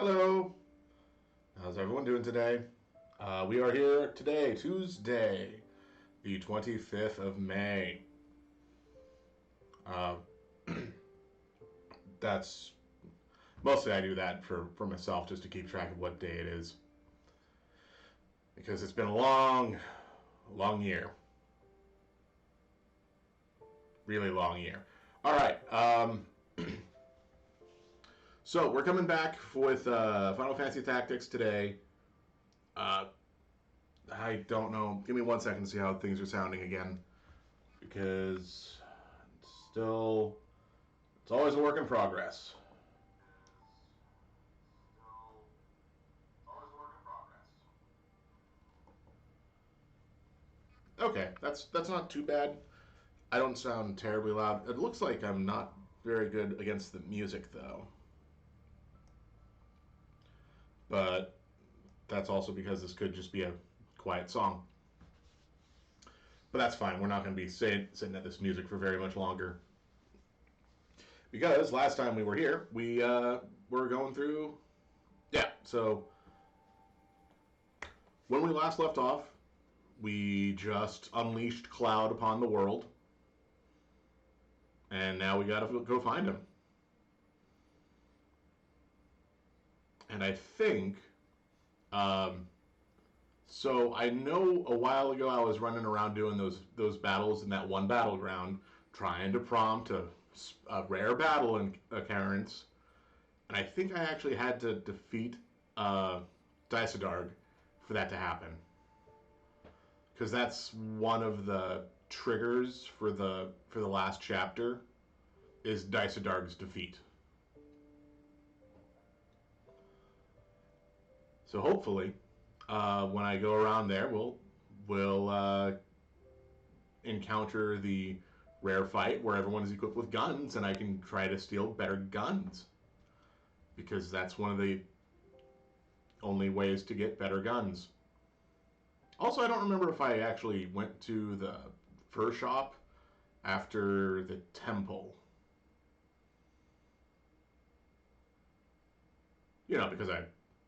Hello. How's everyone doing today? We are here today, Tuesday, the 25th of May. Uh, that's mostly I do that for myself just to keep track of what day it is because it's been a long year, really long year. All right. So we're coming back with Final Fantasy Tactics today. Uh, I don't know. Give me 1 second to see how things are sounding again, because it's always a work in progress. Okay, that's not too bad. I don't sound terribly loud. It looks like I'm not very good against the music though, but that's also because this could just be a quiet song. But that's fine. We're not going to be sitting at this music for very much longer. Because last time we were here, we were going through. Yeah, so when we last left off, we just unleashed Cloud upon the world. And now we gotta go find him. And I think. So I know a while ago I was running around doing those battles in that one battleground, trying to prompt a rare battle occurrence, and I think I actually had to defeat Dysadarg for that to happen, because that's one of the triggers for the last chapter is Dysadarg's defeat. So hopefully, when I go around there, we'll encounter the rare fight where everyone is equipped with guns, and I can try to steal better guns, because that's one of the only ways to get better guns. Also, I don't remember if I actually went to the fur shop after the temple. Because I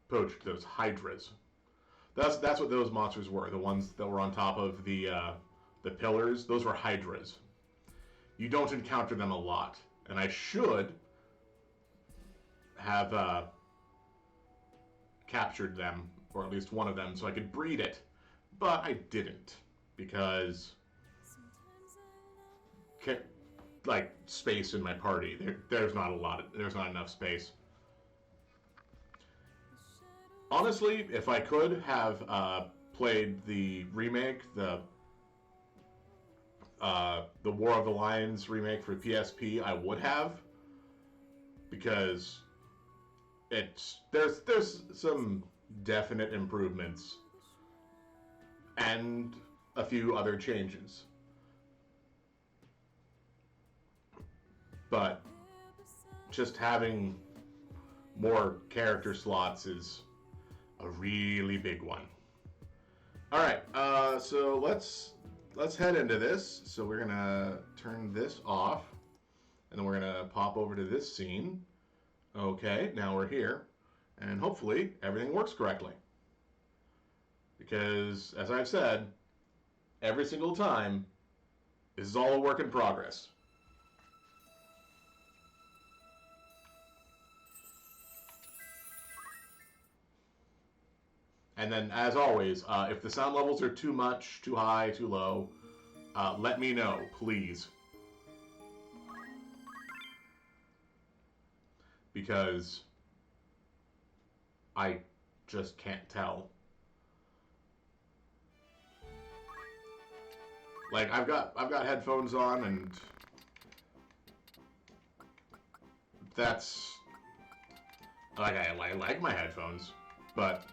poached those hydras. That's what those monsters were. The ones that were on top of the pillars. Those were hydras. You don't encounter them a lot, and I should have captured them, or at least one of them, so I could breed it. But I didn't, because like space in my party, there's not enough space. Honestly, if I could have played the remake, the War of the Lions remake for PSP, I would have, because there's some definite improvements and a few other changes. But just having more character slots is a really big one. All right, so let's head into this. So we're gonna turn this off, and then we're gonna pop over to this scene. Okay, now we're here, and hopefully everything works correctly. Because, as I've said, every single time, this is all a work in progress. And then, as always, if the sound levels are too much, too high, too low, let me know, please. Because I just can't tell. Like, I've got headphones on, and that's like I like my headphones, but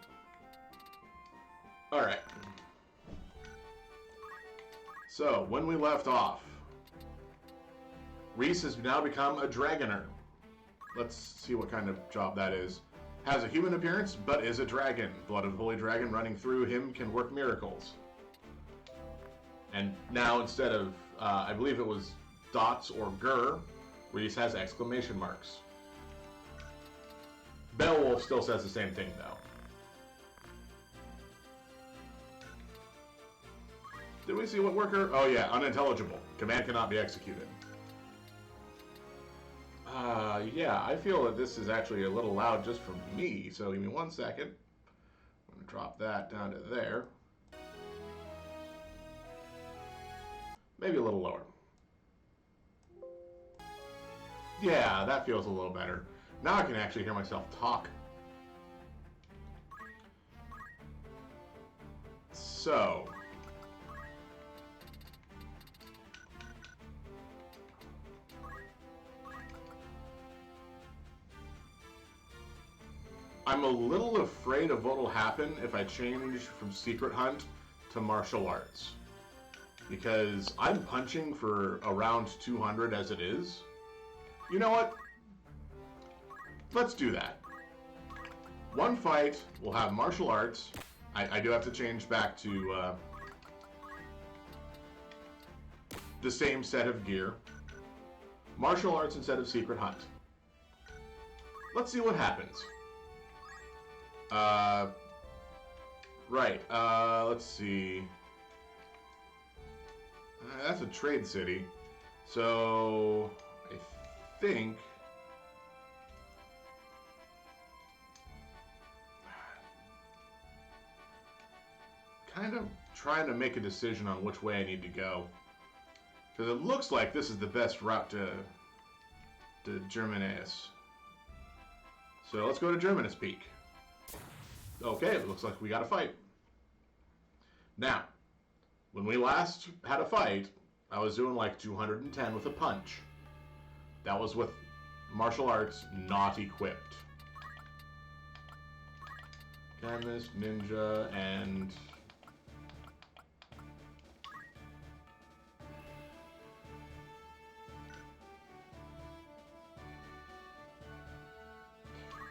all right. So when we left off, Reese has now become a Dragoner. Let's see what kind of job that is. Has a human appearance, but is a dragon. Blood of the Holy Dragon running through him can work miracles. And now instead of, I believe it was dots or gur, Reese has exclamation marks. Beowulf still says the same thing, though. Did we see what worker? Oh yeah, unintelligible. Command cannot be executed. Yeah, I feel that this is actually a little loud just for me, so give me 1 second. I'm going to drop that down to there. Maybe a little lower. Yeah, that feels a little better. Now I can actually hear myself talk. So... I'm a little afraid of what will happen if I change from Secret Hunt to Martial Arts. Because I'm punching for around 200 as it is. You know what? Let's do that. One fight, we'll have Martial Arts. I do have to change back to the same set of gear. Martial Arts instead of Secret Hunt. Let's see what happens. Right, let's see. That's a trade city. So, I think... kind of trying to make a decision on which way I need to go. Because it looks like this is the best route to Germaneus. So let's go to Germanus Peak. Okay, it looks like we got a fight. Now, when we last had a fight, I was doing like 210 with a punch. That was with martial arts not equipped. Chemist, ninja, and...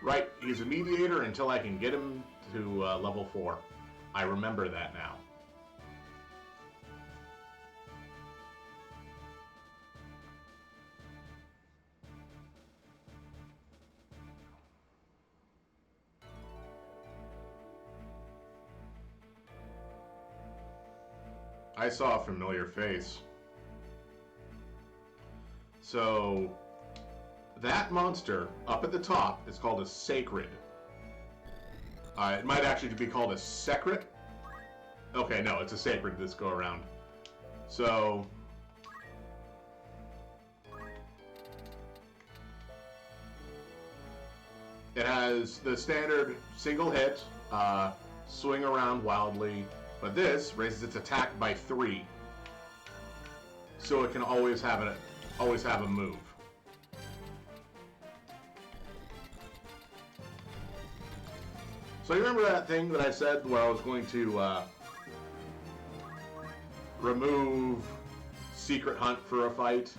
right, he's a mediator until I can get him to level 4. I remember that now. I saw a familiar face. So, that monster up at the top is called a Sacred. It might actually be called a Secret. Okay, no, it's a Sacred this go around. So, it has the standard single hit, swing around wildly, but this raises its attack by 3. So it can always have a move. So you remember that thing that I said where I was going to remove Secret Hunt for a fight?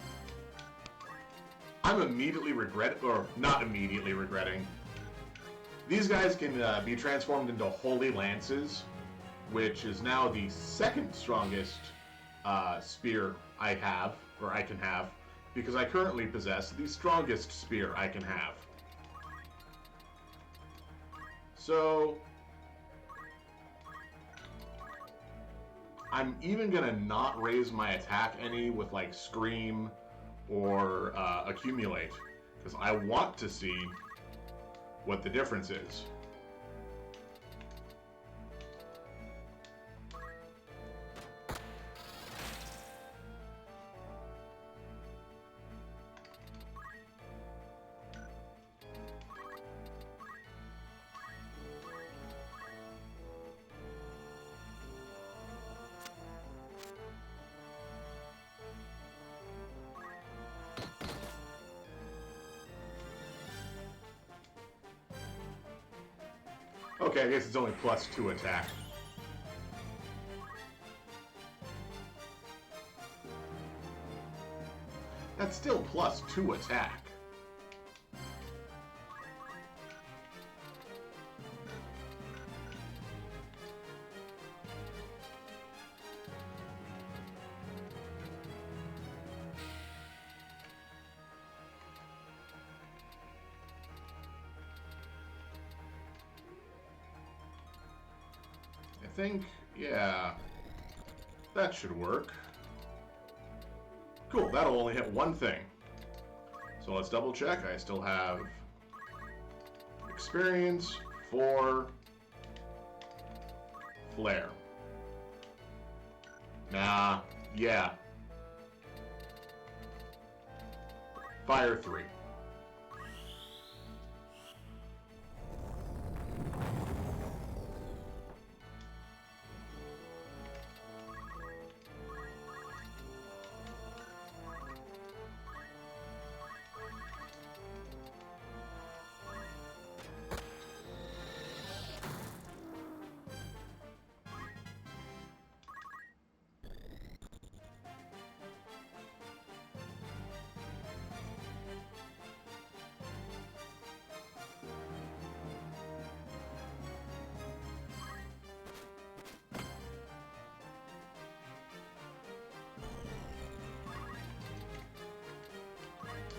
I'm immediately not immediately regretting. These guys can be transformed into Holy Lances, which is now the second strongest spear I have, or I can have, because I currently possess the strongest spear I can have. So, I'm even gonna not raise my attack any with like Scream or Accumulate, because I want to see what the difference is. Okay, I guess it's only +2 attack. That's still +2 attack. think, yeah, that should work. Cool, that'll only hit one thing. So let's double check. I still have experience for flare. Nah, yeah. Fire 3.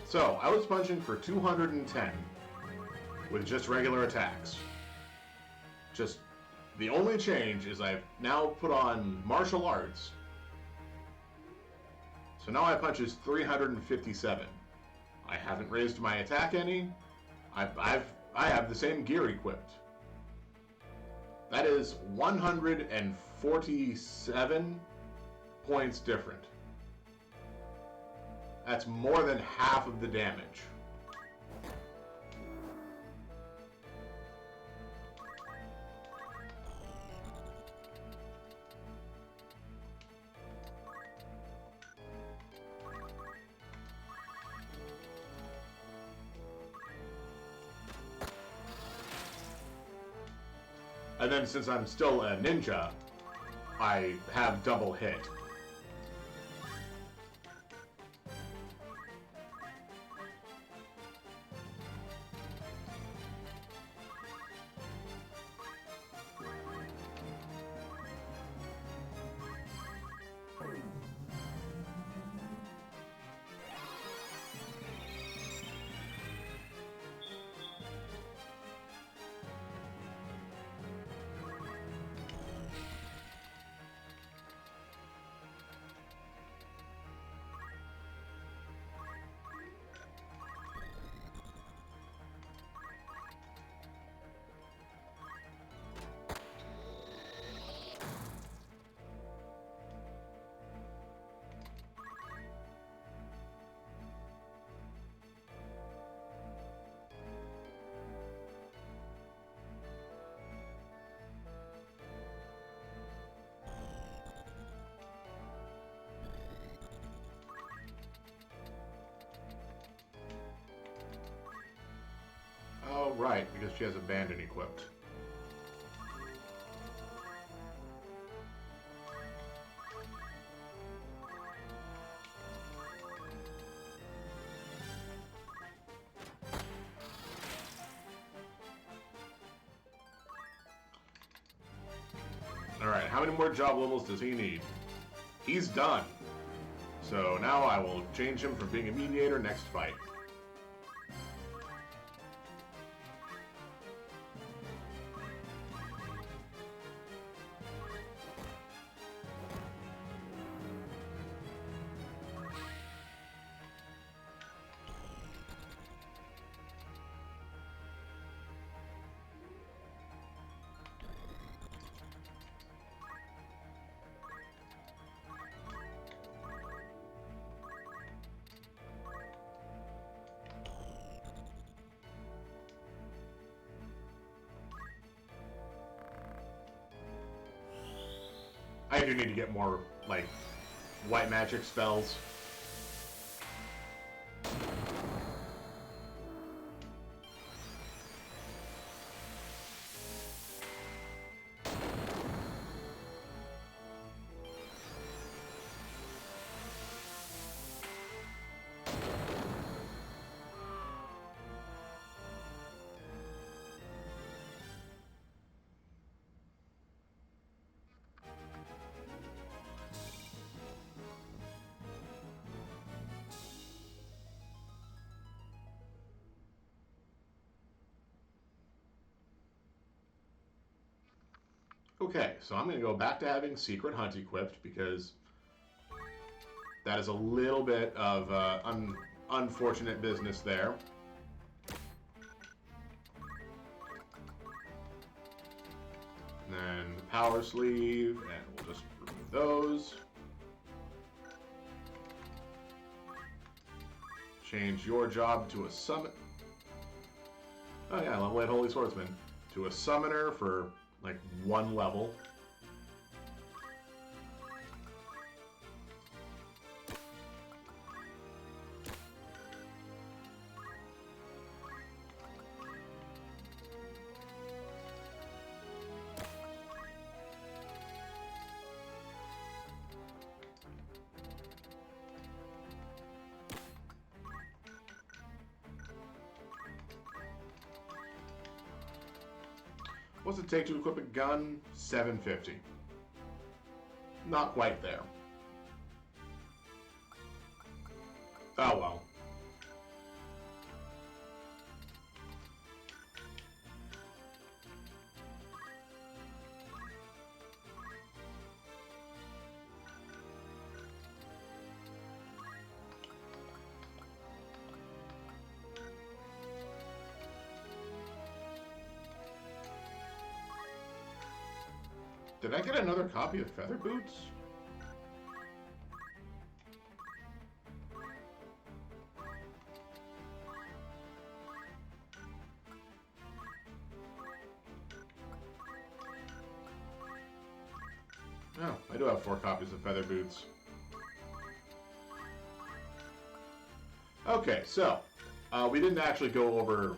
So, I was punching for 210 with just regular attacks. Just, the only change is I've now put on martial arts. So now my punch is 357. I haven't raised my attack any. I have the same gear equipped. That is 147 points different. That's more than half of the damage. And then since I'm still a ninja, I have double hit. Oh, right, because she has Abandon equipped. Alright, how many more job levels does he need? He's done. So now I will change him from being a mediator next fight. I do need to get more, like, white magic spells. Okay, so I'm going to go back to having Secret Hunt equipped because that is a little bit of unfortunate business there. And then the Power Sleeve, and we'll just remove those. Change your job to a summon. Oh yeah, level 8 Holy Swordsman. To a summoner for like 1 level. What's it take to equip a gun? $750. Not quite there. Oh well. Did I get another copy of Feather Boots? Oh, I do have 4 copies of Feather Boots. Okay, so we didn't actually go over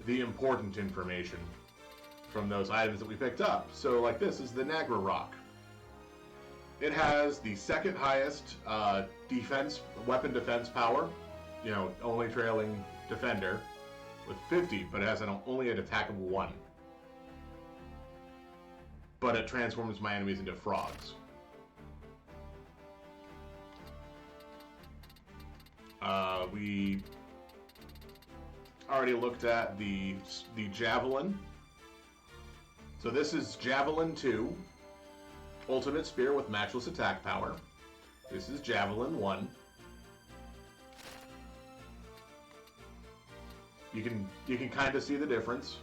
the important information from those items that we picked up. So like this is the Nagra Rock. It has the second highest weapon defense power, you know, only trailing Defender with 50, but it has only an attack of 1. But it transforms my enemies into frogs. We already looked at the Javelin. So this is Javelin 2, Ultimate Spear with matchless attack power. This is Javelin 1. You can kind of see the difference.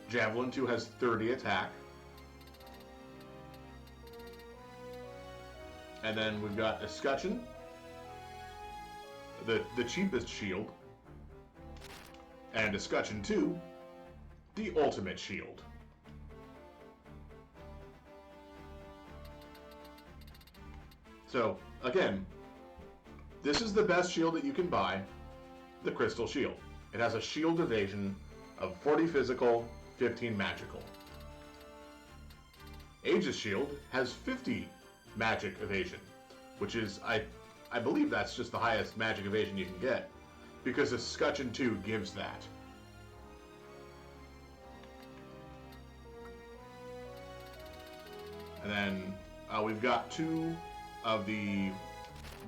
Javelin 2 has 30 attack. And then we've got Escutcheon, the cheapest shield, and Escutcheon 2, the ultimate shield. So, again, this is the best shield that you can buy, the Crystal Shield. It has a shield evasion of 40 physical, 15 magical. Aegis Shield has 50 magic evasion, which is, I believe that's just the highest magic evasion you can get, because Escutcheon 2 gives that. And then we've got 2 of the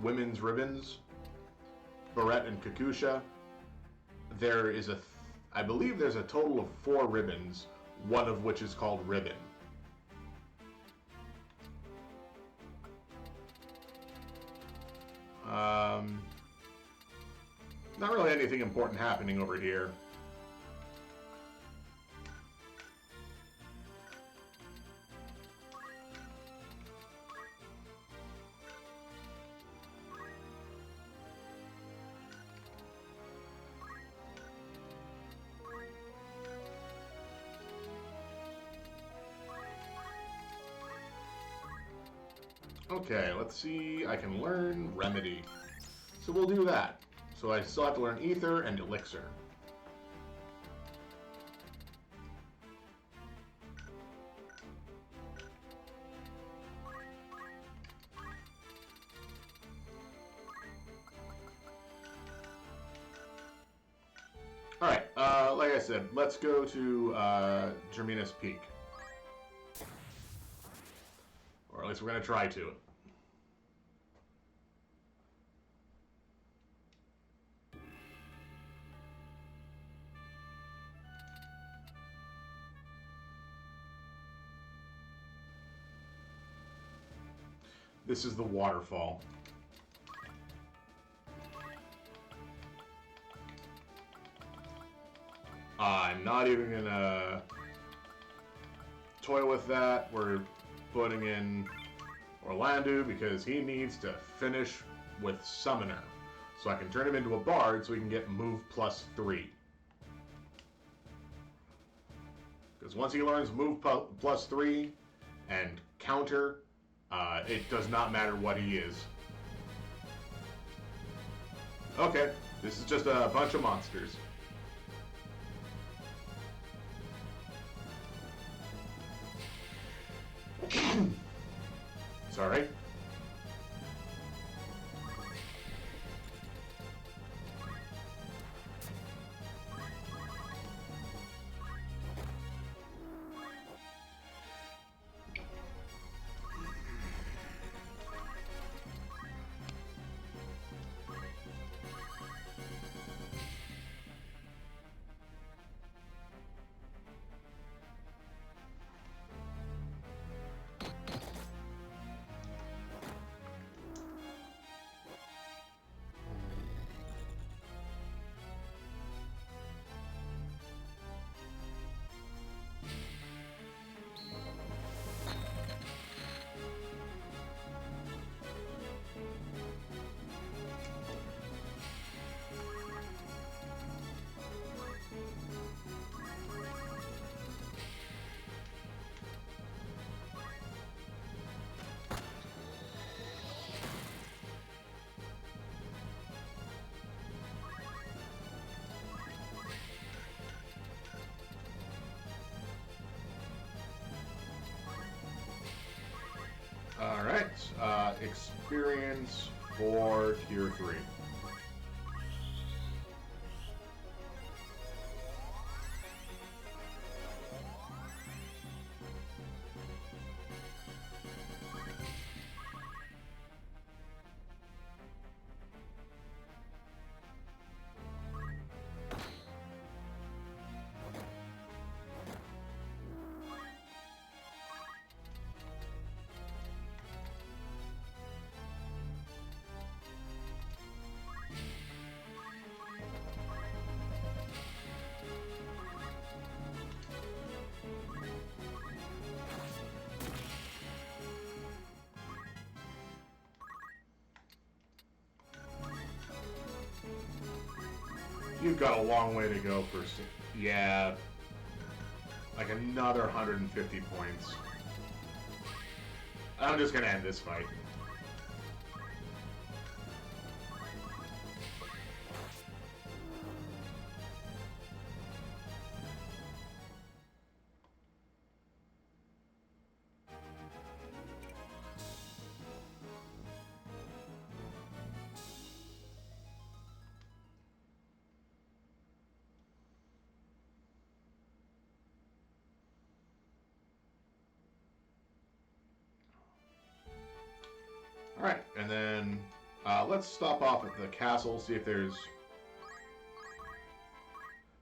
women's ribbons, Barrette and Kakusha. There is I believe there's a total of 4 ribbons, one of which is called Ribbon. Not really anything important happening over here. Okay, let's see. I can learn Remedy. So we'll do that. So I still have to learn Ether and Elixir. Alright, like I said, let's go to Germinus Peak. Or at least we're going to try to. This is the waterfall. I'm not even gonna toy with that. We're putting in Orlando because he needs to finish with Summoner. So I can turn him into a Bard so he can get move +3. Because once he learns move +3 and counter, it does not matter what he is. Okay, this is just a bunch of monsters. Sorry. Alright, experience for tier 3. You've got a long way to go for... Yeah. Like another 150 points. I'm just gonna end this fight. Alright, and then let's stop off at the castle, see if there's...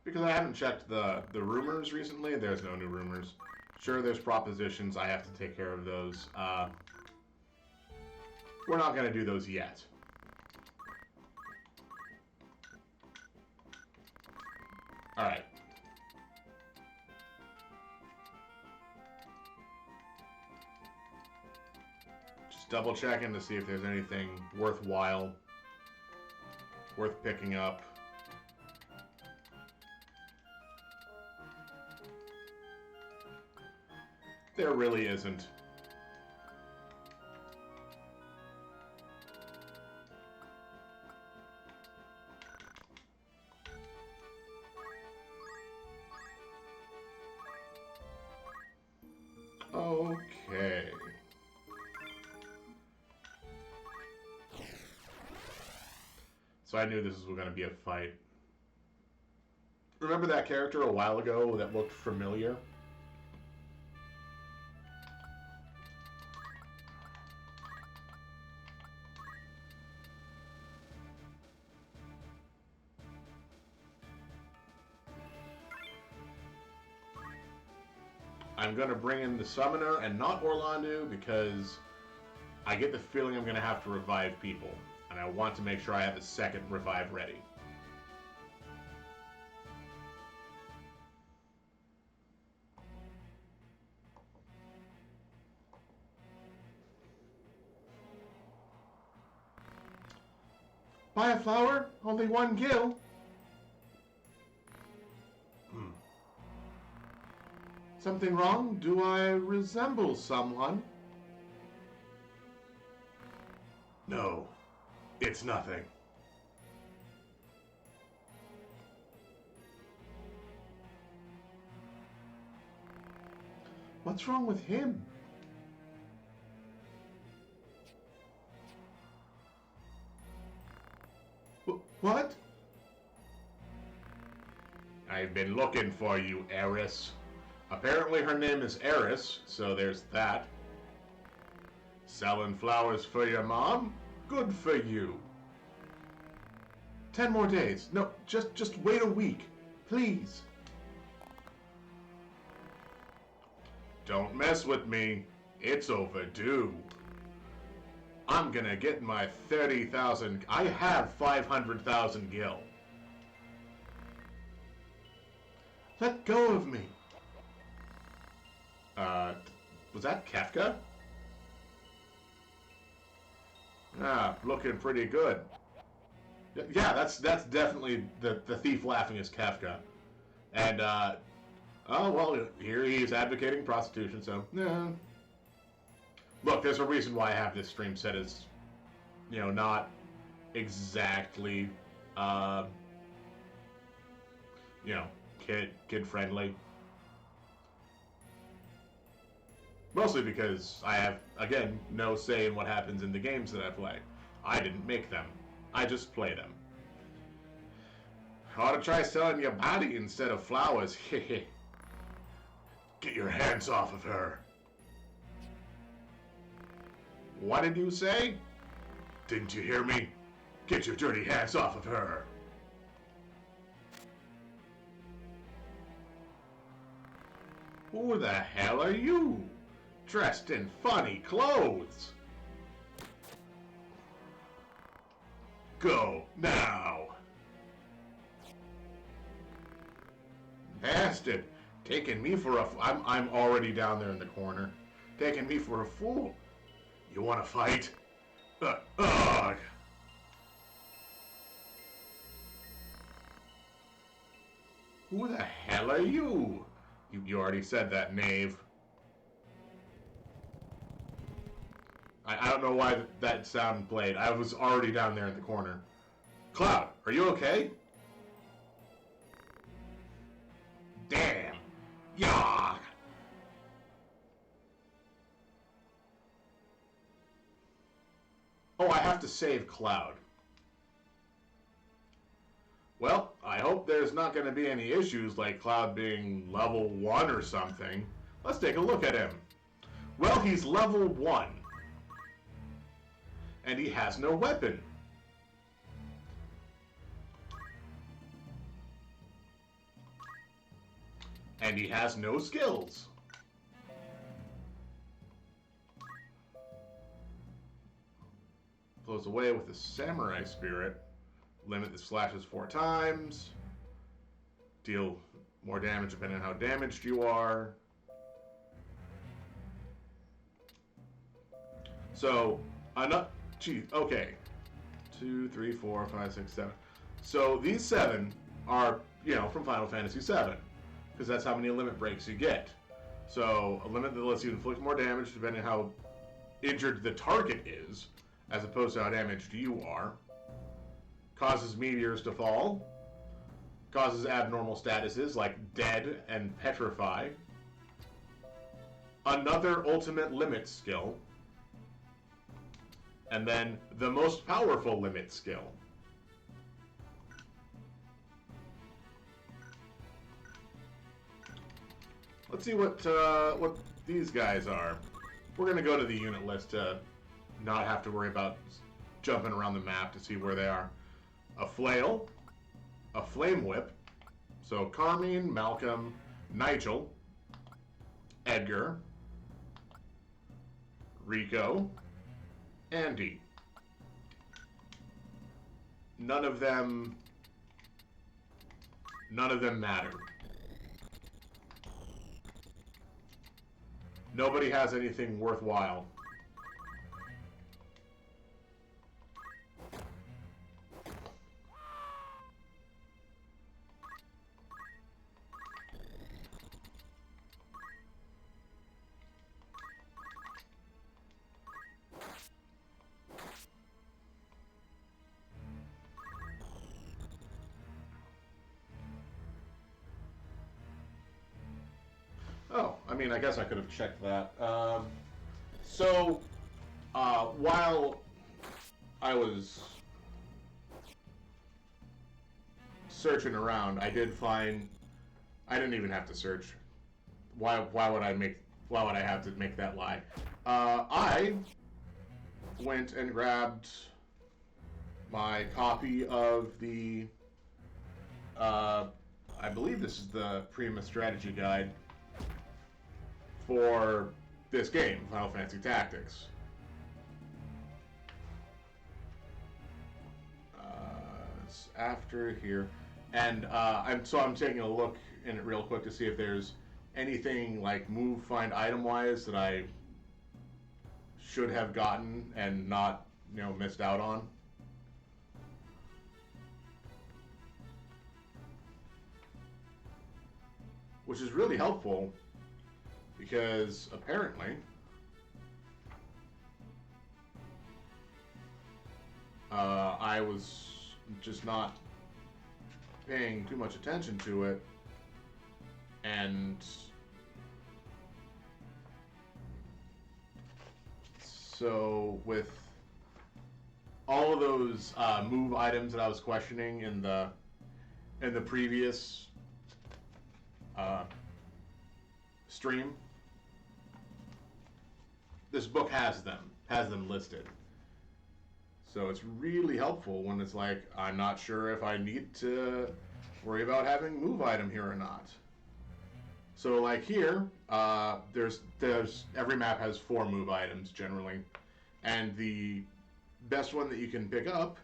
Because I haven't checked the rumors recently, there's no new rumors. Sure, there's propositions, I have to take care of those. We're not going to do those yet. Alright. Double checking to see if there's anything worthwhile, worth picking up. There really isn't. Okay. So I knew this was going to be a fight. Remember that character a while ago that looked familiar? I'm going to bring in the Summoner and not Orlando because I get the feeling I'm going to have to revive people, and I want to make sure I have a second revive ready. Buy a flower? Only one gil? Something wrong? Do I resemble someone? No, it's nothing. What's wrong with him? What? I've been looking for you, Eris. Apparently her name is Eris, so there's that. Selling flowers for your mom? Good for you. 10 more days. No, just wait a week. Please. Don't mess with me. It's overdue. I'm gonna get my 30,000. I have 500,000 gil. Let go of me. Was that Kefka? Ah, looking pretty good. Yeah, that's definitely the thief laughing is Kefka. And, oh, well, here he is advocating prostitution, so, yeah. Look, there's a reason why I have this stream set as, you know, not exactly, you know, kid-friendly. Mostly because I have, again, no say in what happens in the games that I play. I didn't make them. I just play them. Ought to try selling your body instead of flowers. Get your hands off of her. What did you say? Didn't you hear me? Get your dirty hands off of her. Who the hell are you? Dressed in funny clothes. Go now. Bastard, taking me for a I'm already down there in the corner. Taking me for a fool. You want to fight? Ugh. Who the hell are you? You already said that, knave. I don't know why that sound played. I was already down there in the corner. Cloud, are you okay? Damn. Yuck. Oh, I have to save Cloud. Well, I hope there's not going to be any issues like Cloud being level 1 or something. Let's take a look at him. Well, he's level 1. And he has no weapon. And he has no skills. Blows away with the Samurai Spirit. Limit the slashes 4 times. Deal more damage depending on how damaged you are. So, enough. Geez, okay. 2, 3, 4, 5, 6, 7. So these 7 are, you know, from Final Fantasy VII. Because that's how many limit breaks you get. So, a limit that lets you inflict more damage depending on how injured the target is, as opposed to how damaged you are. Causes meteors to fall. Causes abnormal statuses like dead and petrify. Another ultimate limit skill. And then the most powerful limit skill. Let's see what these guys are. We're gonna go to the unit list to not have to worry about jumping around the map to see where they are. A flail, a flame whip. So Carmine, Malcolm, Nigel, Edgar, Rico, Andy. None of them matter. Nobody has anything worthwhile. Oh, I mean, I guess I could have checked that. So, while I was searching around, I did find. I didn't even have to search. Why would I make? Why would I have to make that lie? I went and grabbed my copy of the. I believe this is the Prima Strategy Guide for this game, Final Fantasy Tactics. It's after here, and I'm taking a look in it real quick to see if there's anything like move find item wise that I should have gotten and not missed out on. Which is really helpful because apparently I was just not paying too much attention to it, and so with all of those move items that I was questioning in the previous stream, this book has them listed. So it's really helpful when it's like, I'm not sure if I need to worry about having move item here or not. So like here, there's every map has 4 move items generally, and the best one that you can pick up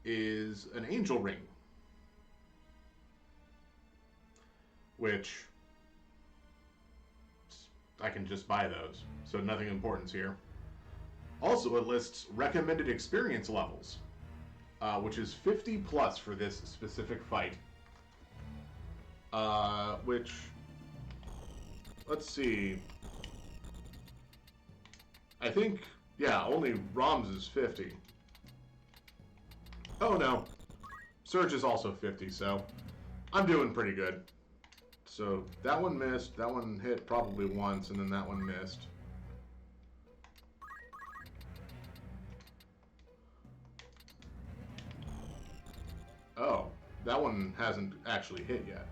is an angel ring, which I can just buy those, so nothing important's here. Also, it lists recommended experience levels, which is 50 plus for this specific fight. Which, let's see, I think, yeah, only ROM's is 50. Oh no, Surge is also 50, so I'm doing pretty good. So that one missed, that one hit probably once, and then that one missed. Oh, that one hasn't actually hit yet.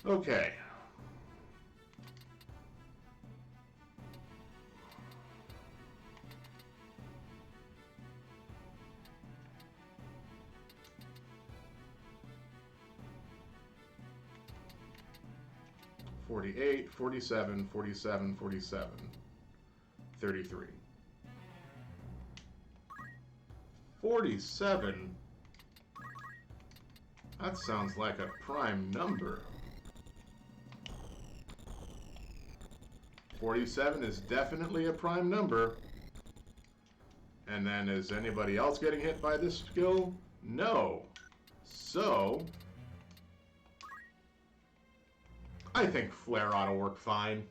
Okay. $48, $47, $47, $47, $33. 47? That sounds like a prime number. 47 is definitely a prime number. And then is anybody else getting hit by this skill? No. So I think Flare ought to work fine.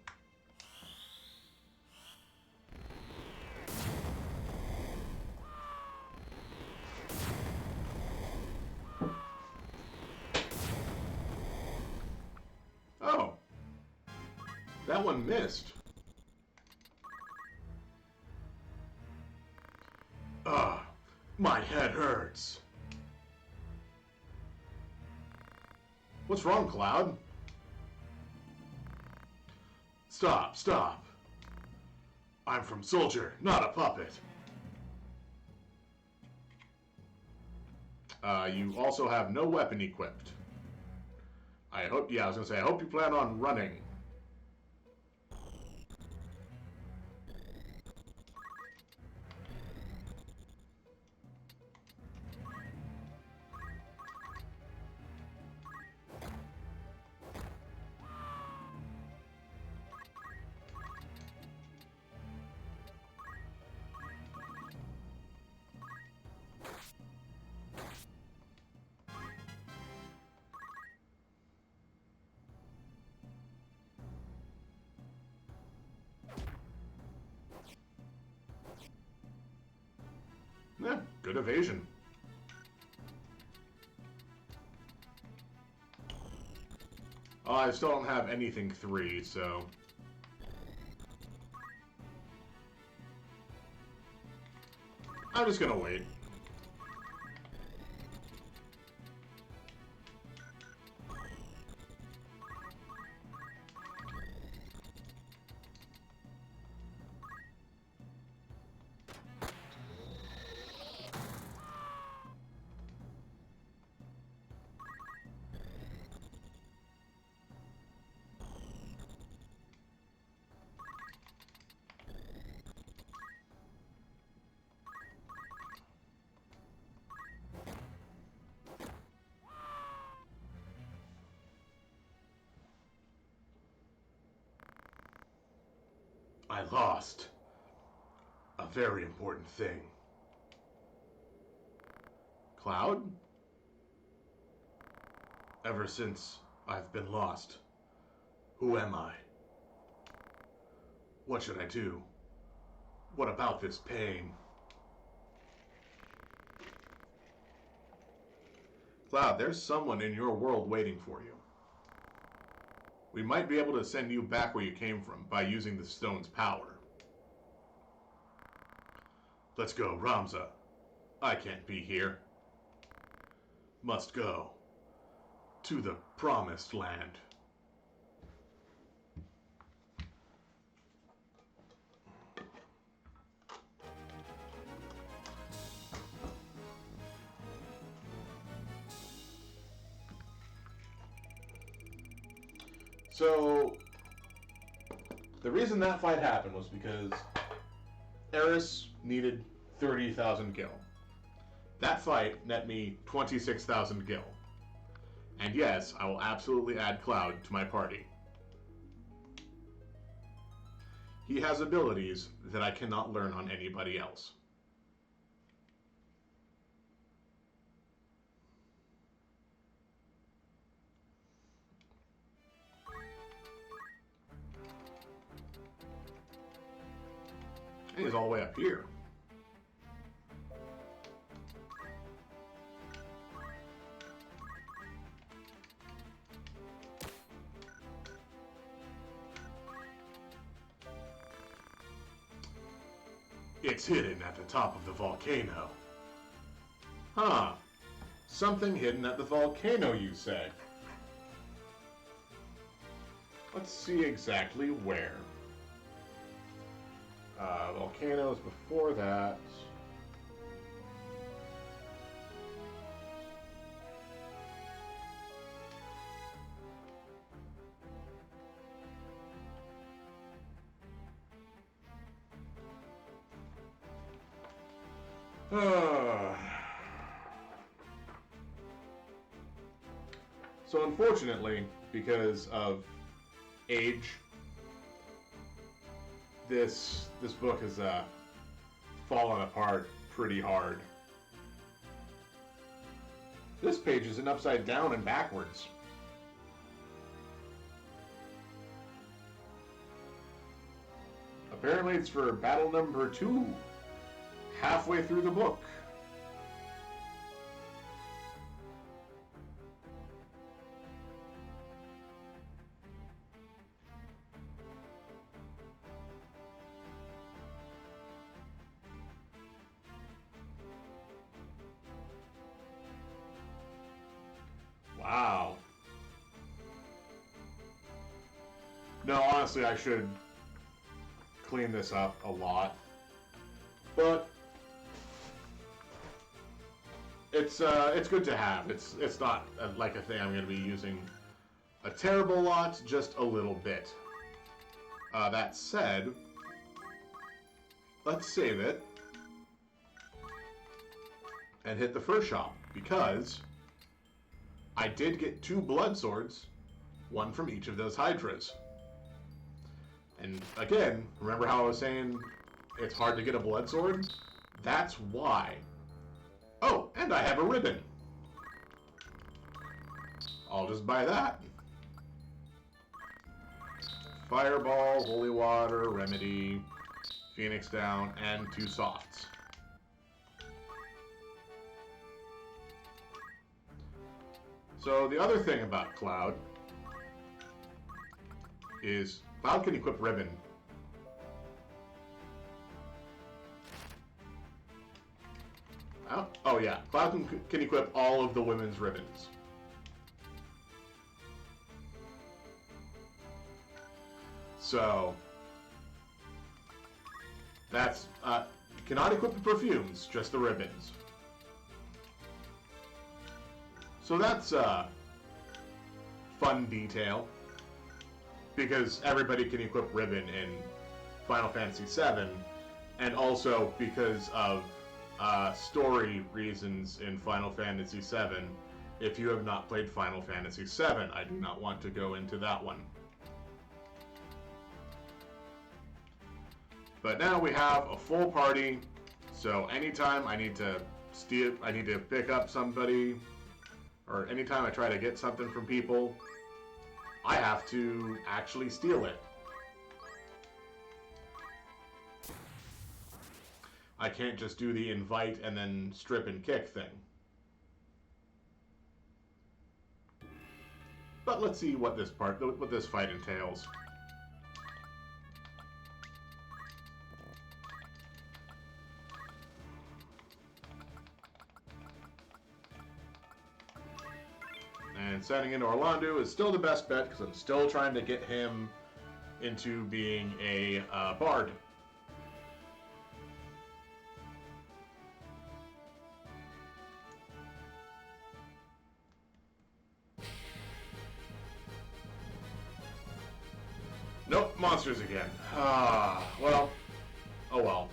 Oh. That one missed. My head hurts. What's wrong, Cloud? Stop, stop. I'm from Soldier, not a puppet. You also have no weapon equipped. I hope, yeah, I was gonna say, I hope you plan on running. Yeah, good evasion. Oh, I still don't have anything 3, so... I'm just gonna wait. I lost a very important thing. Cloud? Ever since I've been lost, who am I? What should I do? What about this pain? Cloud, there's someone in your world waiting for you. We might be able to send you back where you came from by using the stone's power. Let's go, Ramza. I can't be here. Must go to the promised land. So, the reason that fight happened was because Eris needed 30,000 gil. That fight net me 26,000 gil. And yes, I will absolutely add Cloud to my party. He has abilities that I cannot learn on anybody else. And he's all the way up here. It's hidden at the top of the volcano. Huh. Something hidden at the volcano, you say? Let's see exactly where. Volcanoes before that. So unfortunately, because of age, this book has fallen apart pretty hard. This page is an upside down and backwards. Apparently it's for battle number 2, halfway through the book. Wow. No, honestly, I should clean this up a lot. But it's good to have. It's not like a thing I'm going to be using a terrible lot, just a little bit. That said, let's save it and hit the first shop, because I did get 2 blood swords, one from each of those hydras. And again, remember how I was saying it's hard to get a blood sword? That's why. Oh, and I have a ribbon. I'll just buy that. Fireball, Holy Water, Remedy, Phoenix Down, and 2 softs. So the other thing about Cloud is Cloud can equip Ribbon. Oh yeah, Cloud can equip all of the women's ribbons. So that's cannot equip the perfumes, just the ribbons. So that's a fun detail, because everybody can equip ribbon in Final Fantasy VII, and also because of story reasons in Final Fantasy VII. If you have not played Final Fantasy VII, I do not want to go into that one. But now we have a full party, so anytime I need to pick up somebody, or anytime I try to get something from people, I have to actually steal it. I can't just do the invite and then strip and kick thing. But let's see what this fight entails. And sending into Orlando is still the best bet, because I'm still trying to get him into being a bard. Nope, monsters again. Well, oh well.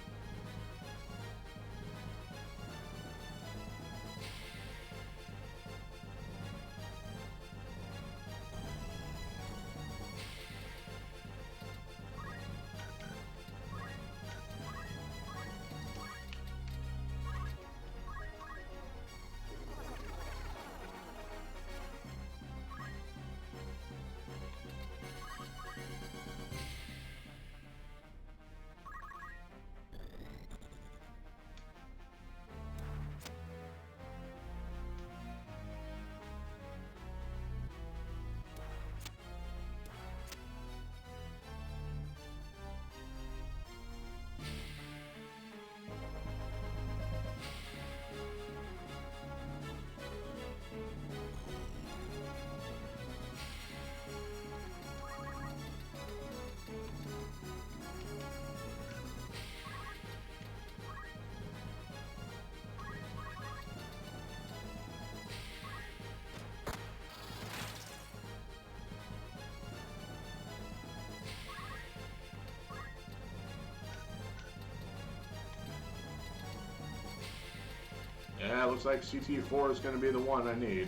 Yeah, looks like CT4 is going to be the one I need.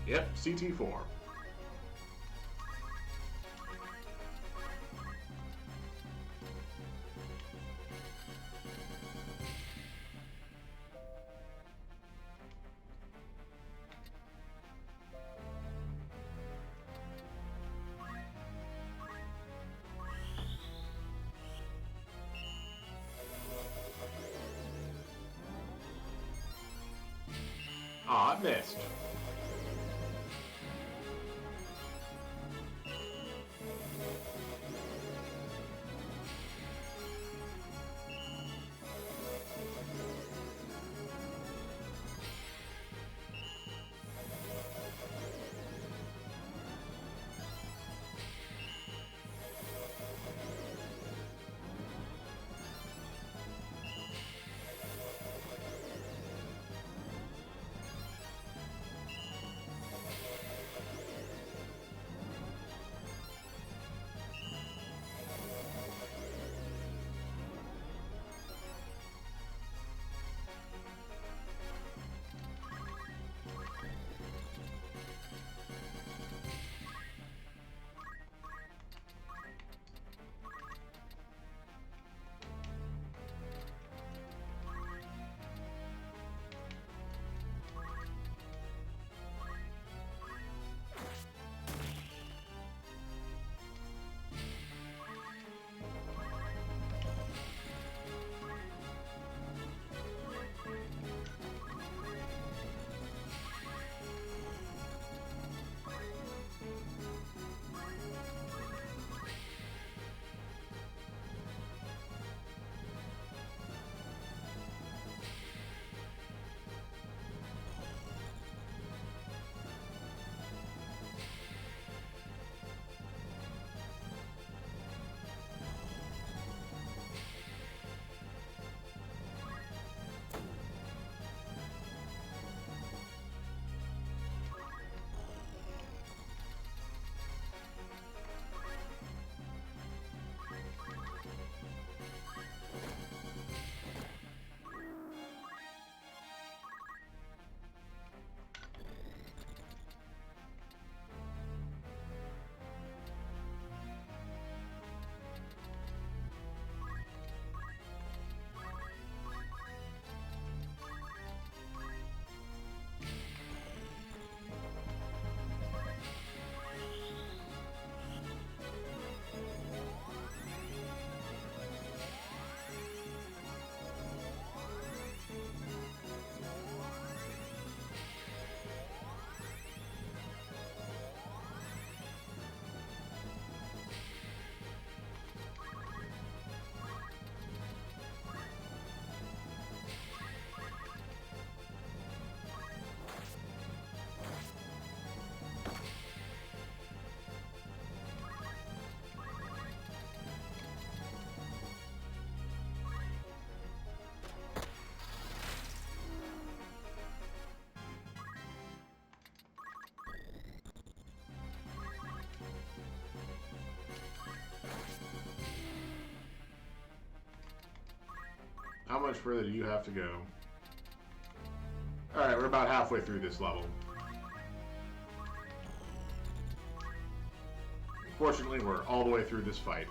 Yep, CT4. Aw, I missed. how much further do you have to go? Alright, we're about halfway through this level. Fortunately, we're all the way through this fight.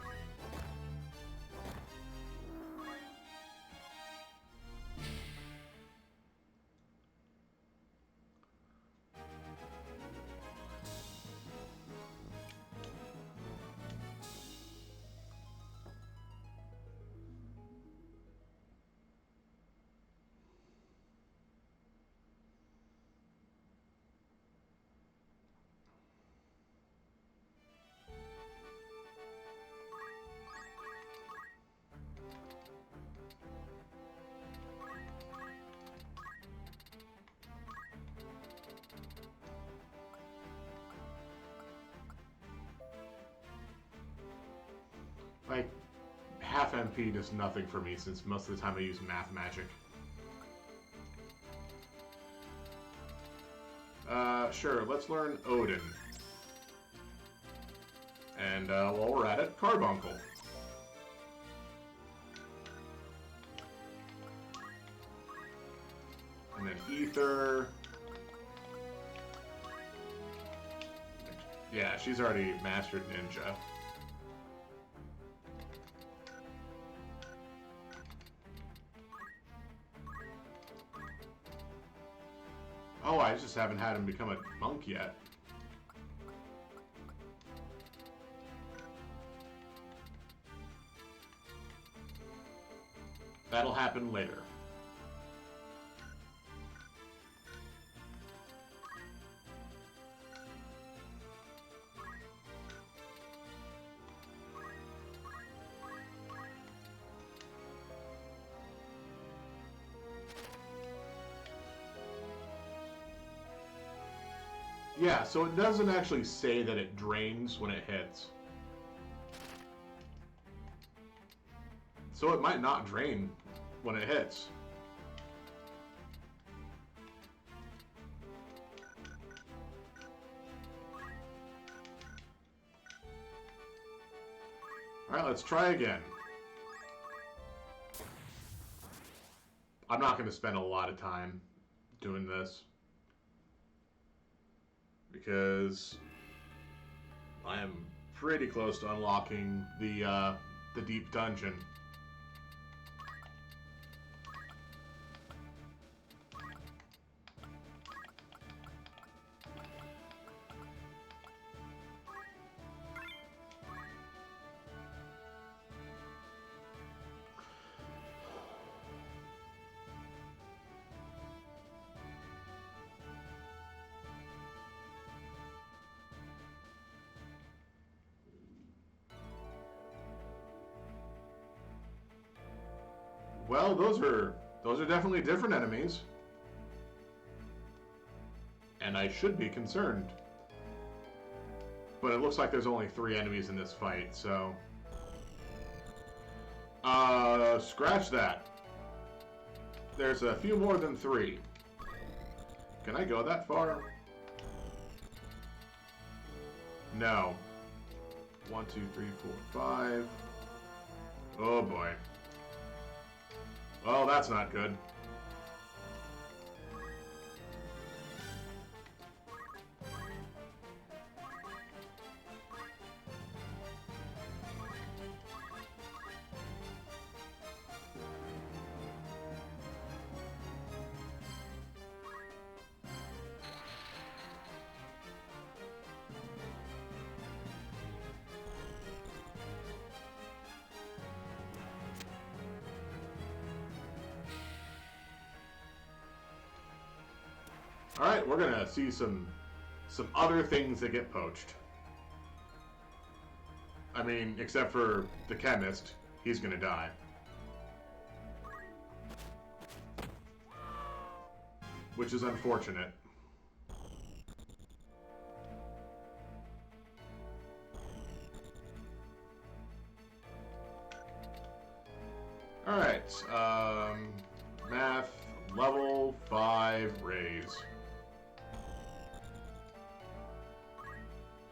Like, half MP does nothing for me since most of the time I use Math Magic. Sure, let's learn Odin. And while we're at it, Carbuncle. And then Ether. Yeah, she's already mastered Ninja. Oh, I just haven't had him become a monk yet. That'll happen later. Yeah, so it doesn't actually say that it drains when it hits. So it might not drain when it hits. Alright, let's try again. I'm not going to spend a lot of time doing this, because I am pretty close to unlocking the deep dungeon. Well, those are definitely different enemies. And I should be concerned. But it looks like there's only 3 enemies in this fight, so... scratch that. There's a few more than 3. Can I go that far? No. 1, 2, 3, 4, 5. Oh boy. Well, that's not good. Alright, we're gonna see some other things that get poached. I mean, except for the chemist, he's gonna die. Which is unfortunate. Alright, math, level 5 raise.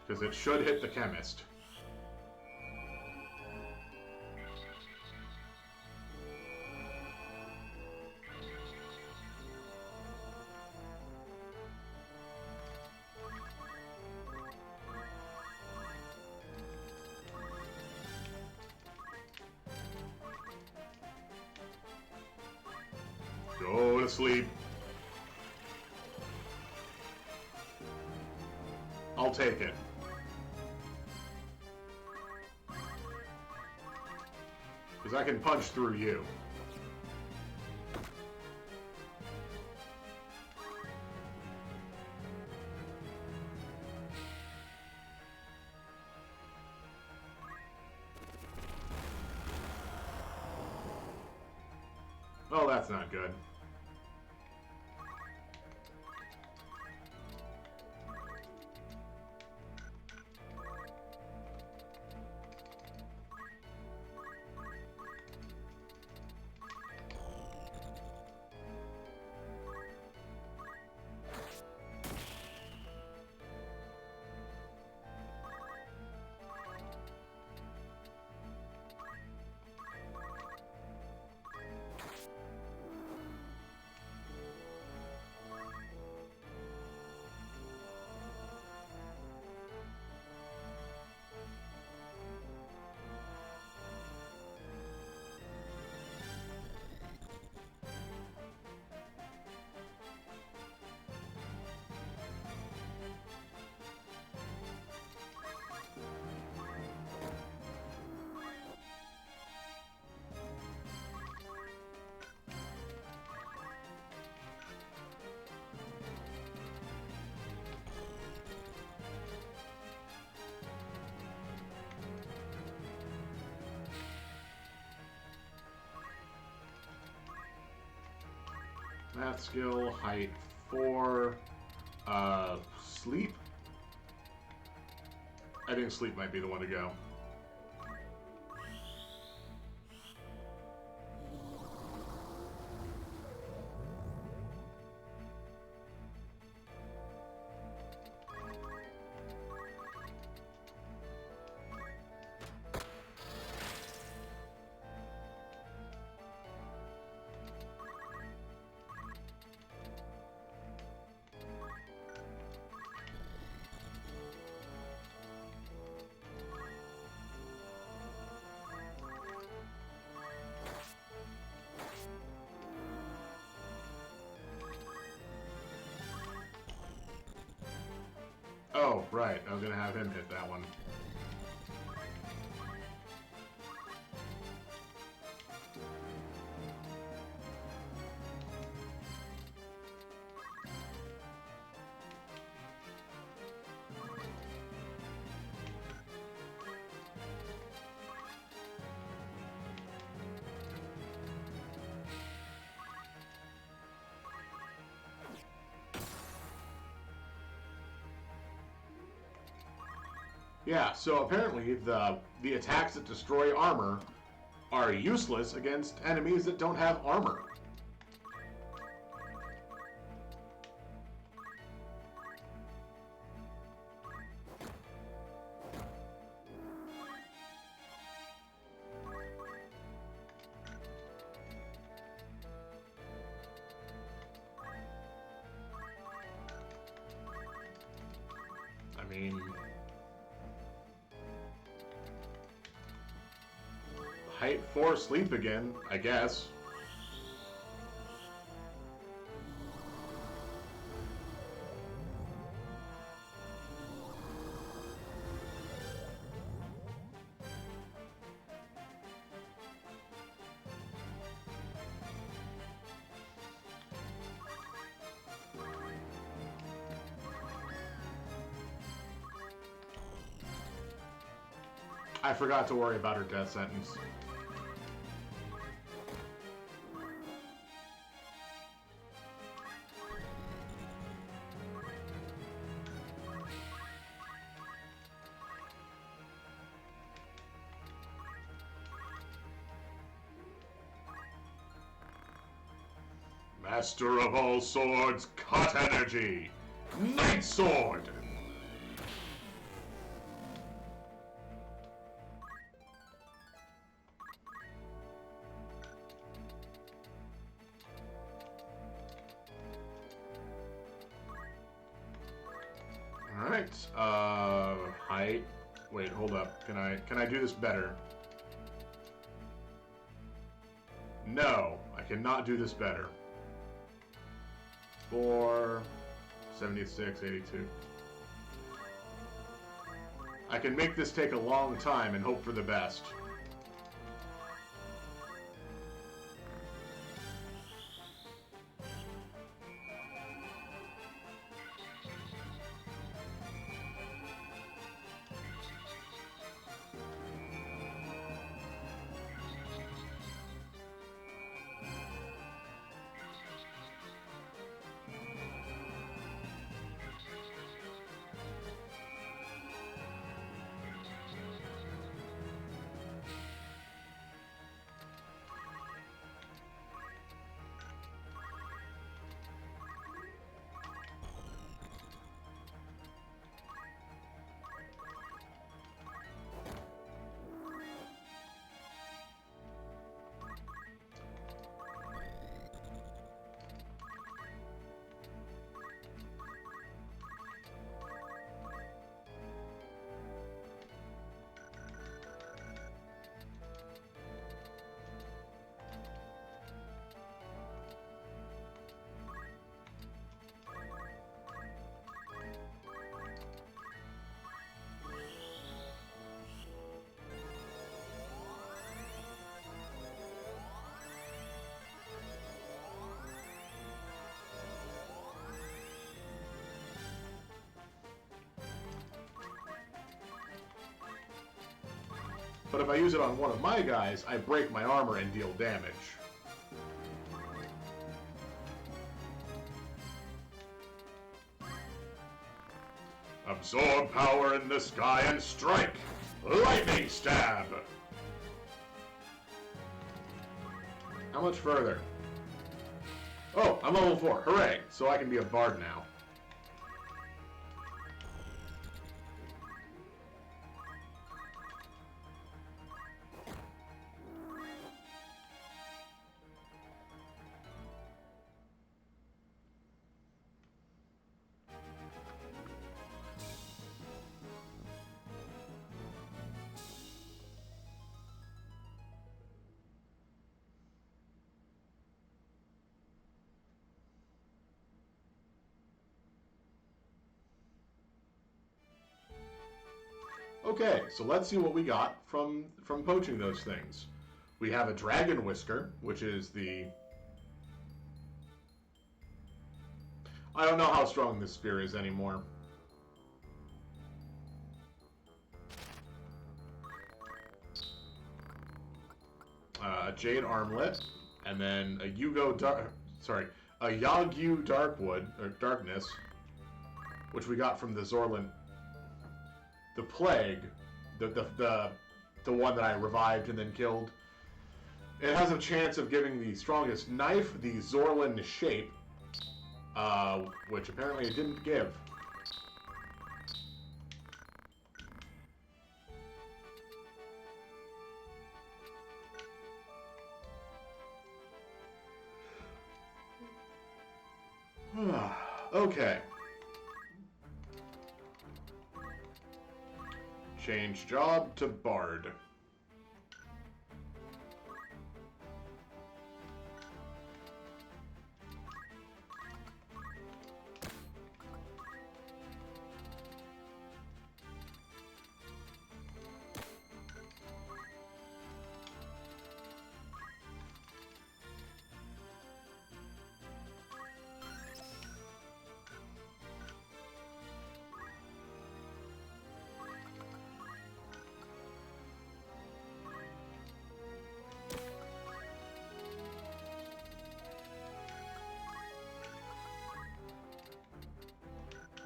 Because it should hit the chemist. sleep. I'll take it. Because I can punch through you. Oh, that's not good. Math skill, height 4, sleep. I think sleep might be the one to go. Oh, right. I was going to have him hit that one. Yeah, so apparently the attacks that destroy armor are useless against enemies that don't have armor. I mean, height 4 sleep again, I guess. I forgot to worry about her death sentence. Master of all swords, cut energy! Night Sword! Alright, height. Wait, hold up. Can I do this better? No, I cannot do this better. 74, 76, 82. I can make this take a long time and hope for the best. But if I use it on one of my guys, I break my armor and deal damage. Absorb power in the sky and strike! Lightning stab! How much further? Oh, I'm level 4. Hooray! So I can be a bard now. Okay, so let's see what we got from poaching those things. We have a dragon whisker, which is the... I don't know how strong this spear is anymore. A jade armlet, and then a a Yagyu Darkwood or Darkness, which we got from the Zorlin. The Plague, the one that I revived and then killed. It has a chance of giving the strongest knife the Zorlin shape, which apparently it didn't give. Okay. Change job to bard.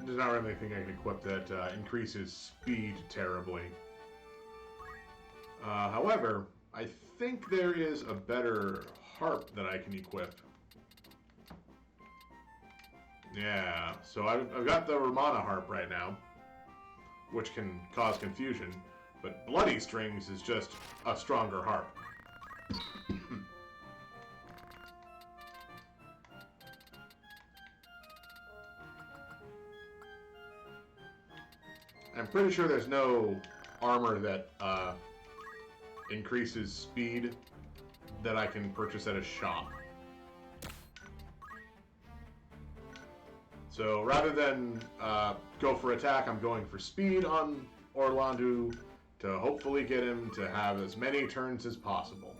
There's not really anything I can equip that increases speed terribly. However, I think there is a better harp that I can equip. Yeah, so I've got the Romana harp right now, which can cause confusion, but Bloody Strings is just a stronger harp. I'm pretty sure there's no armor that increases speed that I can purchase at a shop. So rather than go for attack, I'm going for speed on Orlando to hopefully get him to have as many turns as possible.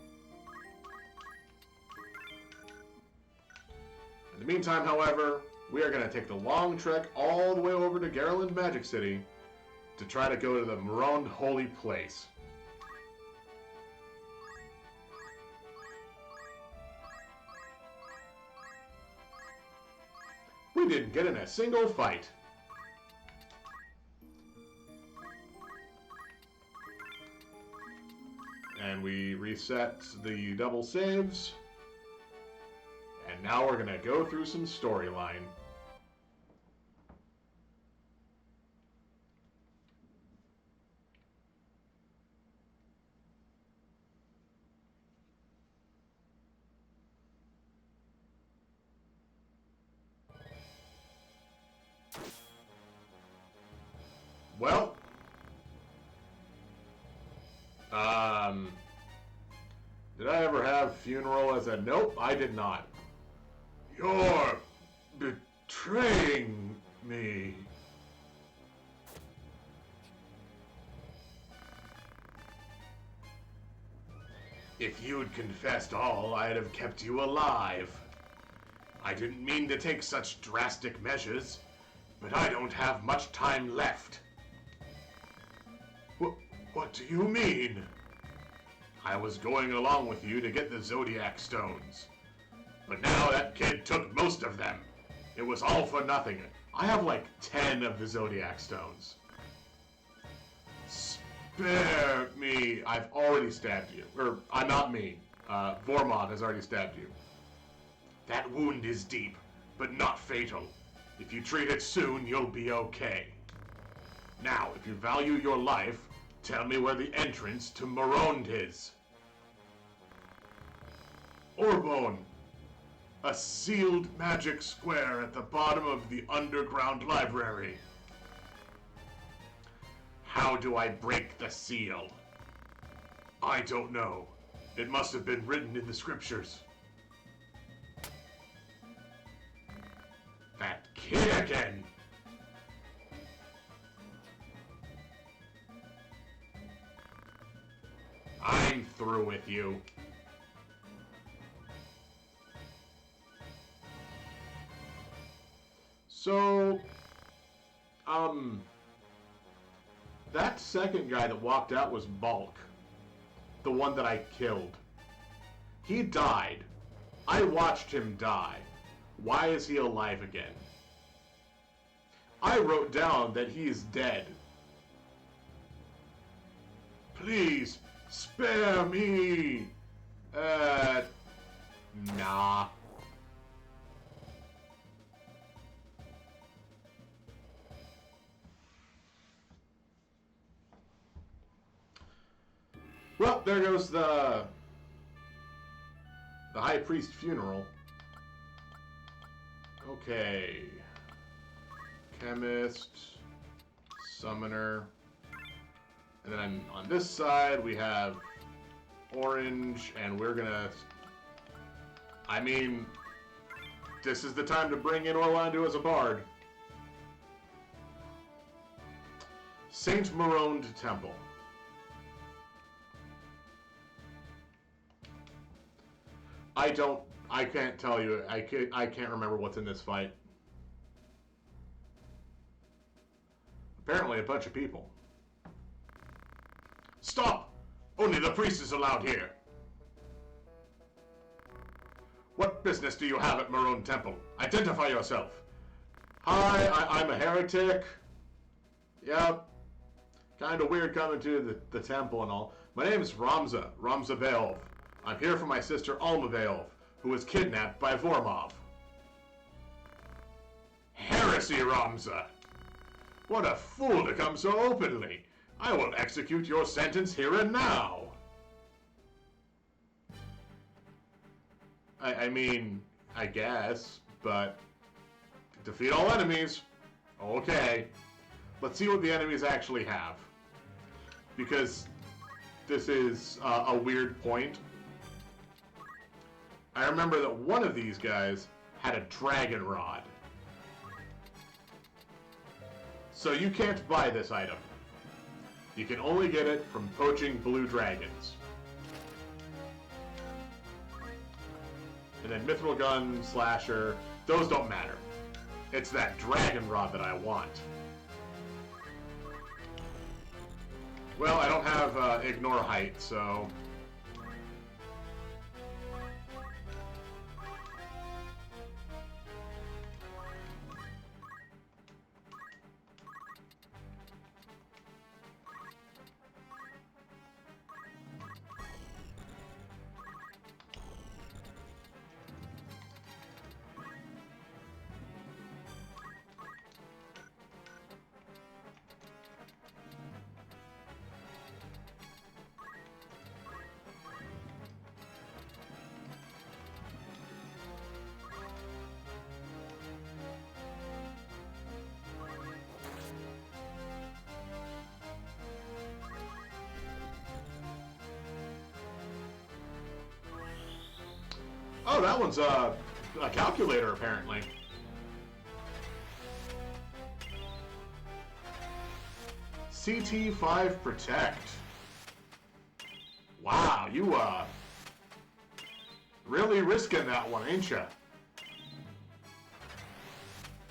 In the meantime, however, we are going to take the long trek all the way over to Garland Magic City to try to go to the Marooned Holy Place. We didn't get in a single fight. And we reset the double saves. And now we're going to go through some storyline. Well, did I ever have funeral as a nope? I did not. You're betraying me. If you'd confessed all, I'd have kept you alive. I didn't mean to take such drastic measures, but I don't have much time left. What do you mean? I was going along with you to get the Zodiac Stones. But now that kid took most of them. It was all for nothing. I have like 10 of the Zodiac Stones. Spare me. I've already stabbed you. Or, not me. Vormov has already stabbed you. That wound is deep, but not fatal. If you treat it soon, you'll be okay. Now, if you value your life, tell me where the entrance to Marooned is. Orbone. A sealed magic square at the bottom of the underground library. How do I break the seal? I don't know. It must have been written in the scriptures. That kid again! I'm through with you. So, that second guy that walked out was Bulk. The one that I killed. He died. I watched him die. Why is he alive again? I wrote down that he is dead. Please, spare me! Nah. Well, there goes the High Priest funeral. Okay. Chemist, Summoner, and then on this side we have Orange, and we're gonna... I mean, this is the time to bring in Orlando as a bard. Saint Marooned Temple. I can't tell you. I can't remember what's in this fight. Apparently a bunch of people. Stop! Only the priest is allowed here. What business do you have at Marooned Temple? Identify yourself. Hi, I'm a heretic. Yep. Kind of weird coming to the temple and all. My name is Ramza Beelv. I'm here for my sister Alma Beelv, who was kidnapped by Vormov. Heresy, Ramza! What a fool to come so openly! I will execute your sentence here and now! I mean, I guess, but... defeat all enemies. Okay. Let's see what the enemies actually have. Because this is a weird point. I remember that one of these guys had a dragon rod. So you can't buy this item. You can only get it from poaching blue dragons. And then Mithril Gun, Slasher, those don't matter. It's that Dragon Rod that I want. Well, I don't have Ignore Height, so... Oh, that one's a calculator, apparently. CT5 Protect. Wow, you, really risking that one, ain't ya?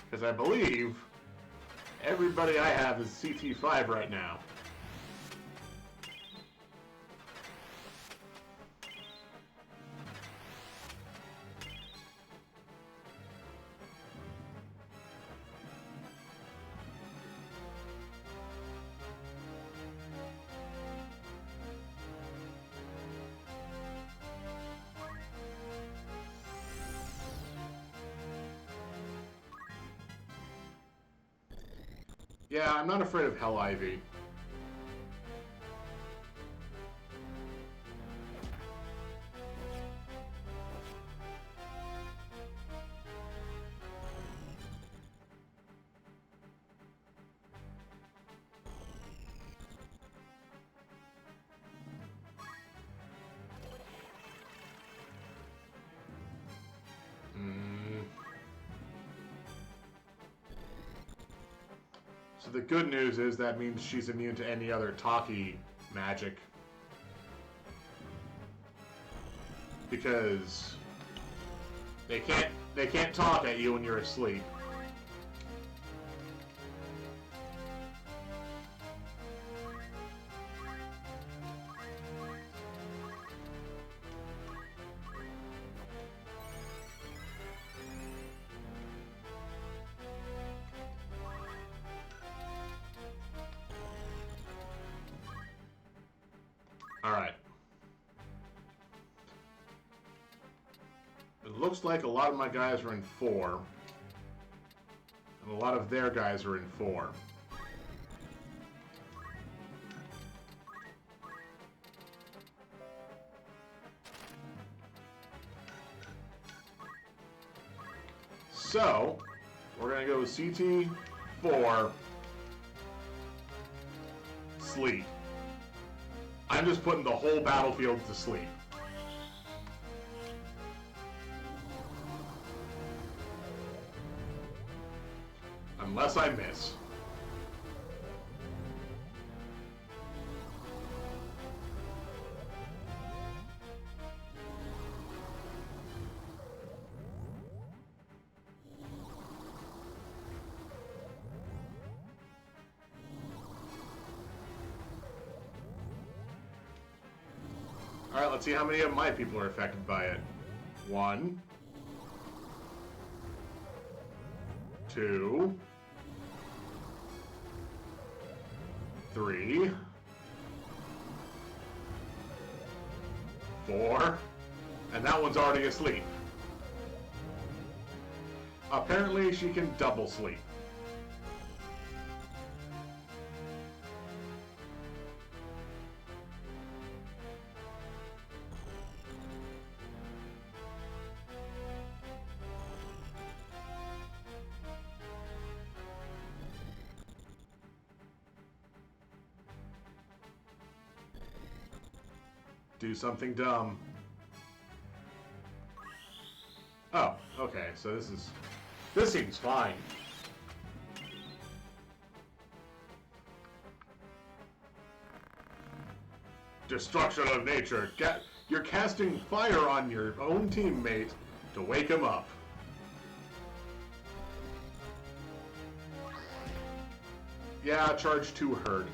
Because I believe everybody I have is CT5 right now. Yeah, I'm not afraid of Hell Ivy. So the good news is that means she's immune to any other talkie magic. Because they can't talk at you when you're asleep. Alright. It looks like a lot of my guys are in 4. And a lot of their guys are in 4. So, we're going to go with CT4 Sleep. I'm just putting the whole battlefield to sleep. Unless I miss. Alright, let's see how many of my people are affected by it. 1, 2, 3, 4, and that one's already asleep. Apparently she can double sleep. Do something dumb. Oh, okay, so this seems fine. Destruction of nature. You're casting fire on your own teammate to wake him up. Yeah, charge 2 herd.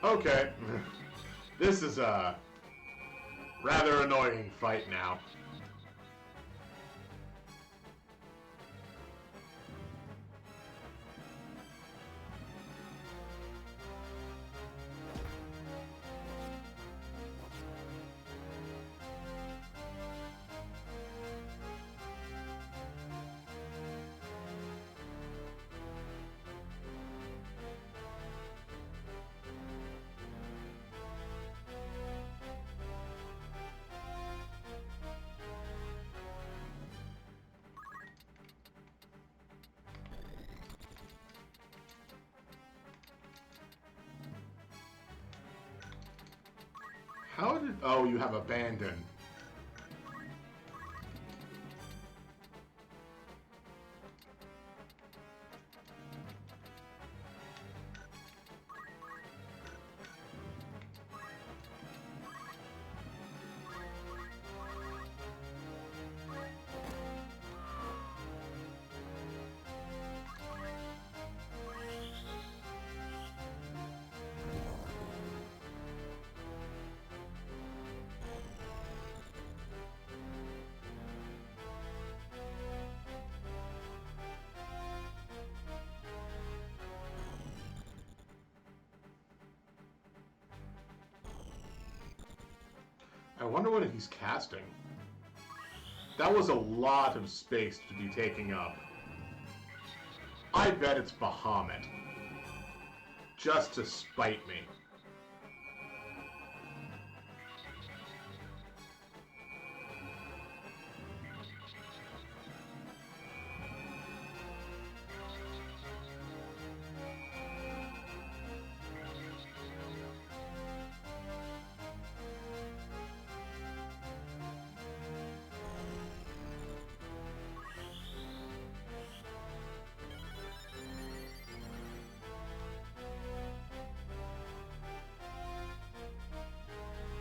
Okay. This is a rather annoying fight now. How did... Oh, you have abandon. I wonder what he's casting. That was a lot of space to be taking up. I bet it's Bahamut. Just to spite me.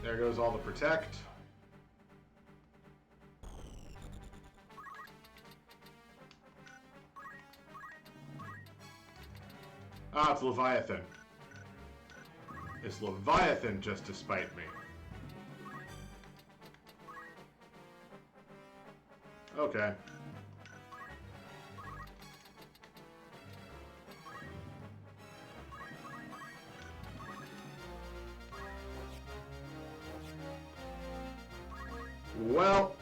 There goes all the protect. Ah, it's Leviathan. It's Leviathan just to spite me. Okay. Well,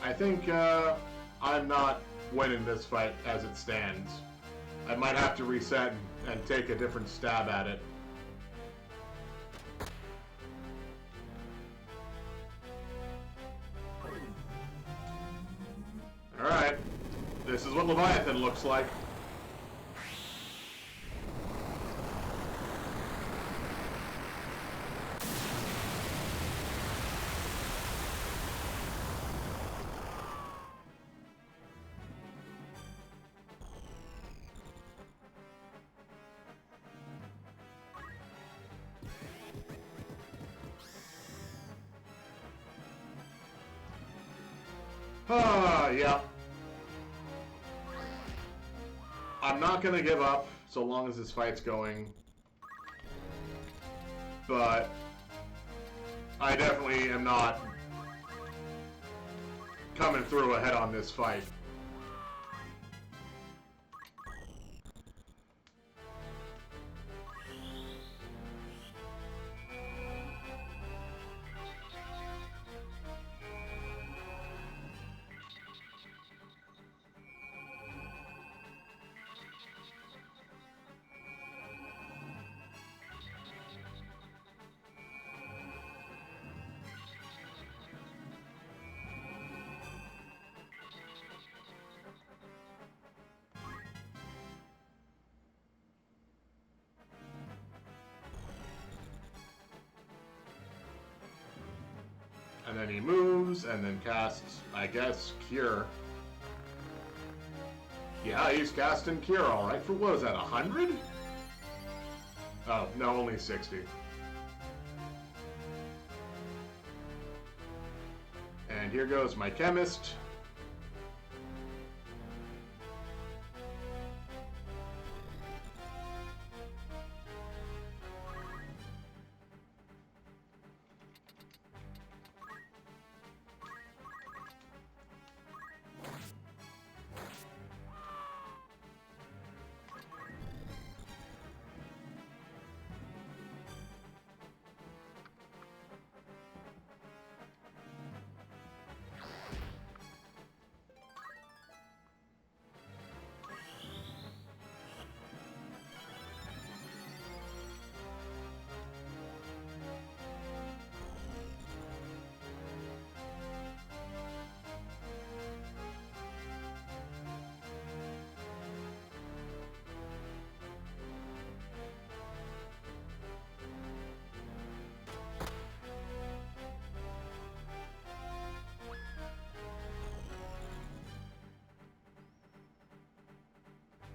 I think I'm not winning this fight as it stands. I might have to reset and take a different stab at it. Alright, this is what Leviathan looks like. Yeah. I'm not gonna give up so long as this fight's going. But I definitely am not coming through ahead on this fight. then he moves, and then casts, I guess, Cure. Yeah, he's casting Cure, alright. For what is that, 100? Oh, no, only 60. And here goes my chemist.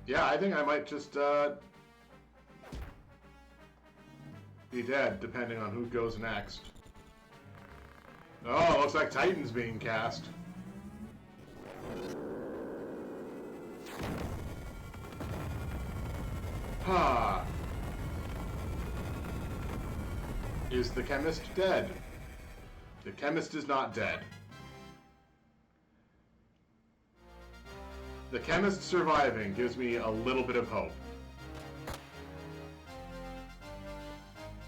Yeah, I think I might just be dead, depending on who goes next. Oh, looks like Titan's being cast. Ha! Is the chemist dead? The chemist is not dead. The chemist surviving gives me a little bit of hope.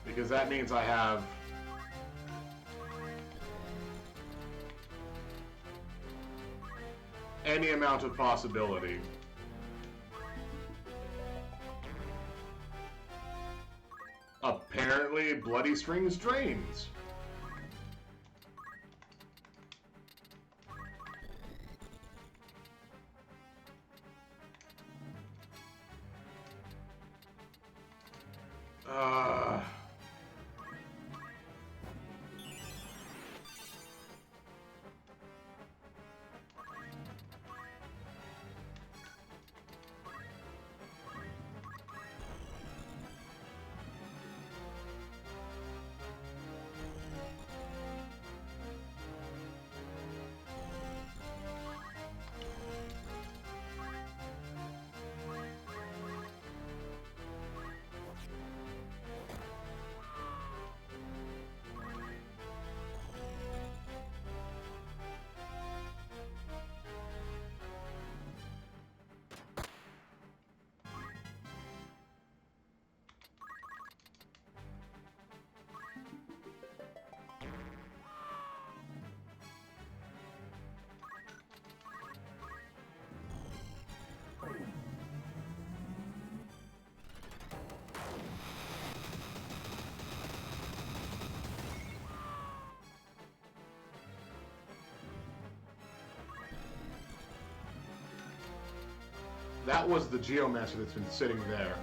Because that means I have any amount of possibility. Apparently, Bloody Strings drains. That was the Geomancer that's been sitting there.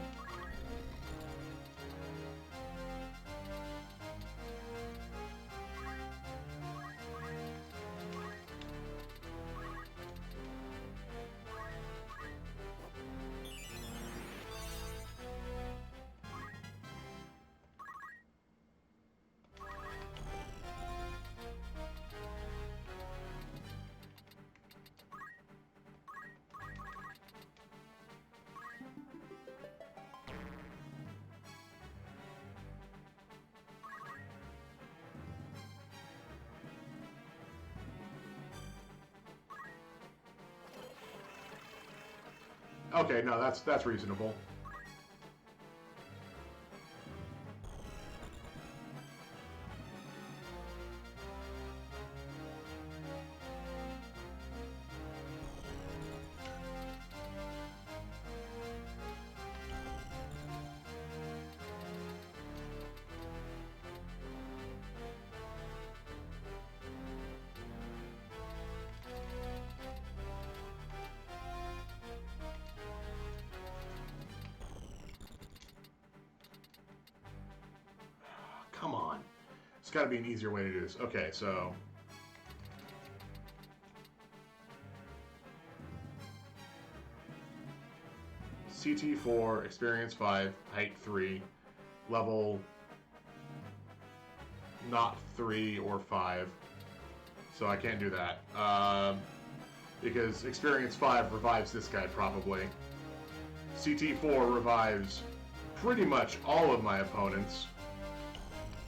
Okay, no, that's reasonable. Come on. There's got to be an easier way to do this. Okay, so CT 4, experience 5, height 3, level not 3 or 5. So I can't do that. Because experience 5 revives this guy probably. CT 4 revives pretty much all of my opponents,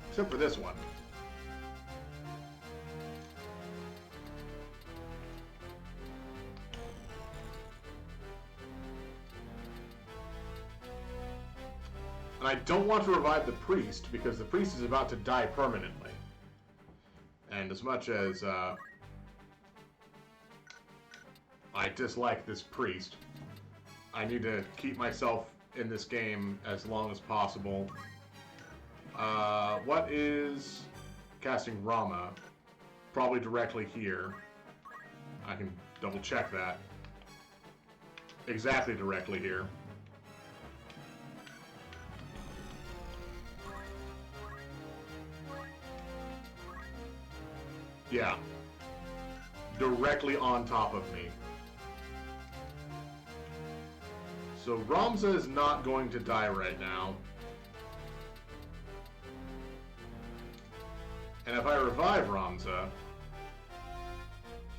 except for this one. And I don't want to revive the priest, because the priest is about to die permanently. And as much as I dislike this priest, I need to keep myself in this game as long as possible. What is casting Rama? Probably directly here. I can double check that. Exactly directly here. Yeah. Directly on top of me. So Ramza is not going to die right now. And if I revive Ramza,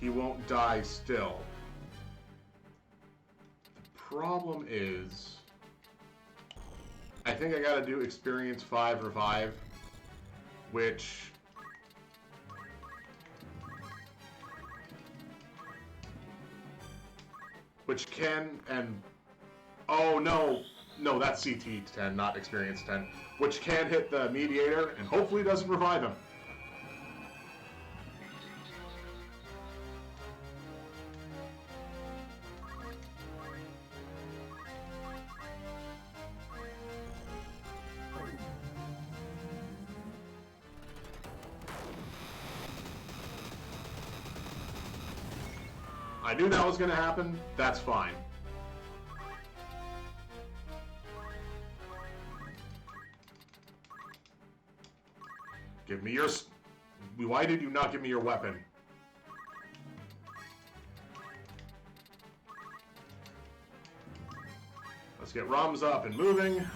he won't die still. The problem is, I think I gotta do experience 5 revive, which can, and oh no, that's CT 10, not experience 10, which can hit the mediator and hopefully doesn't revive him. I knew that was going to happen. That's fine. Give me your... Why did you not give me your weapon? Let's get Rams up and moving.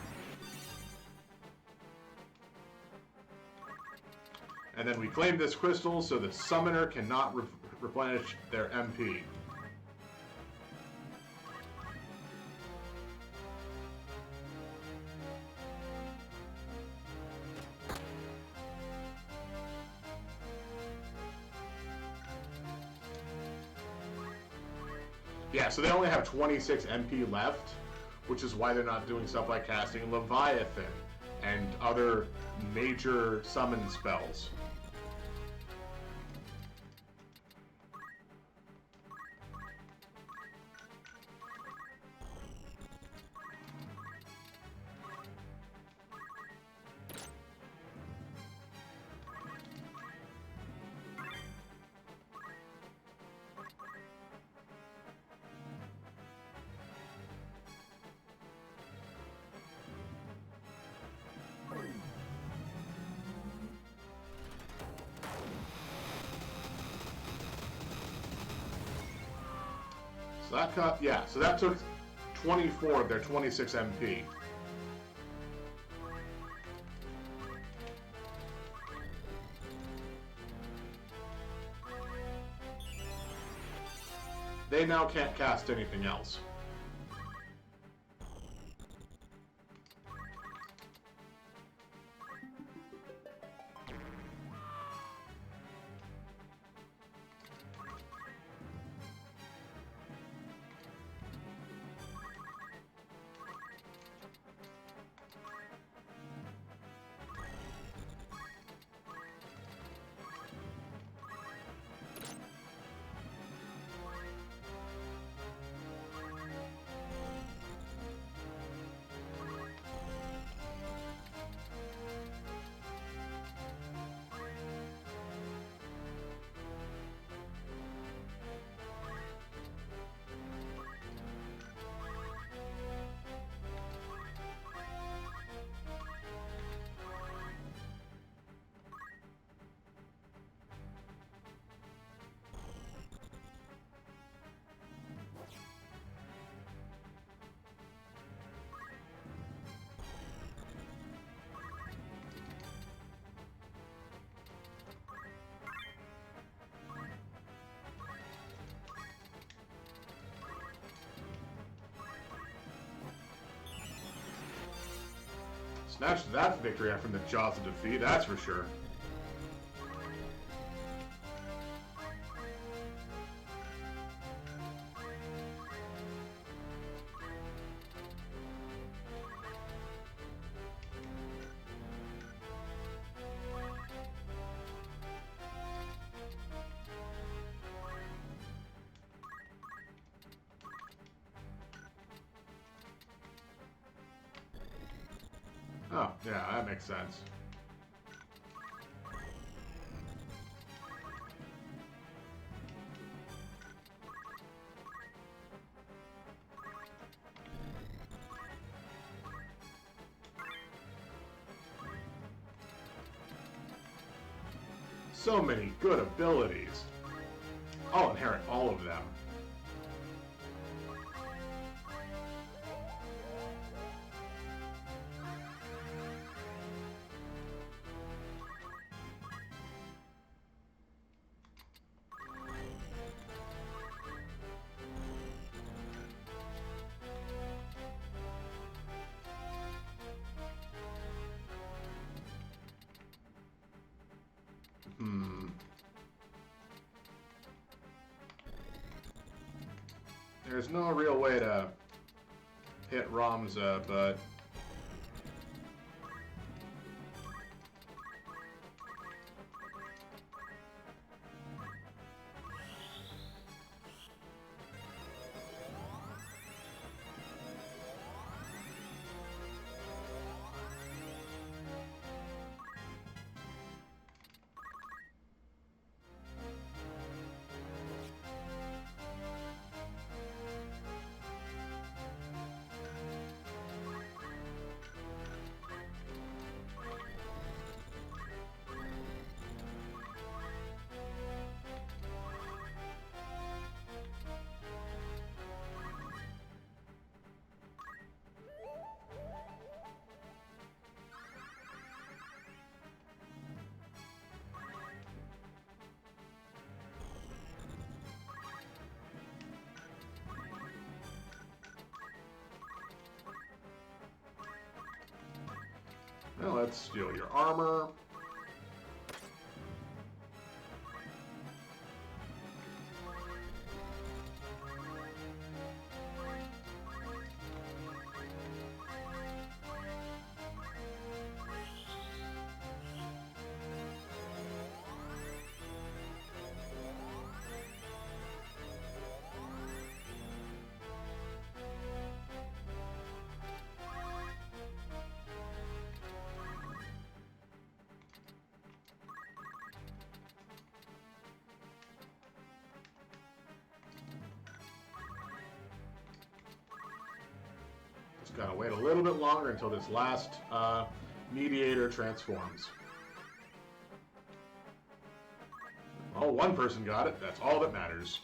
And then we claim this crystal so the summoner cannot replenish their MP. Yeah, so they only have 26 MP left, which is why they're not doing stuff like casting Leviathan and other major summon spells. So that cut, yeah, so that took 24 of their 26 MP. They now can't cast anything else. Snatched that victory out from the jaws of defeat, that's for sure. Oh, yeah, that makes sense. So many good abilities. I'll inherit all of them. There's no real way to hit Ramza, but well, let's steal your armor. Just gotta wait a little bit longer until this last mediator transforms. Oh, one person got it. That's all that matters.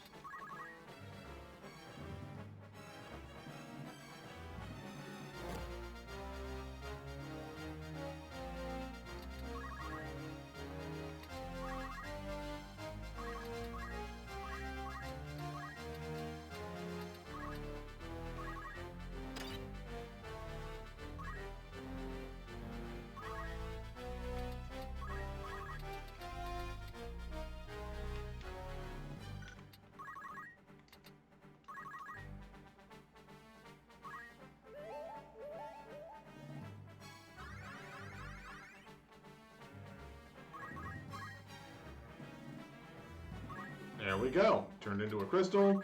There we go. Turned into a crystal.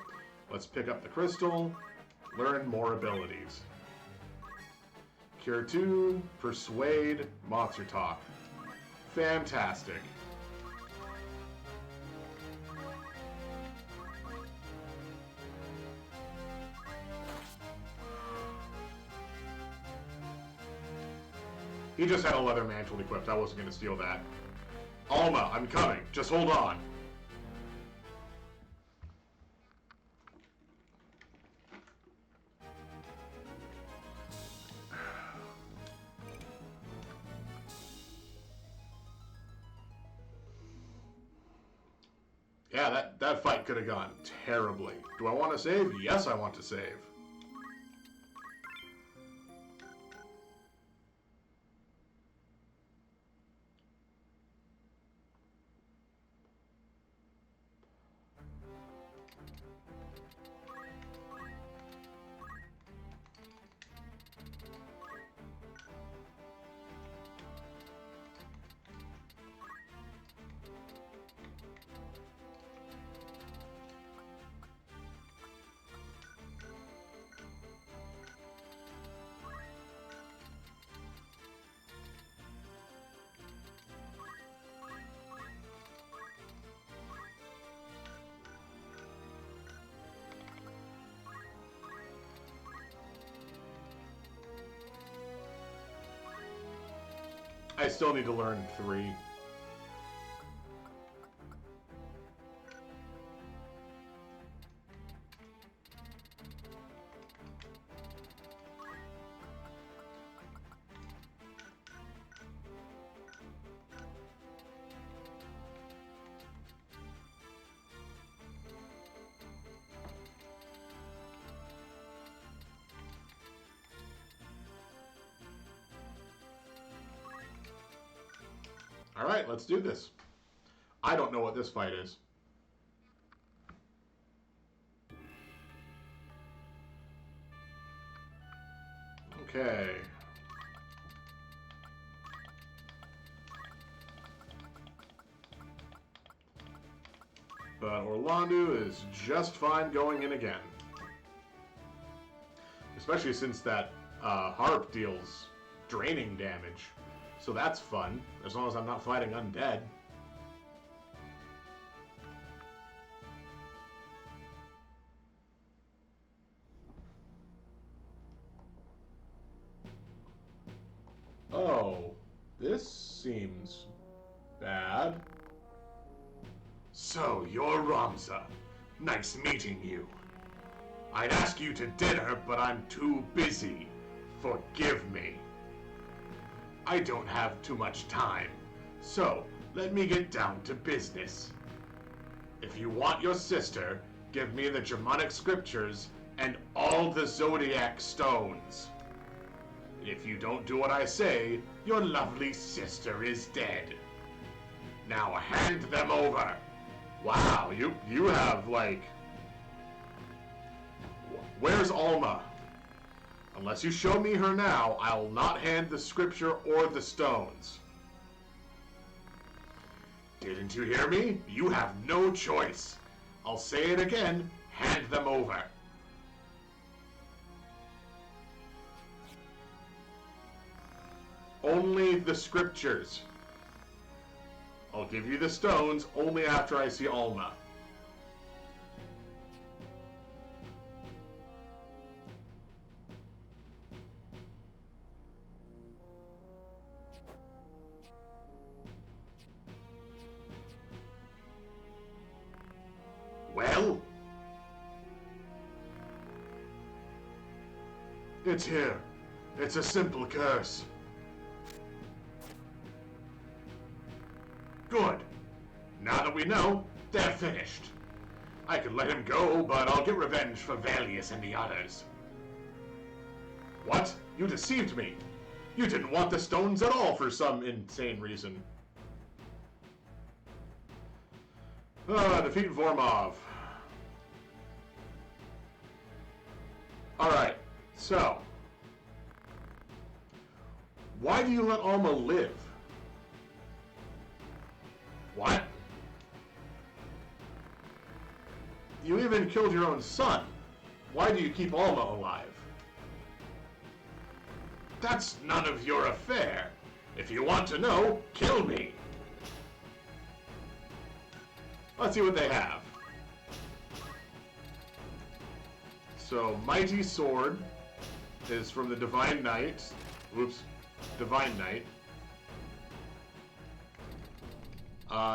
Let's pick up the crystal. Learn more abilities. Cure 2, Persuade, Monster Talk. Fantastic. He just had a leather mantle equipped. I wasn't going to steal that. Alma, I'm coming. Just hold on. Yeah, that fight could have gone terribly. Do I want to save? Yes, I want to save. I still need to learn 3. Alright, let's do this. I don't know what this fight is. Okay. But Orlando is just fine going in again. Especially since that harp deals draining damage. So that's fun, as long as I'm not fighting undead. Oh, this seems bad. So, you're Ramza. Nice meeting you. I'd ask you to dinner, but I'm too busy. Forgive me. I don't have too much time, so let me get down to business. If you want your sister, give me the Germanic scriptures and all the zodiac stones. If you don't do what I say, your lovely sister is dead. Now hand them over. Wow, you have, like... Where's Alma? Unless you show me her now, I'll not hand the scripture or the stones. Didn't you hear me? You have no choice. I'll say it again. Hand them over. Only the scriptures. I'll give you the stones only after I see Alma. Well? It's here. It's a simple curse. Good. Now that we know, they're finished. I could let him go, but I'll get revenge for Valius and the others. What? You deceived me. You didn't want the stones at all for some insane reason. Defeat Vormov. Alright, so. Why do you let Alma live? What? You even killed your own son. Why do you keep Alma alive? That's none of your affair. If you want to know, kill me. Let's see what they have. So, Mighty Sword is from the Divine Knight. Oops. Divine Knight.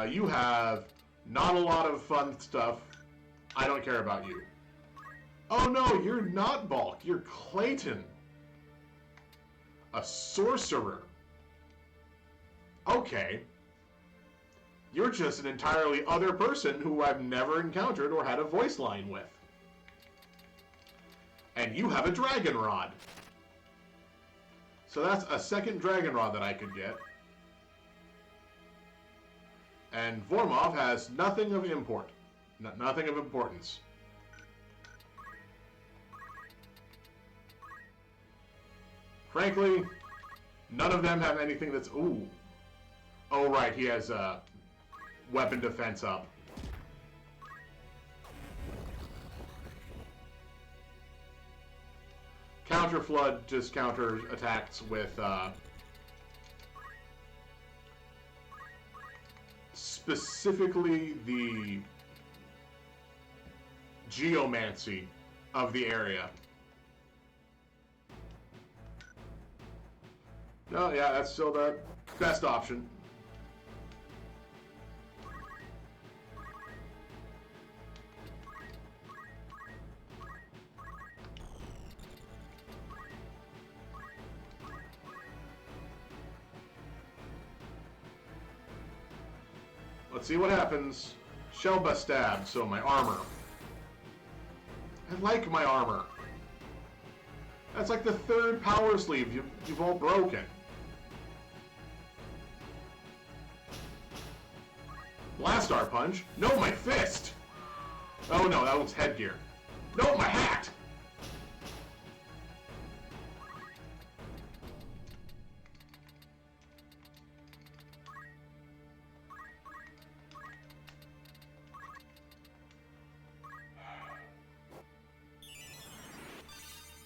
You have not a lot of fun stuff. I don't care about you. Oh no, you're not Bulk. You're Clayton. A sorcerer. Okay. You're just an entirely other person who I've never encountered or had a voice line with. And you have a Dragon Rod. So that's a second Dragon Rod that I could get. And Vormov has nothing of import. Nothing of importance. Frankly, none of them have anything that's... Ooh. Oh, right, he has weapon defense up. Counter Flood just counter attacks with specifically the geomancy of the area. No, yeah, that's still that. Best option. Let's see what happens. Shelba stab, so my armor. I like my armor. That's like the third power sleeve you've all broken. Blastar punch? No, my fist! Oh no, that one's headgear. No, my hat!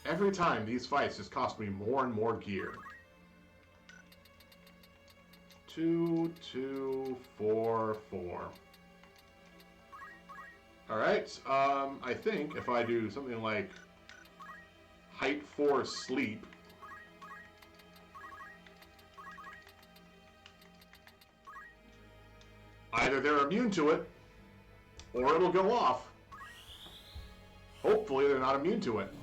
Every time, these fights just cost me more and more gear. 2, 2, 4, 4. Alright, I think if I do something like height 4 sleep, either they're immune to it, or it'll go off. Hopefully they're not immune to it.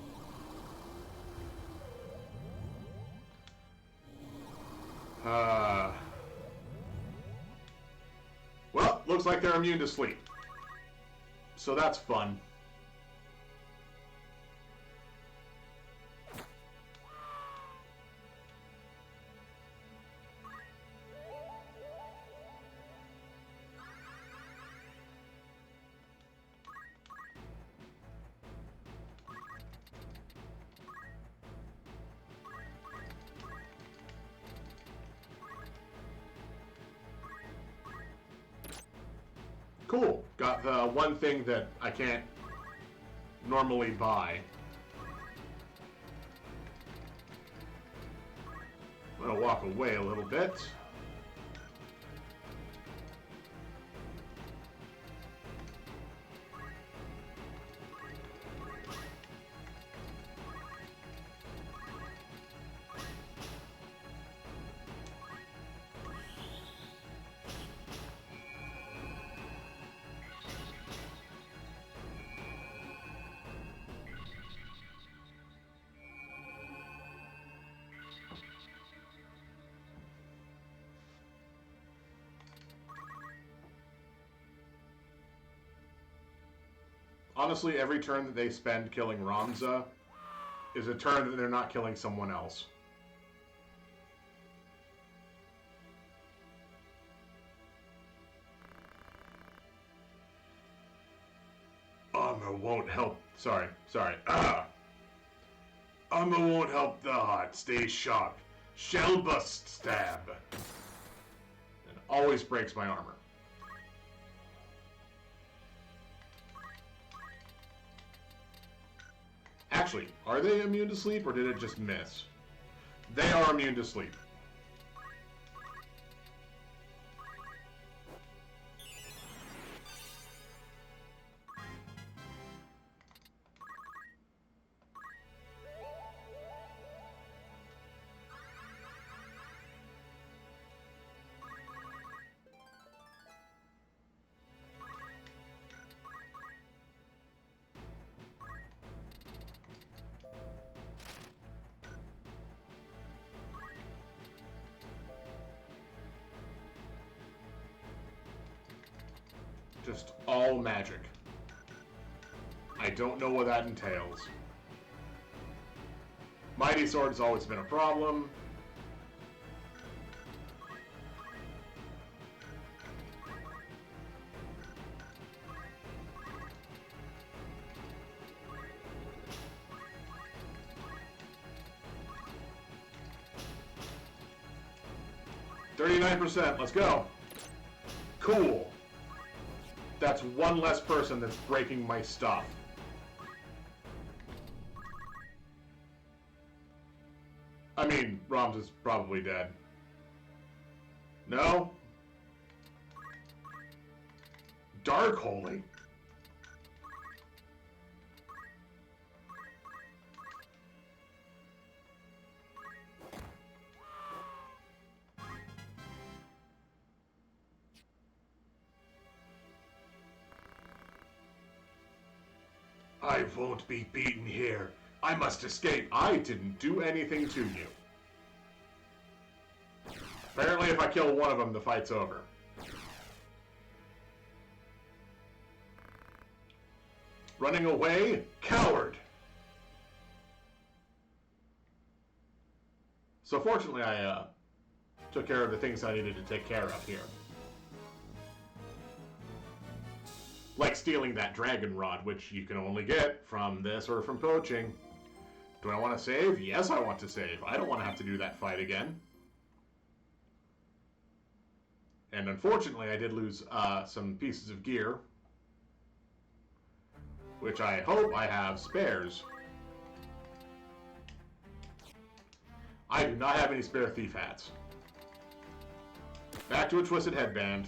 Well, looks like they're immune to sleep. So that's fun. Cool. Got the one thing that I can't normally buy. I'm gonna walk away a little bit. Honestly, every turn that they spend killing Ramza is a turn that they're not killing someone else. Armor won't help. Sorry. Armor won't help the heart. Stay sharp. Shell bust stab. It always breaks my armor. Actually, are they immune to sleep or did it just miss? They are immune to sleep. Just all magic. I don't know what that entails. Mighty Sword has always been a problem. %. Let's go. Cool. That's one less person that's breaking my stuff. I mean, Ramza's probably dead. No? Dark Holy? I won't be beaten here. I must escape. I didn't do anything to you. Apparently, if I kill one of them, the fight's over. Running away? Coward! So fortunately, I took care of the things I needed to take care of here. Like stealing that dragon rod, which you can only get from this or from poaching. Do I want to save? Yes, I want to save. I don't want to have to do that fight again. And unfortunately, I did lose some pieces of gear, which I hope I have spares. I do not have any spare thief hats. Back to a twisted headband.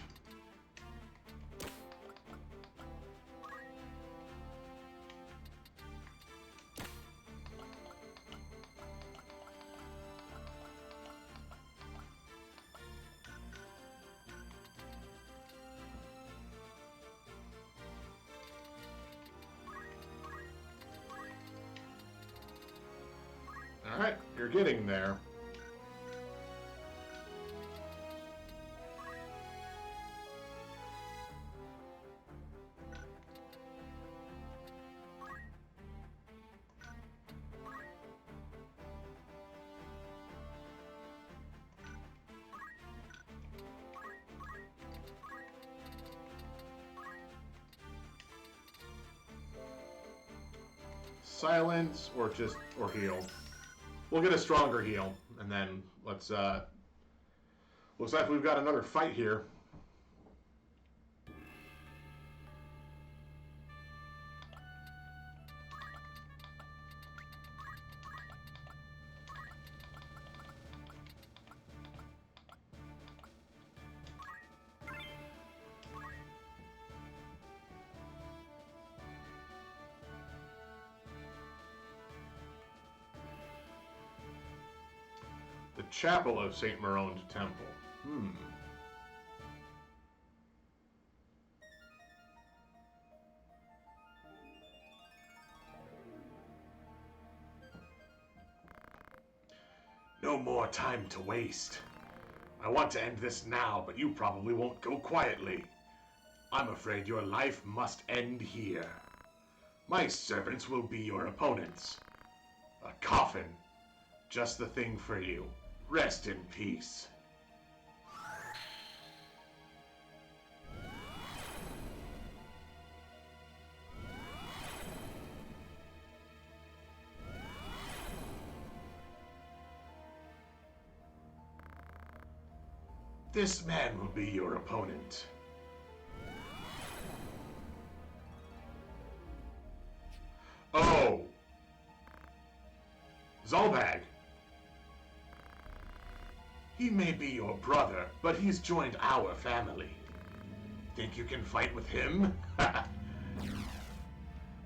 Alright, you're getting there. Silence or heal. We'll get a stronger heal, and then let's, looks like we've got another fight here. The Chapel of St. Maron's Temple. No more time to waste. I want to end this now, but you probably won't go quietly. I'm afraid your life must end here. My servants will be your opponents. A coffin. Just the thing for you. Rest in peace. This man will be your opponent. Oh! Zalbag! He may be your brother, but he's joined our family. Think you can fight with him?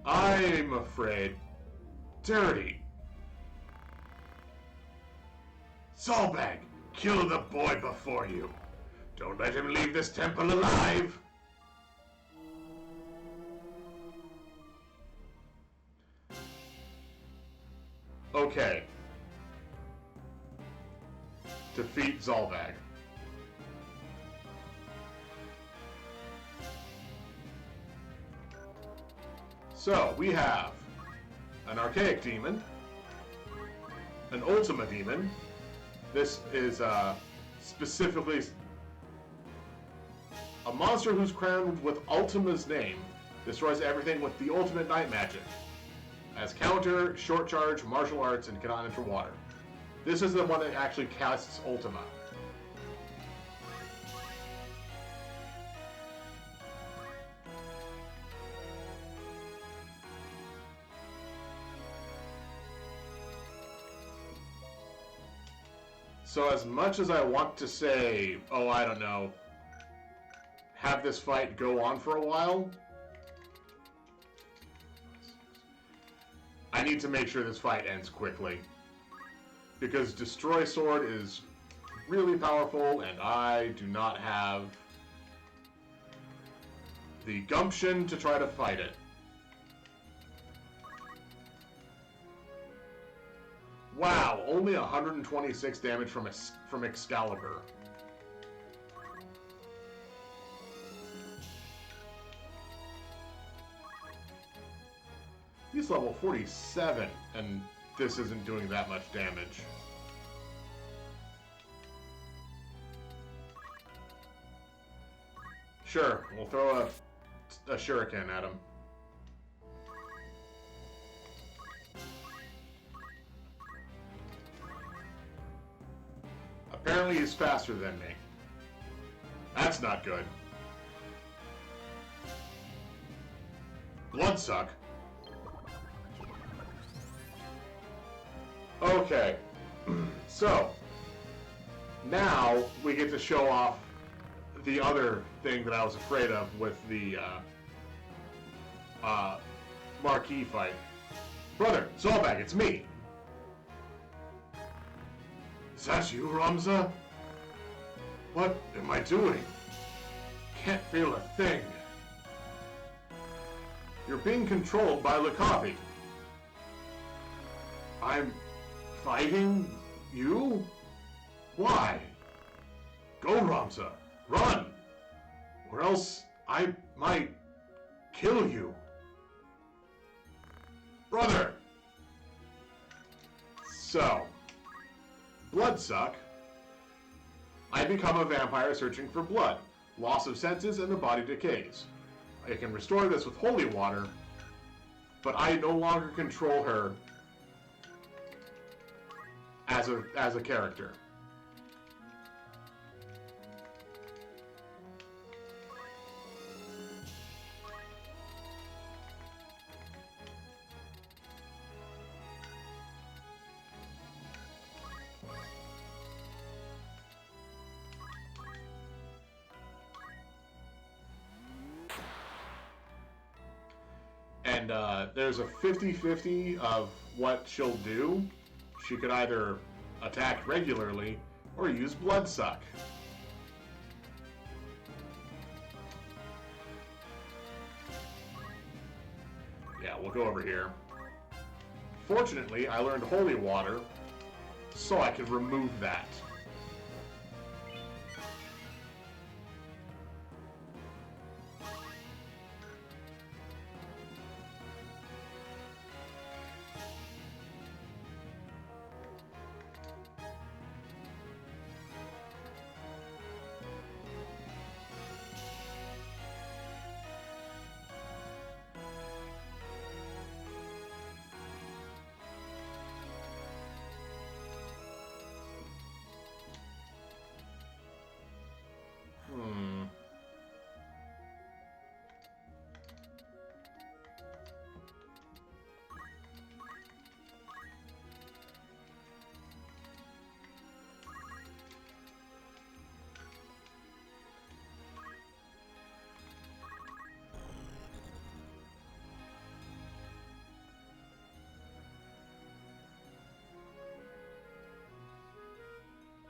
I'm afraid. Dirty. Zalbag, kill the boy before you. Don't let him leave this temple alive. Okay. Defeat Zalbag. So, we have an Archaic Demon, an Ultima Demon. This is specifically a monster who's crowned with Ultima's name. Destroys everything with the ultimate night magic. As counter, short charge, martial arts, and cannot enter water. This is the one that actually casts Ultima. So as much as I want to say, oh, I don't know, have this fight go on for a while, I need to make sure this fight ends quickly. Because Destroy Sword is really powerful, and I do not have the gumption to try to fight it. Wow, only 126 damage from Excalibur. He's level 47, and this isn't doing that much damage. Sure, we'll throw a shuriken at him. Apparently he's faster than me. That's not good. Bloodsuck. Okay. So, now we get to show off the other thing that I was afraid of with the Marquis fight. Brother, Zolbak, it's me. Is that you, Ramza? What am I doing? Can't feel a thing. You're being controlled by Lakavi. I'm fighting you? Why? Go, Ramza. Run! Or else I might kill you. Brother! So, Bloodsuck. I become a vampire searching for blood. Loss of senses and the body decays. I can restore this with holy water, but I no longer control her as a character. And there's a 50-50 of what she'll do. She could either attack regularly or use Bloodsuck. Yeah, we'll go over here. Fortunately, I learned Holy Water, so I can remove that.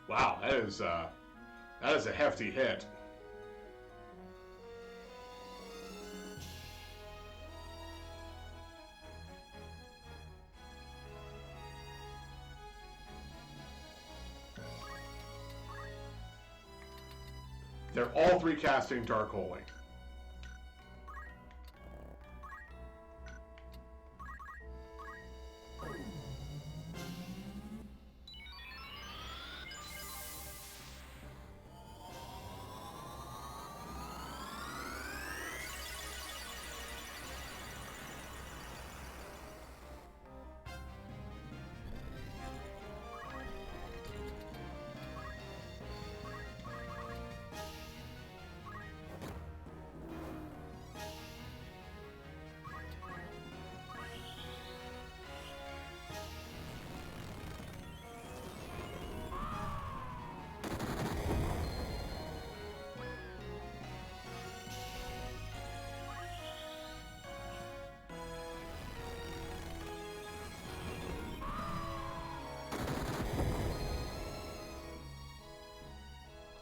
Wow, that is a hefty hit. They're all three casting Dark Holy.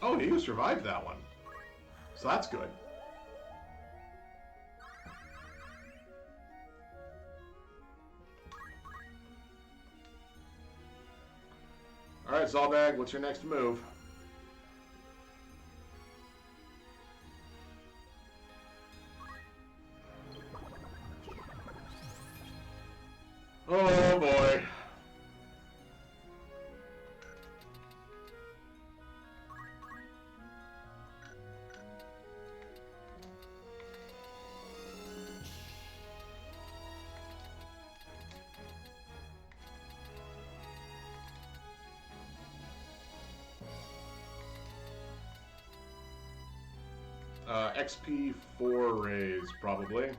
Oh, you survived that one. So that's good. Zalbag, what's your next move? Oh boy. XP 4 raise, probably.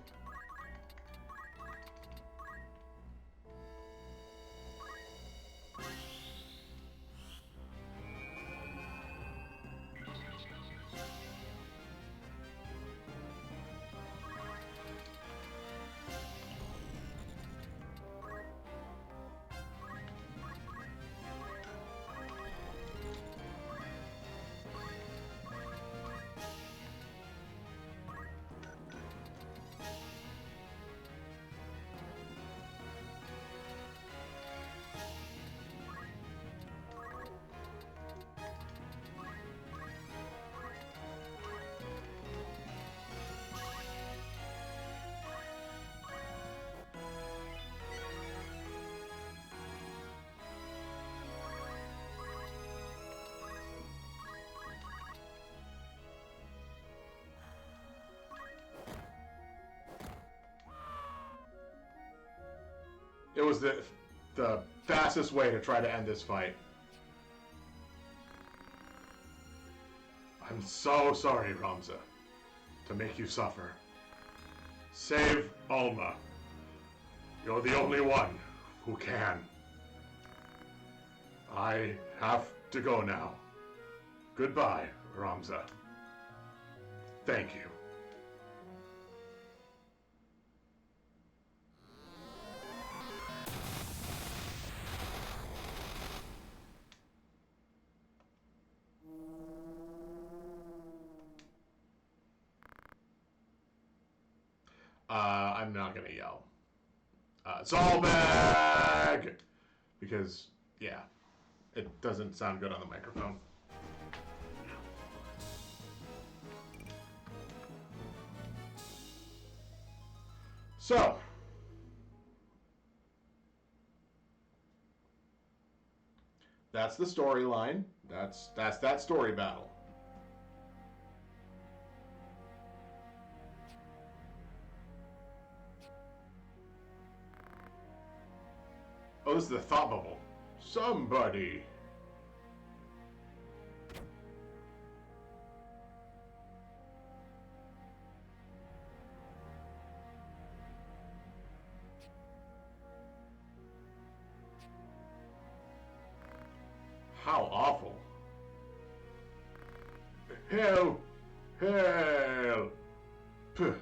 It was the fastest way to try to end this fight. I'm so sorry, Ramza, to make you suffer. Save Alma. You're the only one who can. I have to go now. Goodbye, Ramza. Thank you. I'm not gonna yell. Zalbag! Because, yeah, it doesn't sound good on the microphone. So, that's the storyline. That's that story battle. Oh, this is the thought bubble. Somebody. How awful. Hell. Hell. Puh.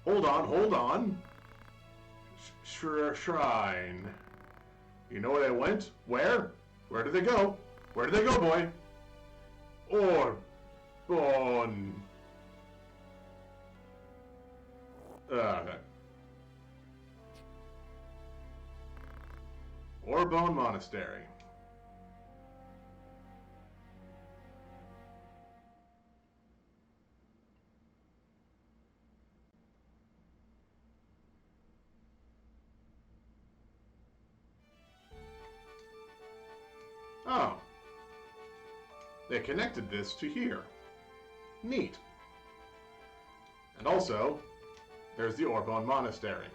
Hold on, hold on. Shrine. You know where they went? Where? Where did they go? Where did they go, boy? Orbon. Okay. Orbon Monastery. Oh. They connected this to here. Neat. And also, there's the Orbon Monastery.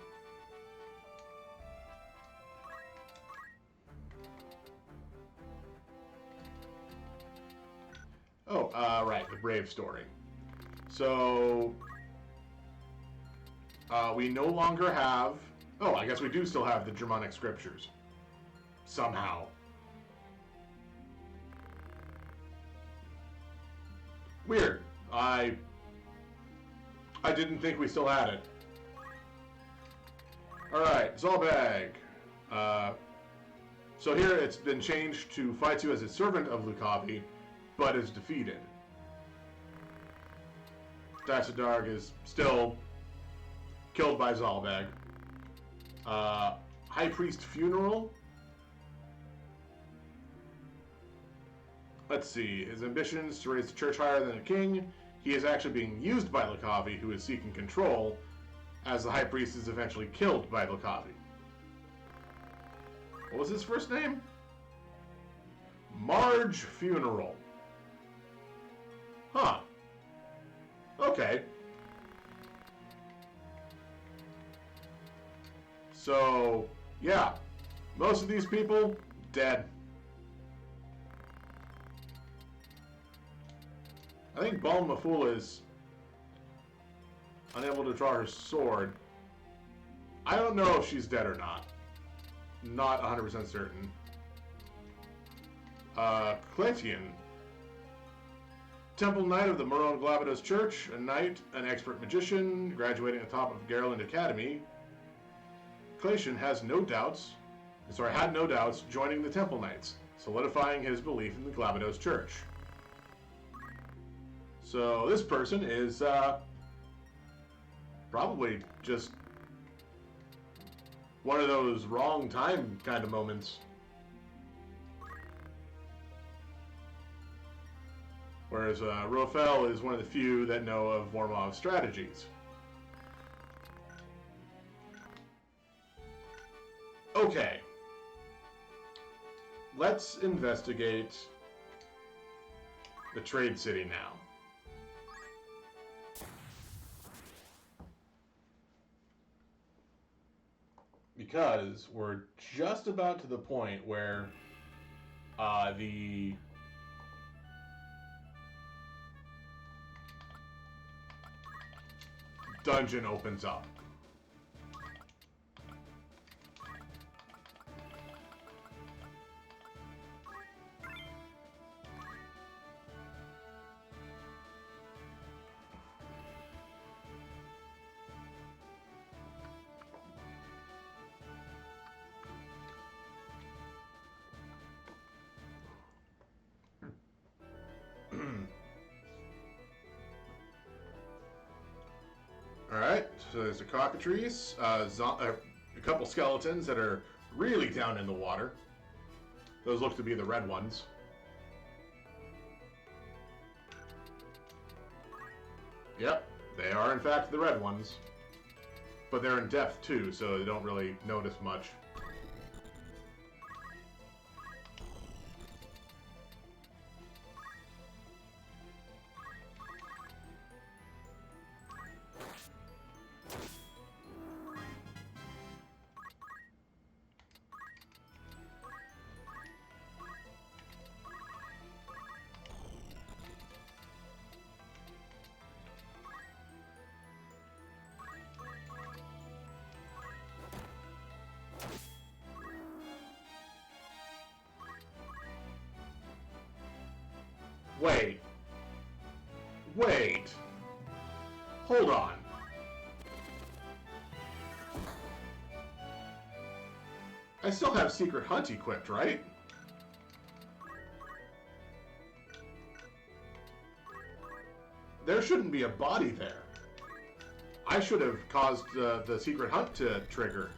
Oh, right, the Brave story. So, we no longer have... Oh, I guess we do still have the Germanic scriptures. Somehow. Weird. I didn't think we still had it. Alright, Zalbag. So here it's been changed to fight you as a servant of Lucavi, but is defeated. Tassadarg is still killed by Zalbag. High Priest Funeral. Let's see. His ambition is to raise the church higher than a king. He is actually being used by Lakavi, who is seeking control, as the high priest is eventually killed by Lakavi. What was his first name? Marge Funeral. Huh. Okay. So, yeah. Most of these people, dead. I think Balm Mafula is unable to draw her sword. I don't know if she's dead or not. Not 100% certain. Cletian. Temple Knight of the Morone Glabados Church, a knight, an expert magician, graduating at the top of Garland Academy. Cletian had no doubts joining the Temple Knights, solidifying his belief in the Glabados Church. So this person is probably just one of those wrong time kind of moments. Whereas Rofel is one of the few that know of Wormov's strategies. Okay. Let's investigate the Trade City now. Because we're just about to the point where the dungeon opens up. Alright, so there's the cockatrice, a couple skeletons that are really down in the water. Those look to be the red ones. Yep, they are in fact the red ones. But they're in depth too, so they don't really notice much. Wait. Hold on. I still have Secret Hunt equipped, right? There shouldn't be a body there. I should have caused the Secret Hunt to trigger.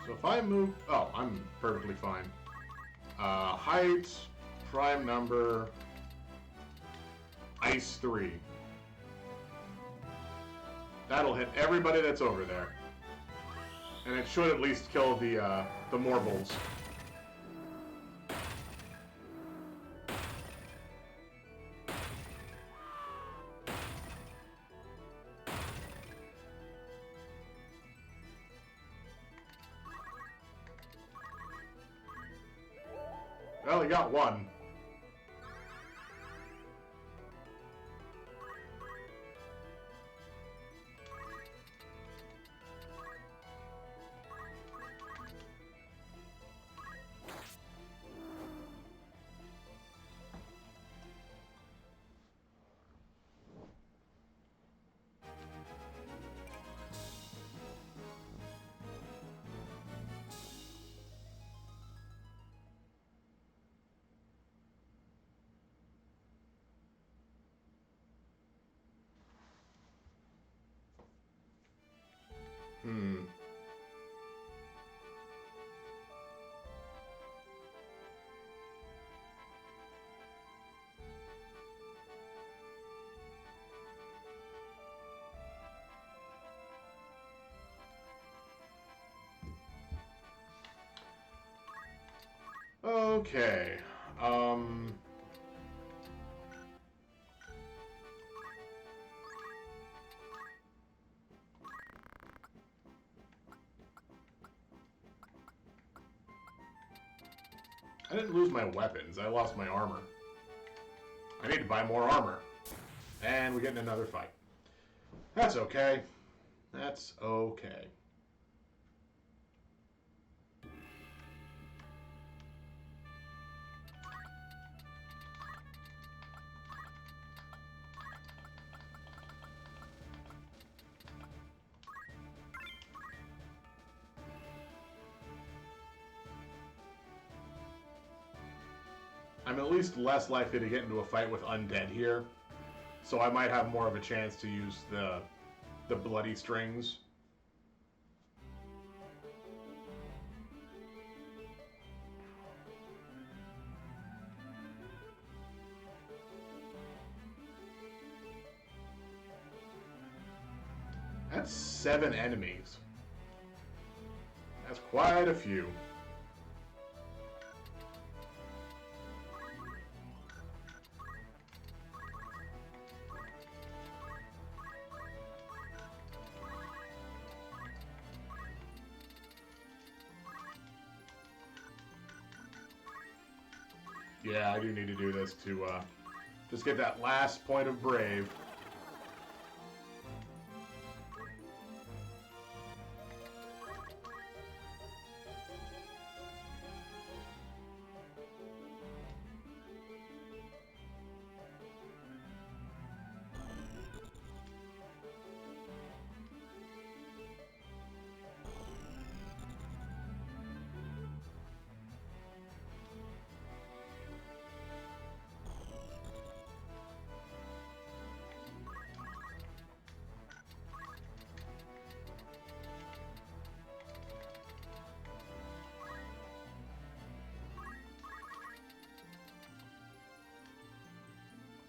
So if I move... Oh, I'm perfectly fine. Height, prime number, ice 3. That'll hit everybody that's over there. And it should at least kill the Morbles. Well, he got one. Hmm. Okay. Um... I didn't lose my weapons. I lost my armor. I need to buy more armor. And we get in another fight. That's okay. That's okay. I'm at least less likely to get into a fight with undead here, so I might have more of a chance to use the bloody strings. That's 7 enemies. That's quite a few. Yeah, I do need to do this to just get that last point of brave.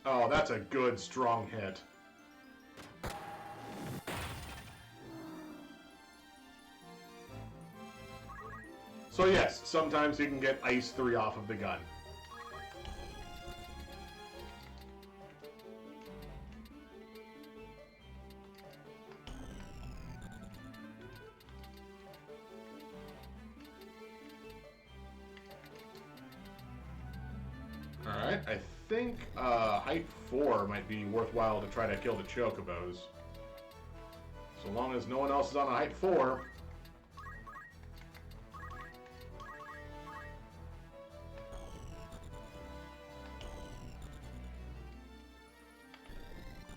Oh, that's a good, strong hit. So yes, sometimes you can get Ice 3 off of the gun. Alright, I think height 4 might be worthwhile to try to kill the Chocobos. So long as no one else is on a height 4.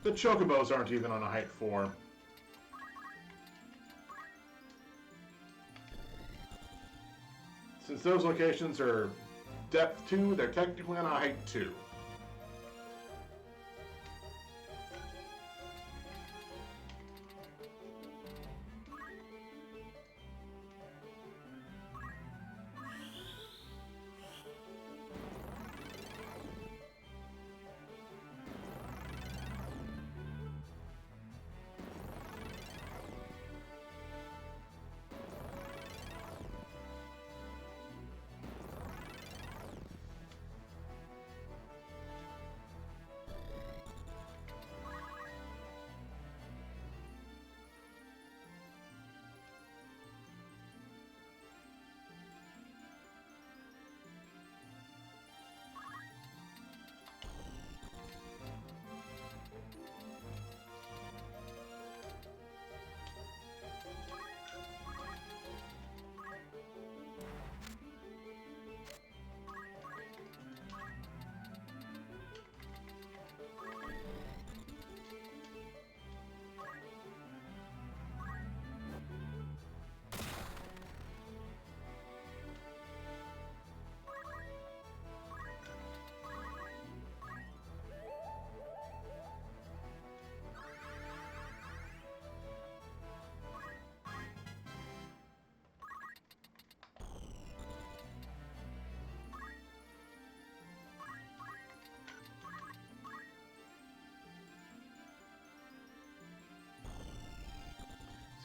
The Chocobos aren't even on a height 4. Since those locations are depth 2, they're technically on a height 2.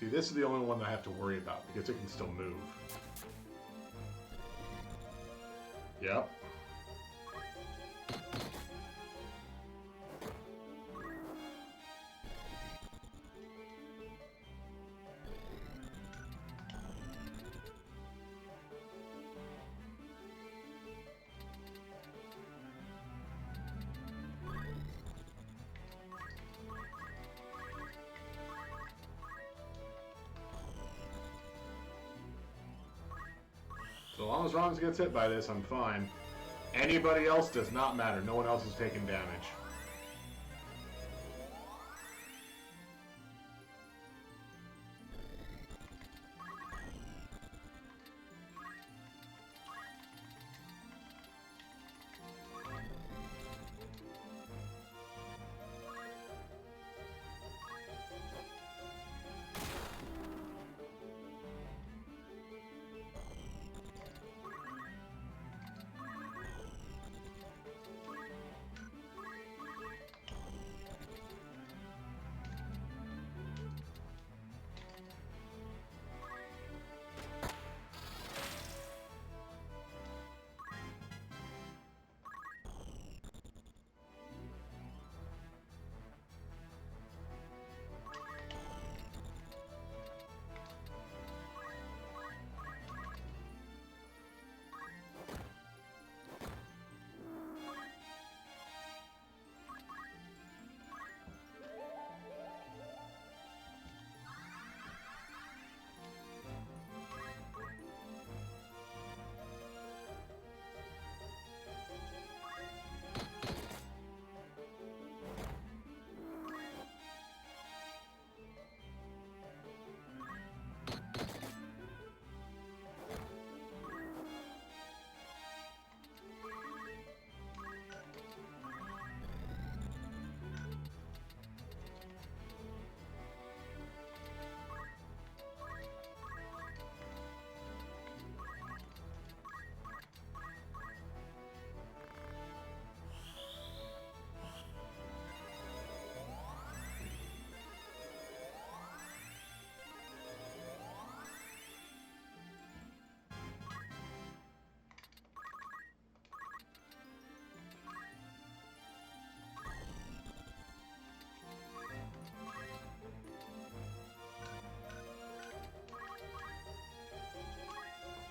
See, this is the only one that I have to worry about because it can still move. Yep. So long as Ron's gets hit by this, I'm fine. Anybody else does not matter. No one else is taking damage.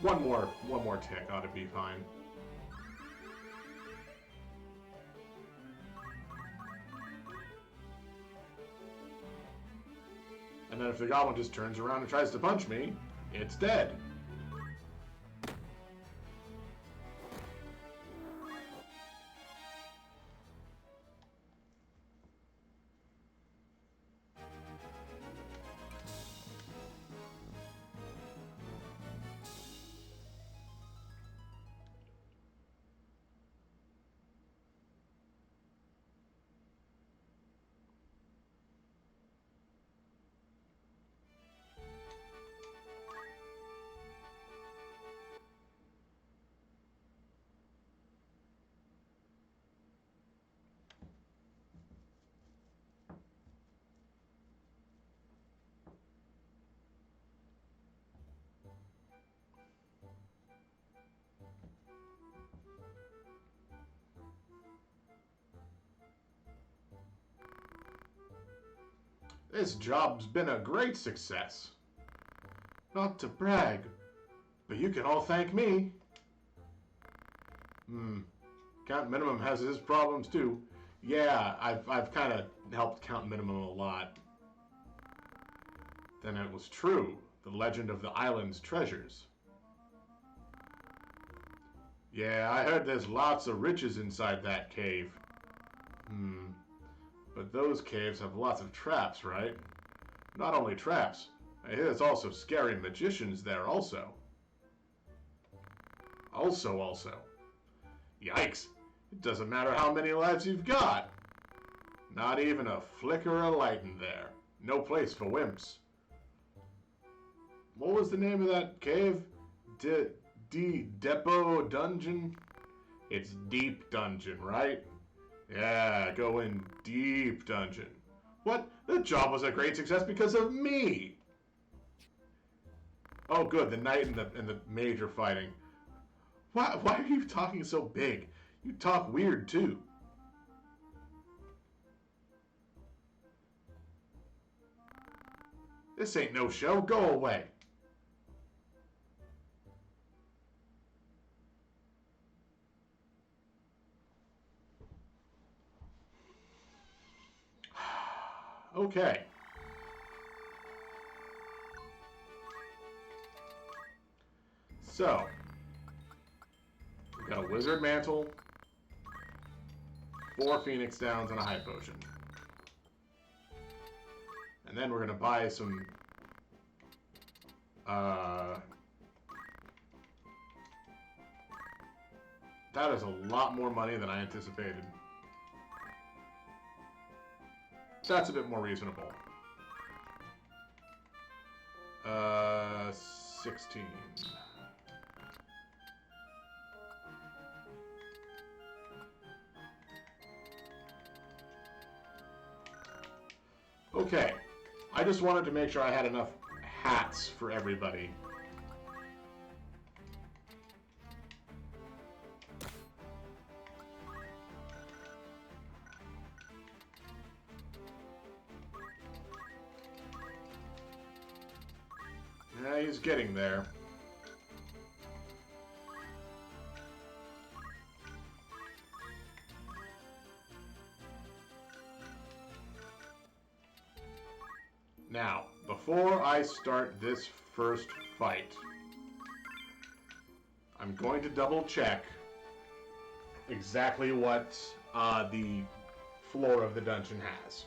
One more tick ought to be fine. And then if the goblin just turns around and tries to punch me, it's dead. This job's been a great success. Not to brag, but you can all thank me. Count Minimum has his problems too. Yeah, I've kind of helped Count Minimum a lot. Then it was true, the legend of the island's treasures. Yeah, I heard there's lots of riches inside that cave. But those caves have lots of traps, right? Not only traps, I hear there's also scary magicians there also. Also. Yikes, it doesn't matter how many lives you've got. Not even a flicker of light in there. No place for wimps. What was the name of that cave? Depot Dungeon? It's Deep Dungeon, right? Yeah, go in Deep Dungeon. What? The job was a great success because of me! Oh, good. The knight and the mage are fighting. Why are you talking so big? You talk weird too. This ain't no show. Go away. Okay. So, we've got a wizard mantle, 4 phoenix downs, and a high potion. And then we're gonna buy some that is a lot more money than I anticipated. That's a bit more reasonable. 16. Okay. I just wanted to make sure I had enough hats for everybody. Yeah, he's getting there. Now, before I start this first fight, I'm going to double check exactly what the floor of the dungeon has.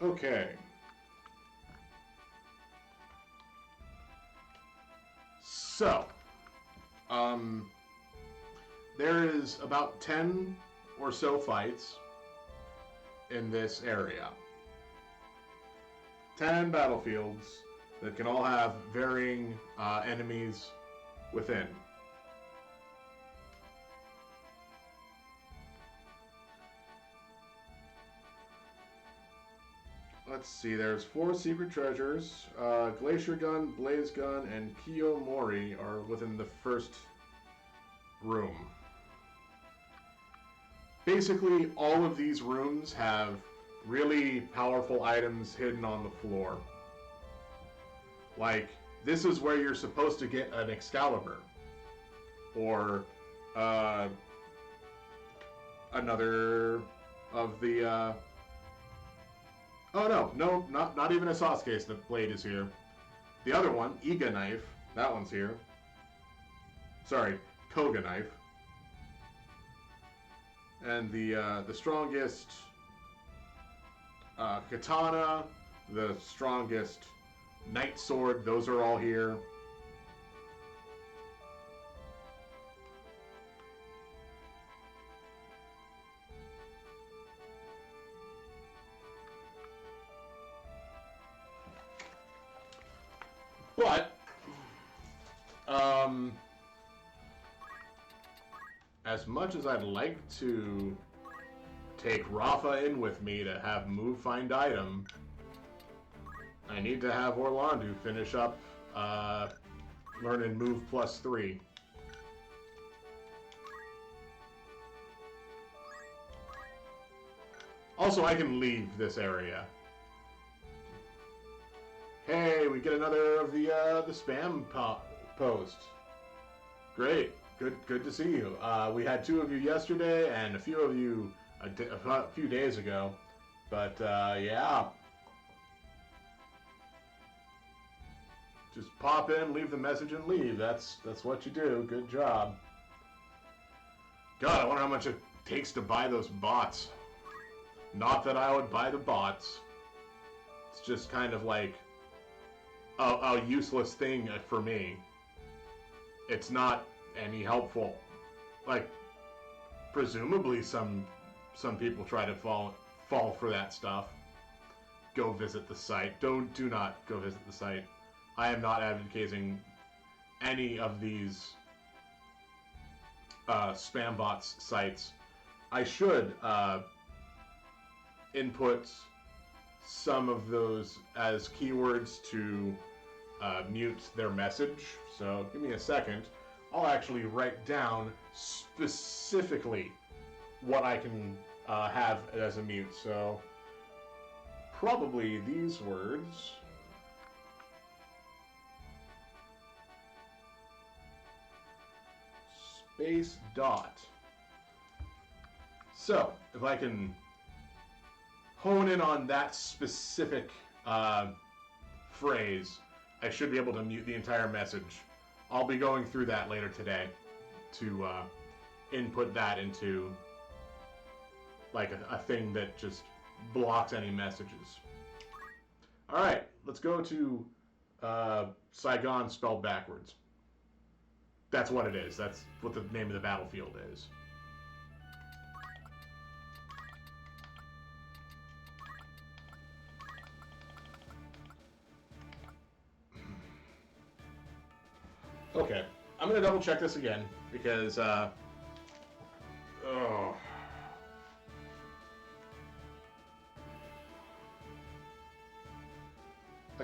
Okay. So, there is about 10 or so fights in this area. 10 battlefields that can all have varying enemies within. Let's see, there's 4 secret treasures. Glacier Gun, Blaze Gun, and Kiyomori are within the first room. Basically, all of these rooms have really powerful items hidden on the floor. Like, this is where you're supposed to get an Excalibur. Or, another of the, oh no, not even a Sasuke's the blade is here. The other one, Iga knife, that one's here. Sorry, Koga knife. And the strongest katana, the strongest knight sword, those are all here. But, as much as I'd like to take Rafa in with me to have move find item, I need to have Orlandu finish up learning move +3. Also, I can leave this area. Hey, we get another of the spam posts. Great, good to see you. We had 2 of you yesterday and a few of you a few days ago, but yeah. Just pop in, leave the message, and leave. That's what you do. Good job. God, I wonder how much it takes to buy those bots. Not that I would buy the bots. It's just kind of like a useless thing for me. It's not any helpful. Like, presumably some people try to fall for that stuff. go visit the site. Do not go visit the site. I am not advocating any of these spam bots sites. I should input some of those as keywords to mute their message. So give me a second. I'll actually write down specifically what I can have as a mute. So probably these words. Space dot. So if I can hone in on that specific phrase, I should be able to mute the entire message. I'll be going through that later today to input that into like a thing that just blocks any messages. All right, let's go to Saigon spelled backwards. That's what it is. That's what the name of the battlefield is. Okay, I'm gonna double check this again because like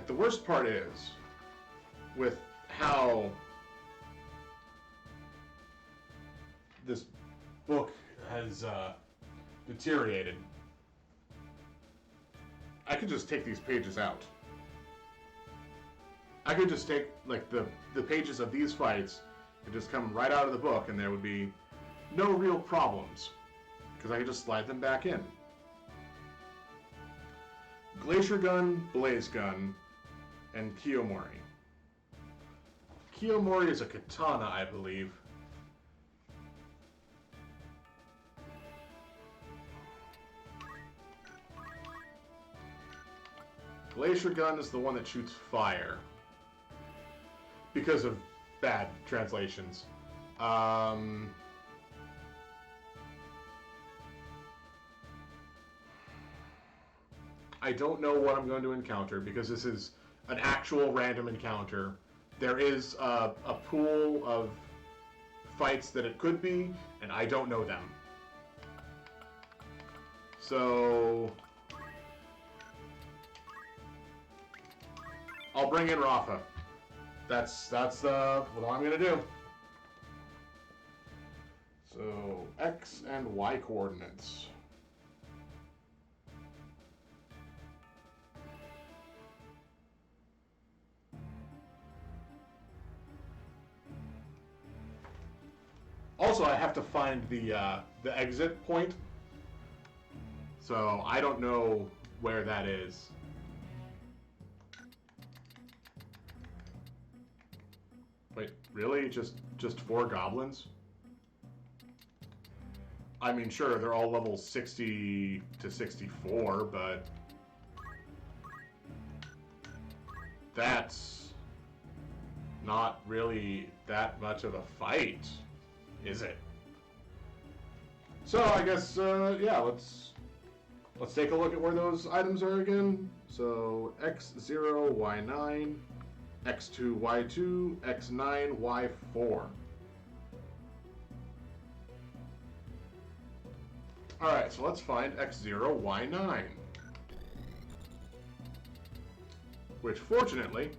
the worst part is with how this book has deteriorated. I could just take these pages out. I could just take like the pages of these fights and just come right out of the book, and there would be no real problems because I could just slide them back in. Glacier Gun, Blaze Gun, and Kiyomori. Kiyomori is a katana, I believe. Glacier Gun is the one that shoots fire. Because of bad translations. I don't know what I'm going to encounter because this is an actual random encounter. There is a pool of fights that it could be, and I don't know them. So I'll bring in Rafa. That's what I'm gonna do. So X and Y coordinates. Also, I have to find the exit point. So I don't know where that is. Wait, really? Just 4 goblins? I mean, sure, they're all level 60 to 64, but that's not really that much of a fight, is it? So I guess, yeah, let's take a look at where those items are again. So X0, Y9. X2, Y2, X9, Y4. Alright, so let's find X0, Y9. Which, fortunately,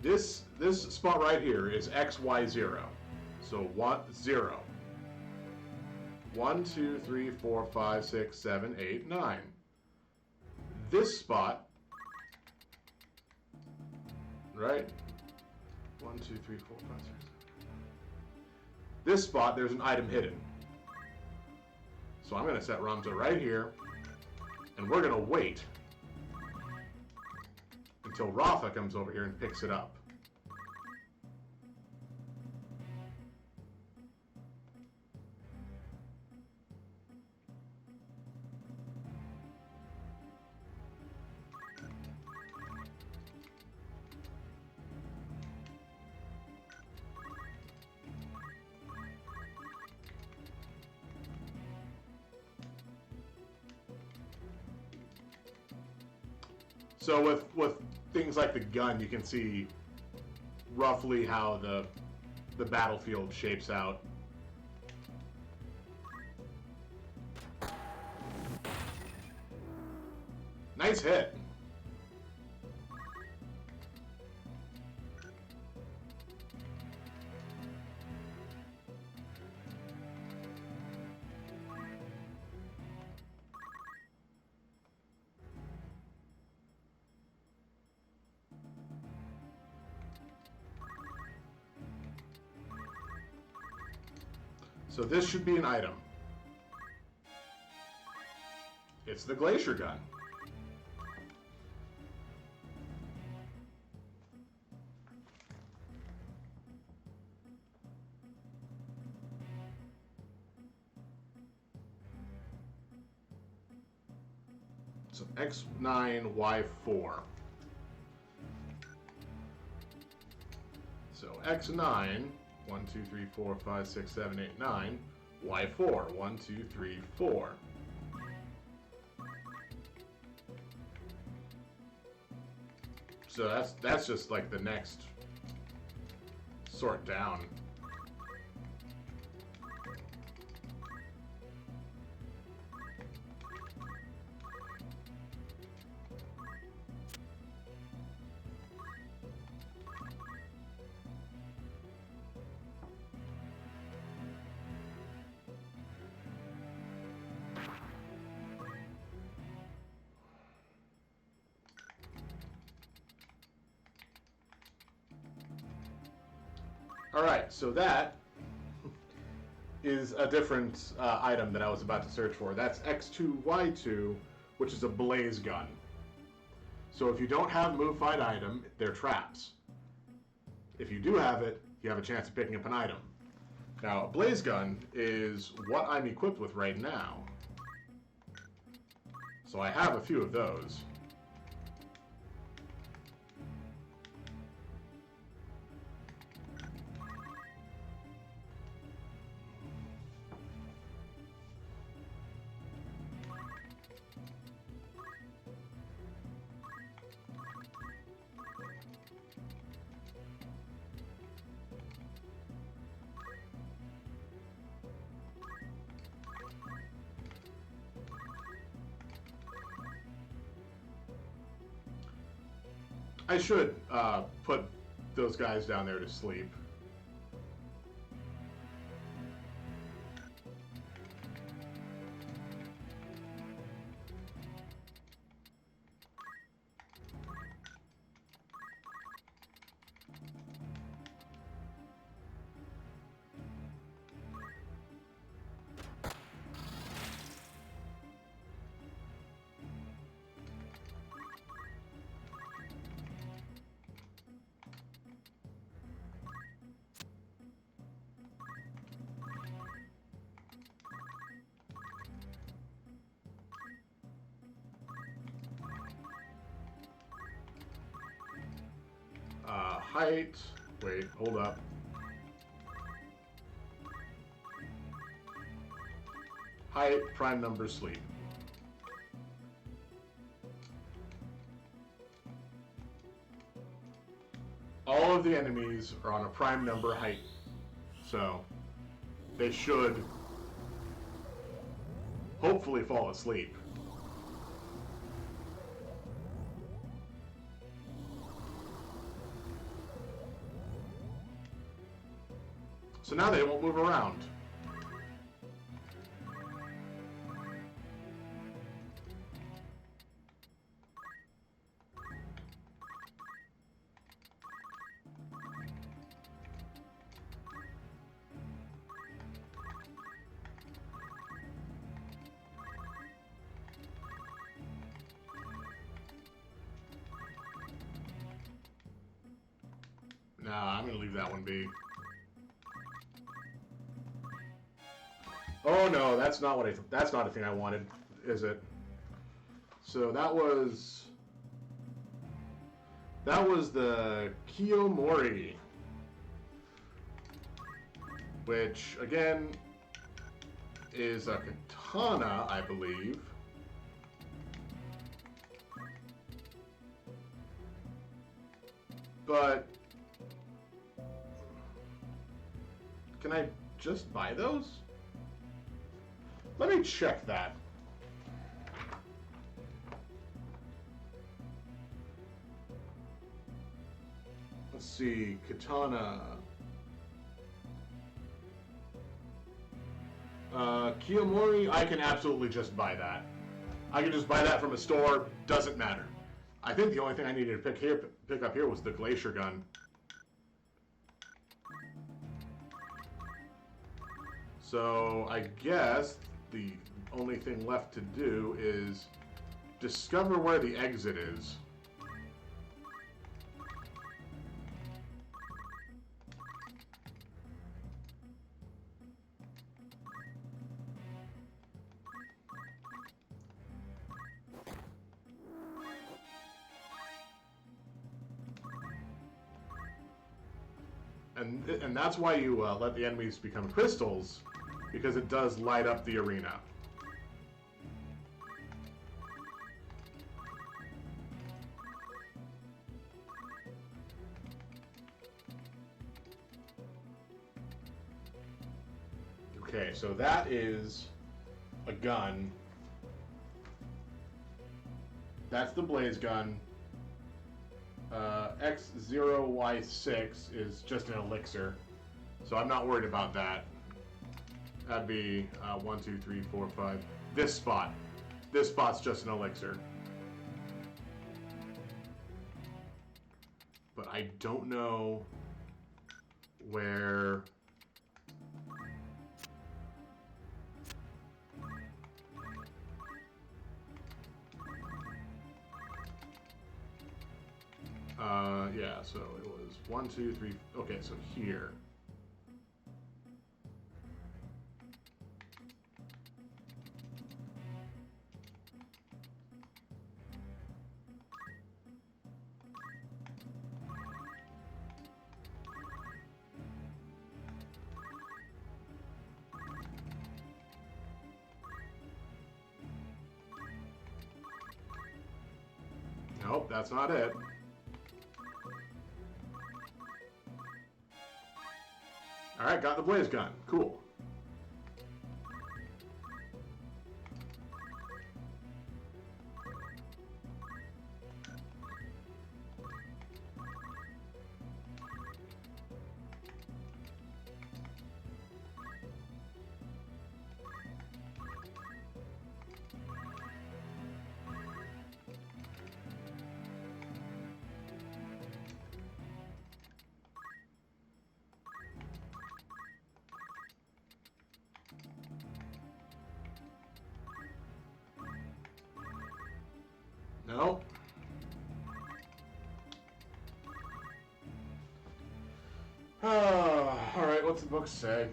this spot right here is XY0. So 0. 1, 2, 3, 4, 5, 6, 7, 8, 9. This spot, right? 1, 2, 3, 4, 5, 6. This spot, there's an item hidden. So I'm going to set Ramza right here, and we're going to wait until Rafa comes over here and picks it up. So with things like the gun, you can see roughly how the battlefield shapes out. Nice hit. So this should be an item. It's the Glacier Gun. So X9, Y4. So X9, 1, 2, 3, 4, 5, 6, 7, 8, 9. Y4, 1, 2, 3, 4. So that's just like the next sort down. Alright, so that is a different item that I was about to search for. That's X2Y2, which is a blaze gun. So if you don't have a move fight item, they're traps. If you do have it, you have a chance of picking up an item. Now, a blaze gun is what I'm equipped with right now. So I have a few of those. I should put those guys down there to sleep. Height. Wait, hold up. Height, prime number, sleep. All of the enemies are on a prime number height, so they should hopefully fall asleep. So now they won't move around. Nah, I'm gonna leave that one be. Oh no, that's not what that's not a thing I wanted, is it? So that was the Kiyomori, which again is a katana, I believe. But can I just buy those? Let me check that. Let's see, katana. Kiyomori, I can absolutely just buy that. I can just buy that from a store, doesn't matter. I think the only thing I needed to pick up here was the glacier gun. So I guess the only thing left to do is discover where the exit is. And that's why you let the enemies become crystals, because it does light up the arena. Okay, so that is a gun. That's the blaze gun. X0Y6 is just an elixir, so I'm not worried about that. That'd be 1, 2, 3, 4, 5. This spot. This spot's just an elixir. But I don't know where... yeah, so it was 1, 2, 3... Okay, so here. Nope, that's not it. Alright, got the blaze gun. Cool. No. Alright, what's the book say?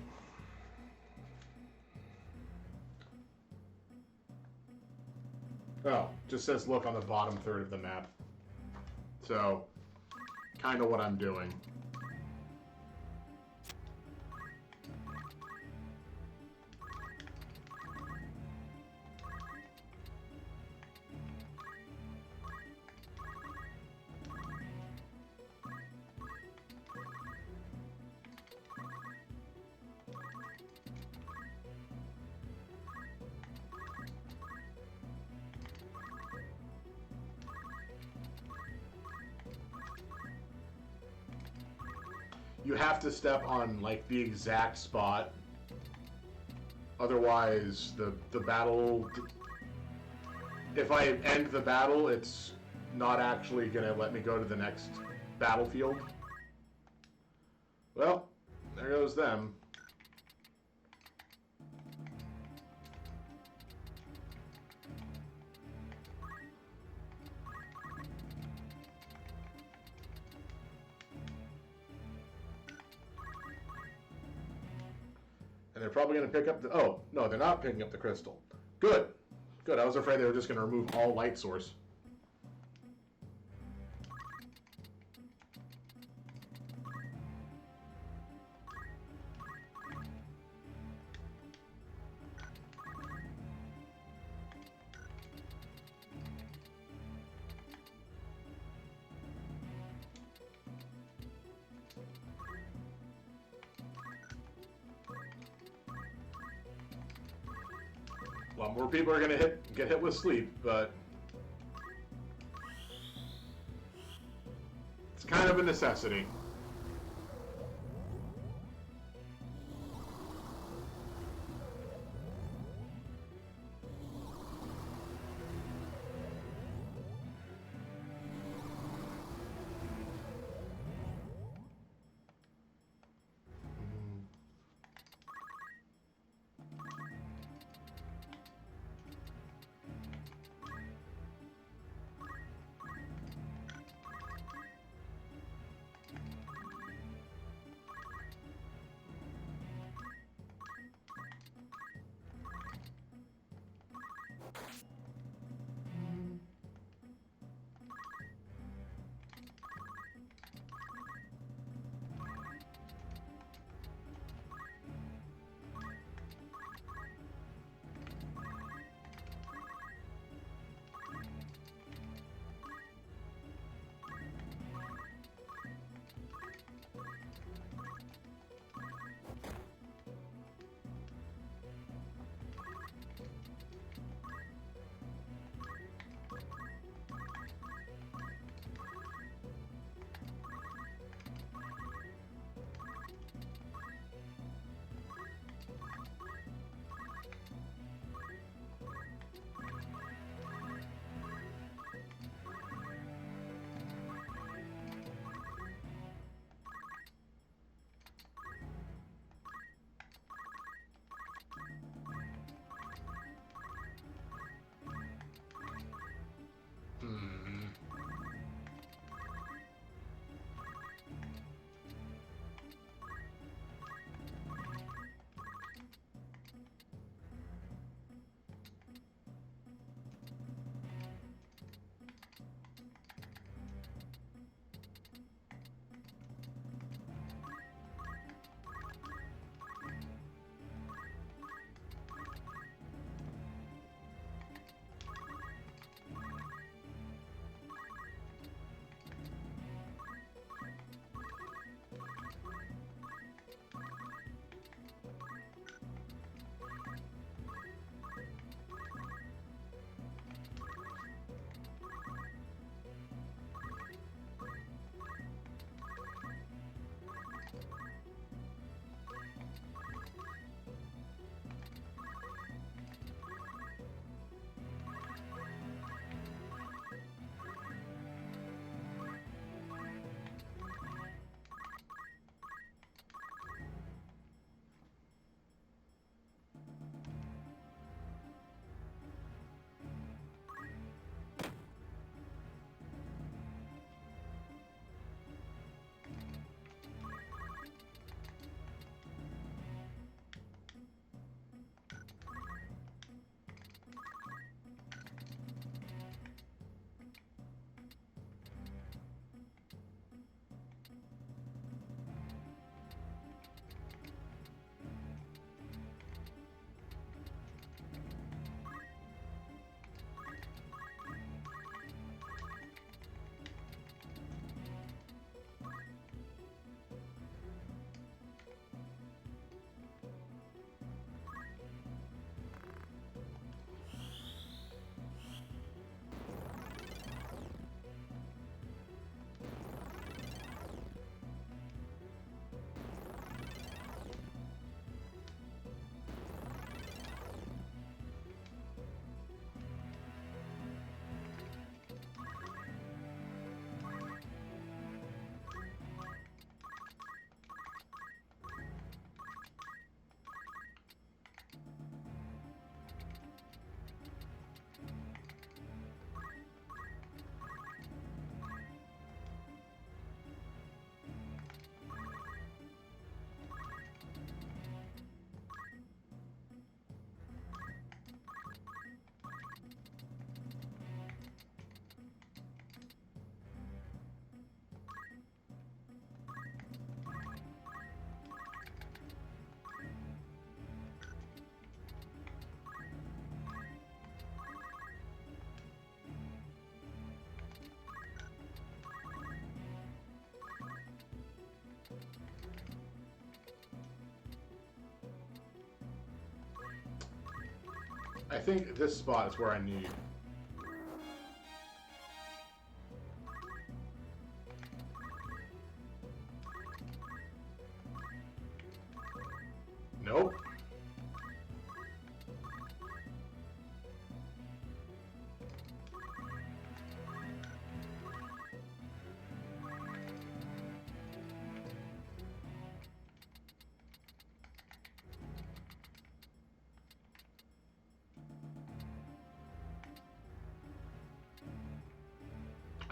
Oh, just says look on the bottom third of the map. So, kind of what I'm doing. You have to step on, like, the exact spot. Otherwise, the battle... If I end the battle, it's not actually gonna let me go to the next battlefield. Well, there goes them. And they're probably going to pick up the... Oh, no, they're not picking up the crystal. Good. Good. I was afraid they were just going to remove all light source. a lot more people are gonna get hit with sleep, but it's kind of a necessity. I think this spot is where I need. Nope.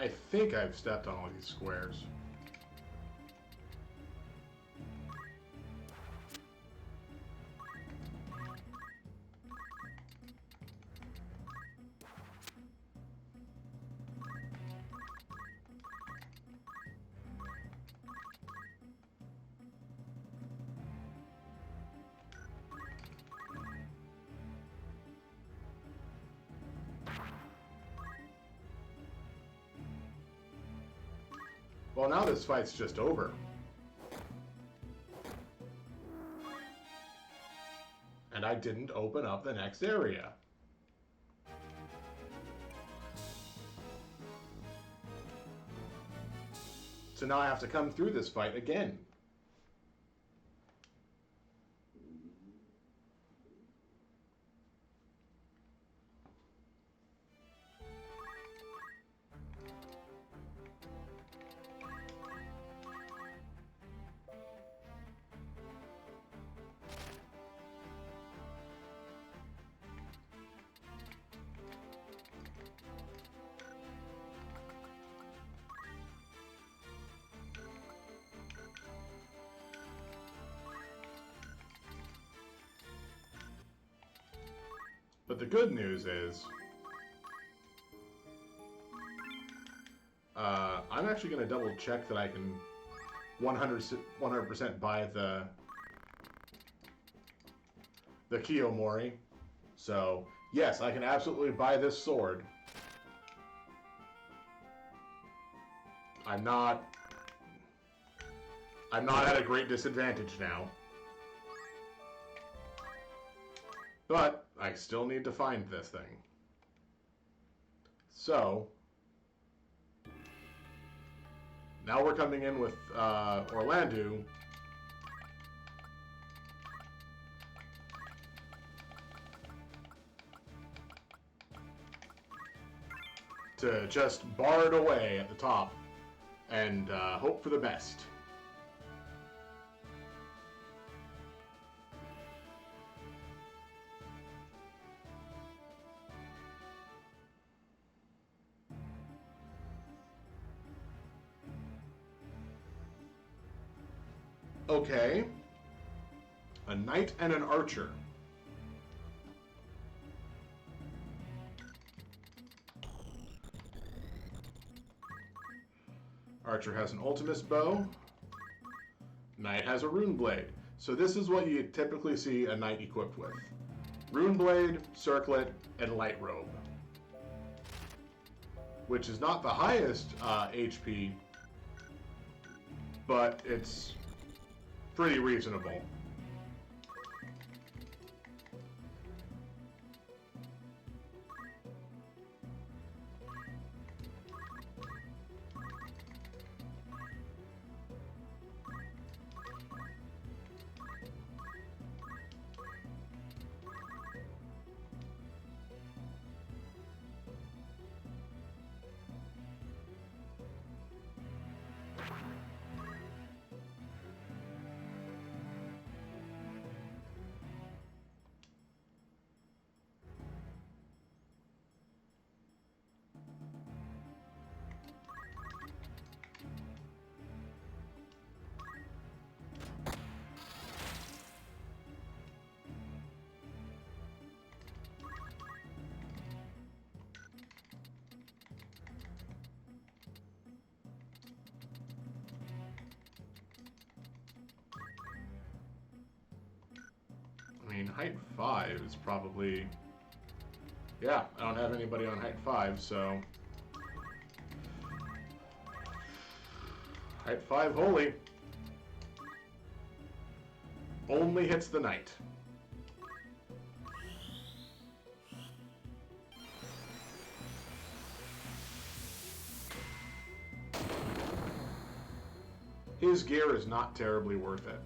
I think I've stepped on all these squares. Well, now this fight's just over. And I didn't open up the next area. So now I have to come through this fight again. But the good news is, I'm actually going to double check that I can 100% buy the Kiyomori. So, yes, I can absolutely buy this sword. I'm not at a great disadvantage now. But I still need to find this thing. So, now we're coming in with Orlando. To just bar it away at the top and hope for the best. Okay. A knight and an archer. Archer has an Ultimus bow. Knight has a rune blade. So this is what you typically see a knight equipped with. Rune blade, circlet, and light robe. Which is not the highest HP, but it's pretty reasonable. I mean, height 5 is probably... Yeah, I don't have anybody on height 5, so... Height 5 holy. Only hits the knight. His gear is not terribly worth it.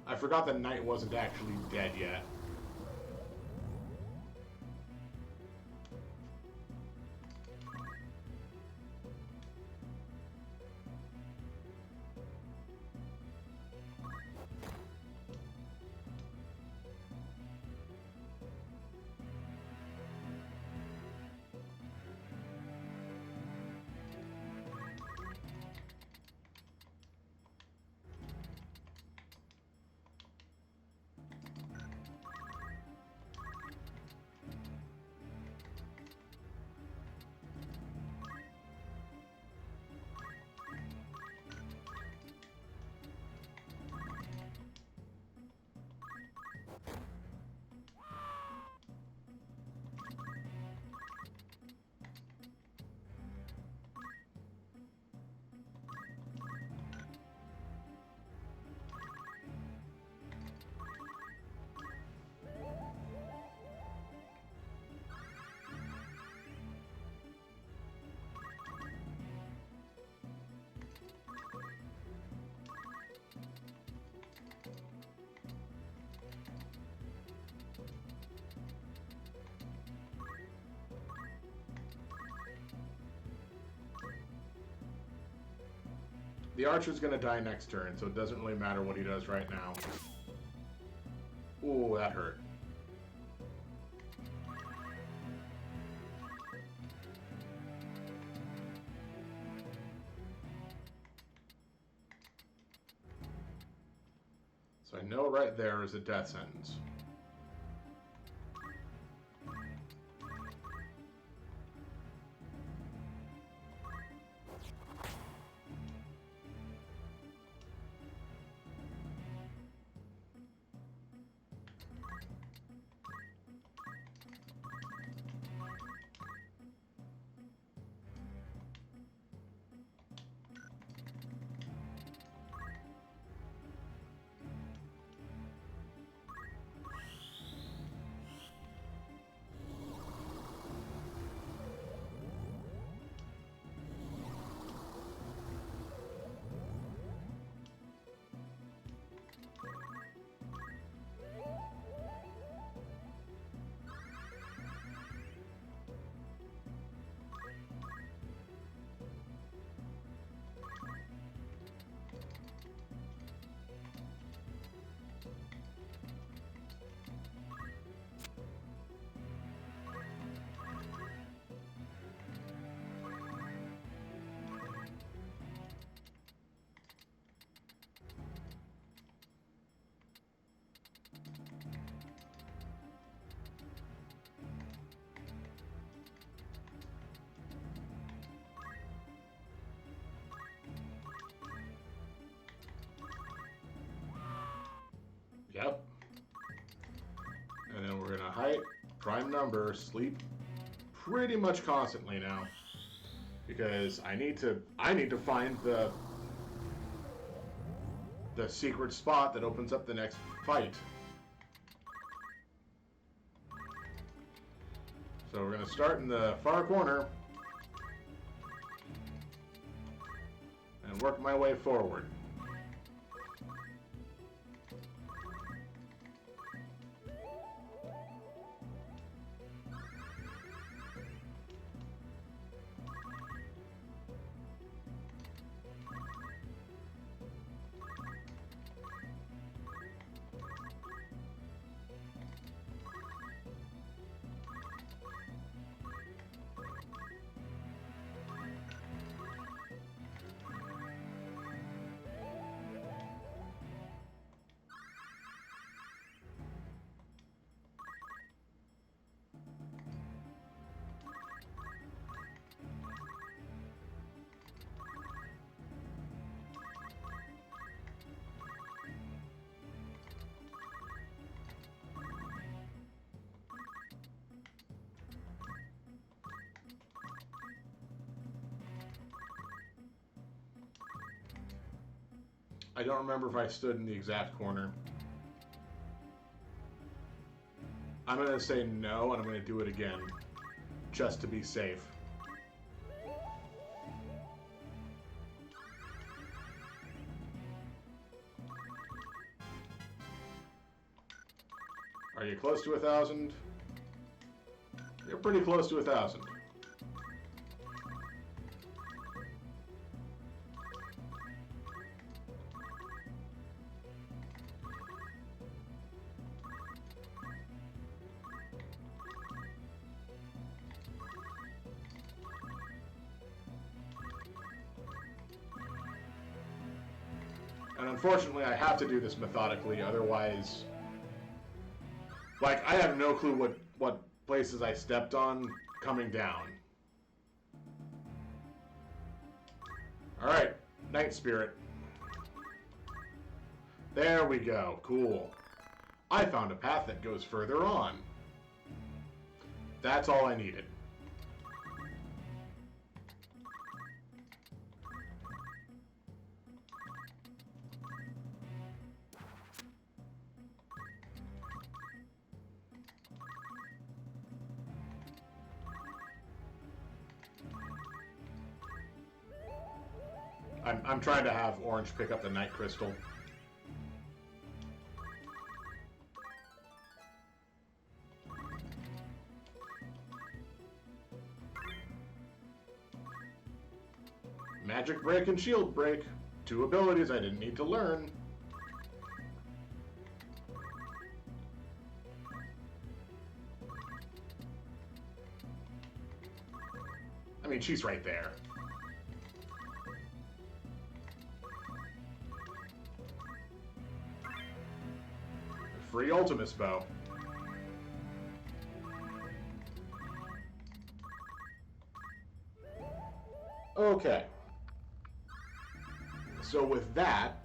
I forgot the knight wasn't actually dead yet. The archer's gonna die next turn, so it doesn't really matter what he does right now. Ooh, that hurt. So I know right there is a death sentence. Yep. And then we're gonna height, prime number, sleep pretty much constantly now. Because I need to find the secret spot that opens up the next fight. So we're gonna start in the far corner and work my way forward. I don't remember if I stood in the exact corner. I'm going to say no, and I'm going to do it again, just to be safe. Are you close to 1,000? You're pretty close to 1,000. And unfortunately, I have to do this methodically, otherwise... Like, I have no clue what places I stepped on coming down. Alright, Night Spirit. There we go, cool. I found a path that goes further on. That's all I needed. I'm trying to have Orange pick up the Night Crystal. Magic Break and Shield Break. Two abilities I didn't need to learn. I mean, she's right there. Free Ultimus Bow. Okay. So with that,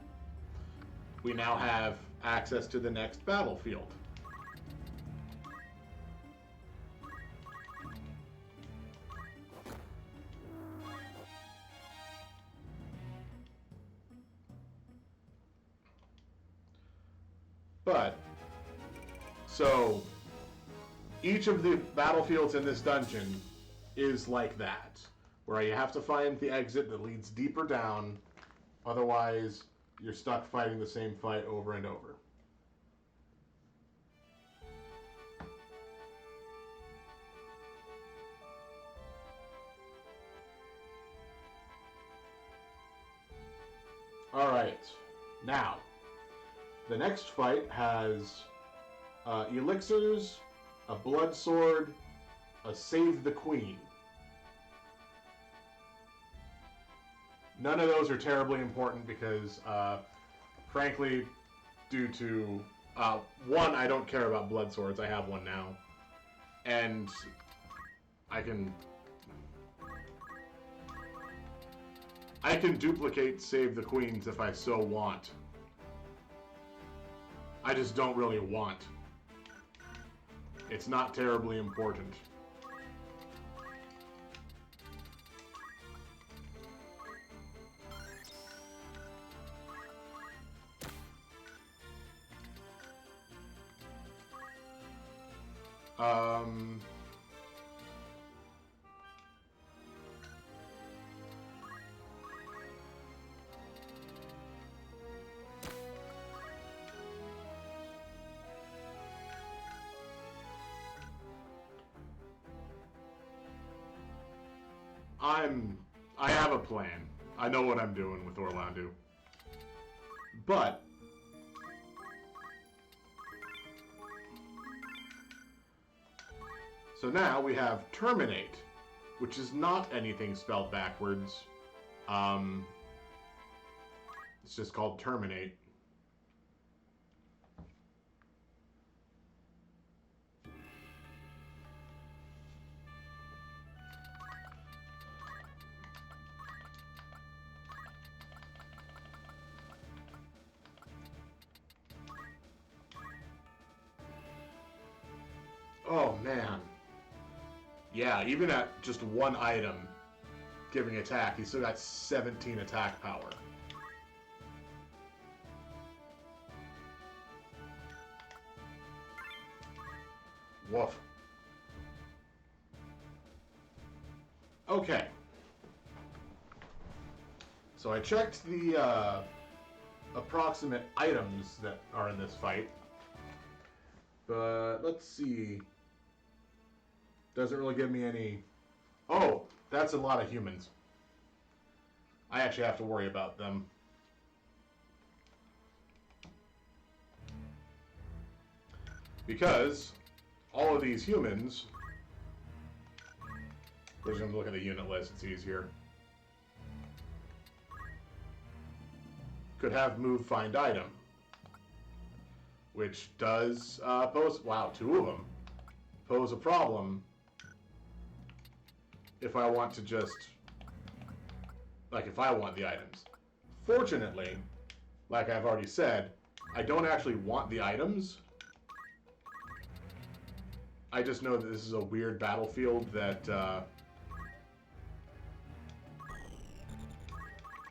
we now have access to the next battlefield. But, so, each of the battlefields in this dungeon is like that, where you have to find the exit that leads deeper down, otherwise you're stuck fighting the same fight over and over. Alright, now, the next fight has elixirs, a blood sword, a save the queen. None of those are terribly important because, frankly, due to, one, I don't care about blood swords. I have one now. And I can duplicate save the queens if I so want. I just don't really want. It's not terribly important. I have a plan. I know what I'm doing with Orlando. But so now we have Terminate, which is not anything spelled backwards. It's just called Terminate. Oh, man. Yeah, even at just one item giving attack, he's still got 17 attack power. Woof. Okay. So I checked the approximate items that are in this fight. But let's see. Doesn't really give me any... Oh, that's a lot of humans. I actually have to worry about them. Because all of these humans... We're just going to look at the unit list, it's easier. Could have move, find item. Which does pose... Wow, 2 of them. Pose a problem if I want to just... Like, if I want the items. Fortunately, like I've already said, I don't actually want the items. I just know that this is a weird battlefield that...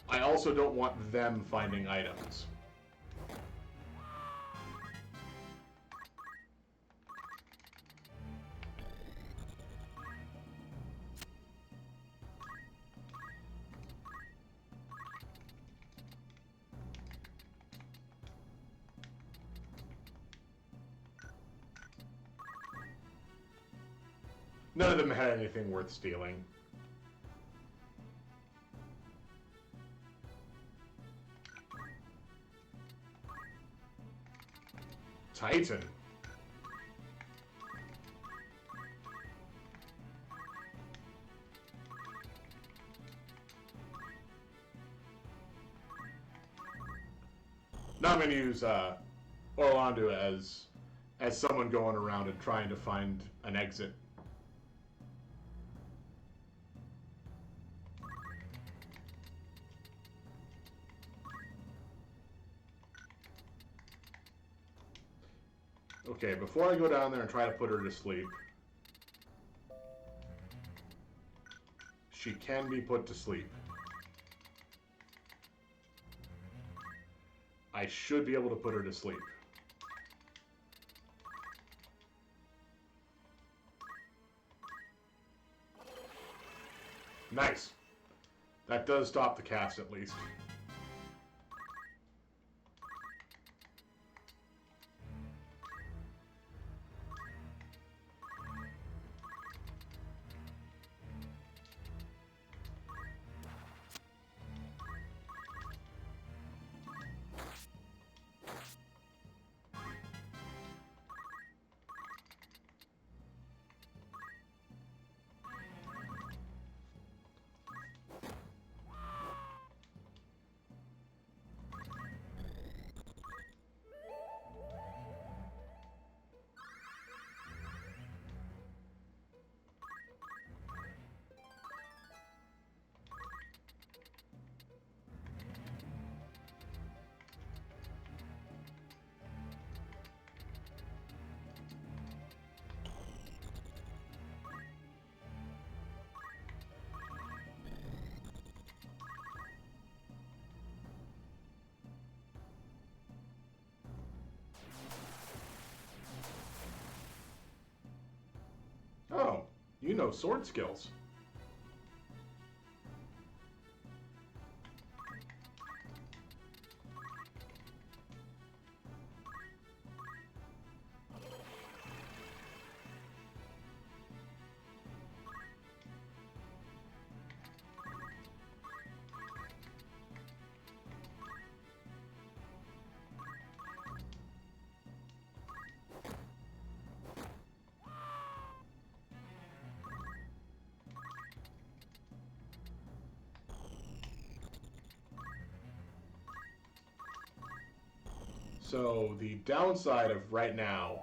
I also don't want them finding items. None of them had anything worth stealing. Titan. Now I'm going to use Orlando as someone going around and trying to find an exit. Okay, before I go down there and try to put her to sleep, she can be put to sleep. I should be able to put her to sleep. Nice. That does stop the cast at least. Oh, you know sword skills. So the downside of right now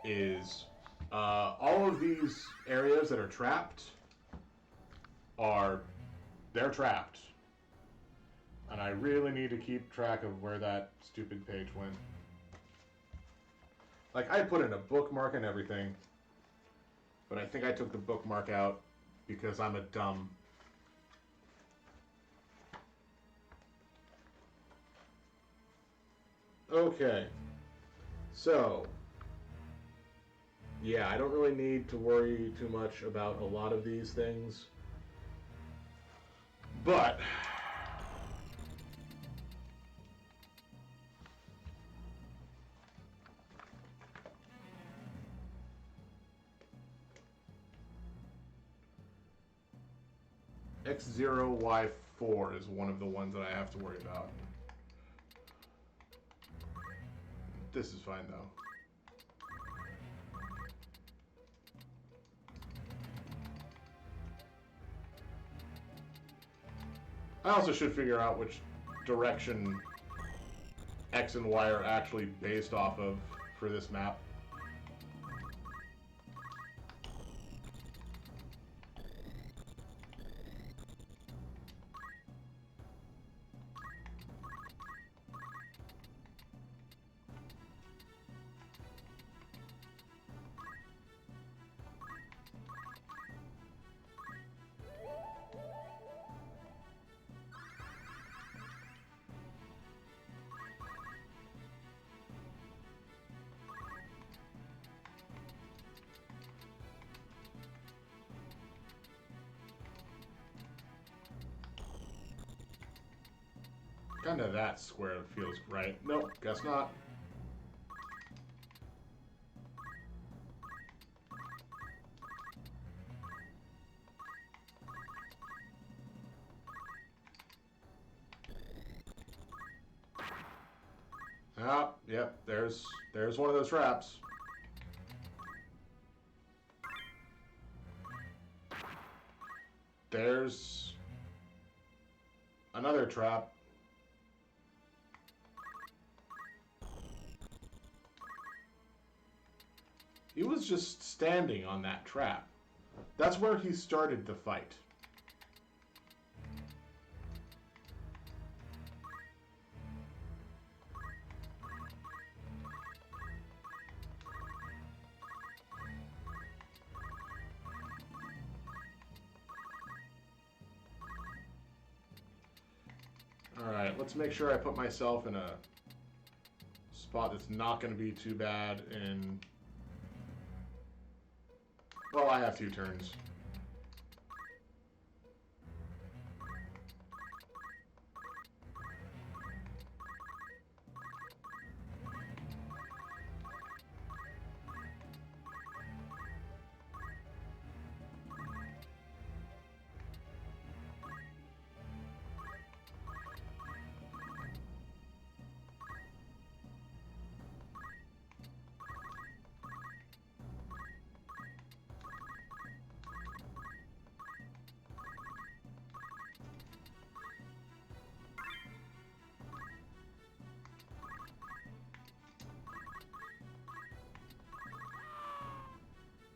is all of these areas that are trapped they're trapped. And I really need to keep track of where that stupid page went. Like, I put in a bookmark and everything, but I think I took the bookmark out because I'm a dumb. Okay, so yeah, I don't really need to worry too much about a lot of these things. But X0Y4 is one of the ones that I have to worry about. This is fine though. I also should figure out which direction X and Y are actually based off of for this map. Kinda that square feels right. Nope, guess not. Ah, yep, there's one of those traps. There's another trap. He was just standing on that trap. That's where he started the fight. Alright, let's make sure I put myself in a spot that's not going to be too bad in... Well, I have 2 turns.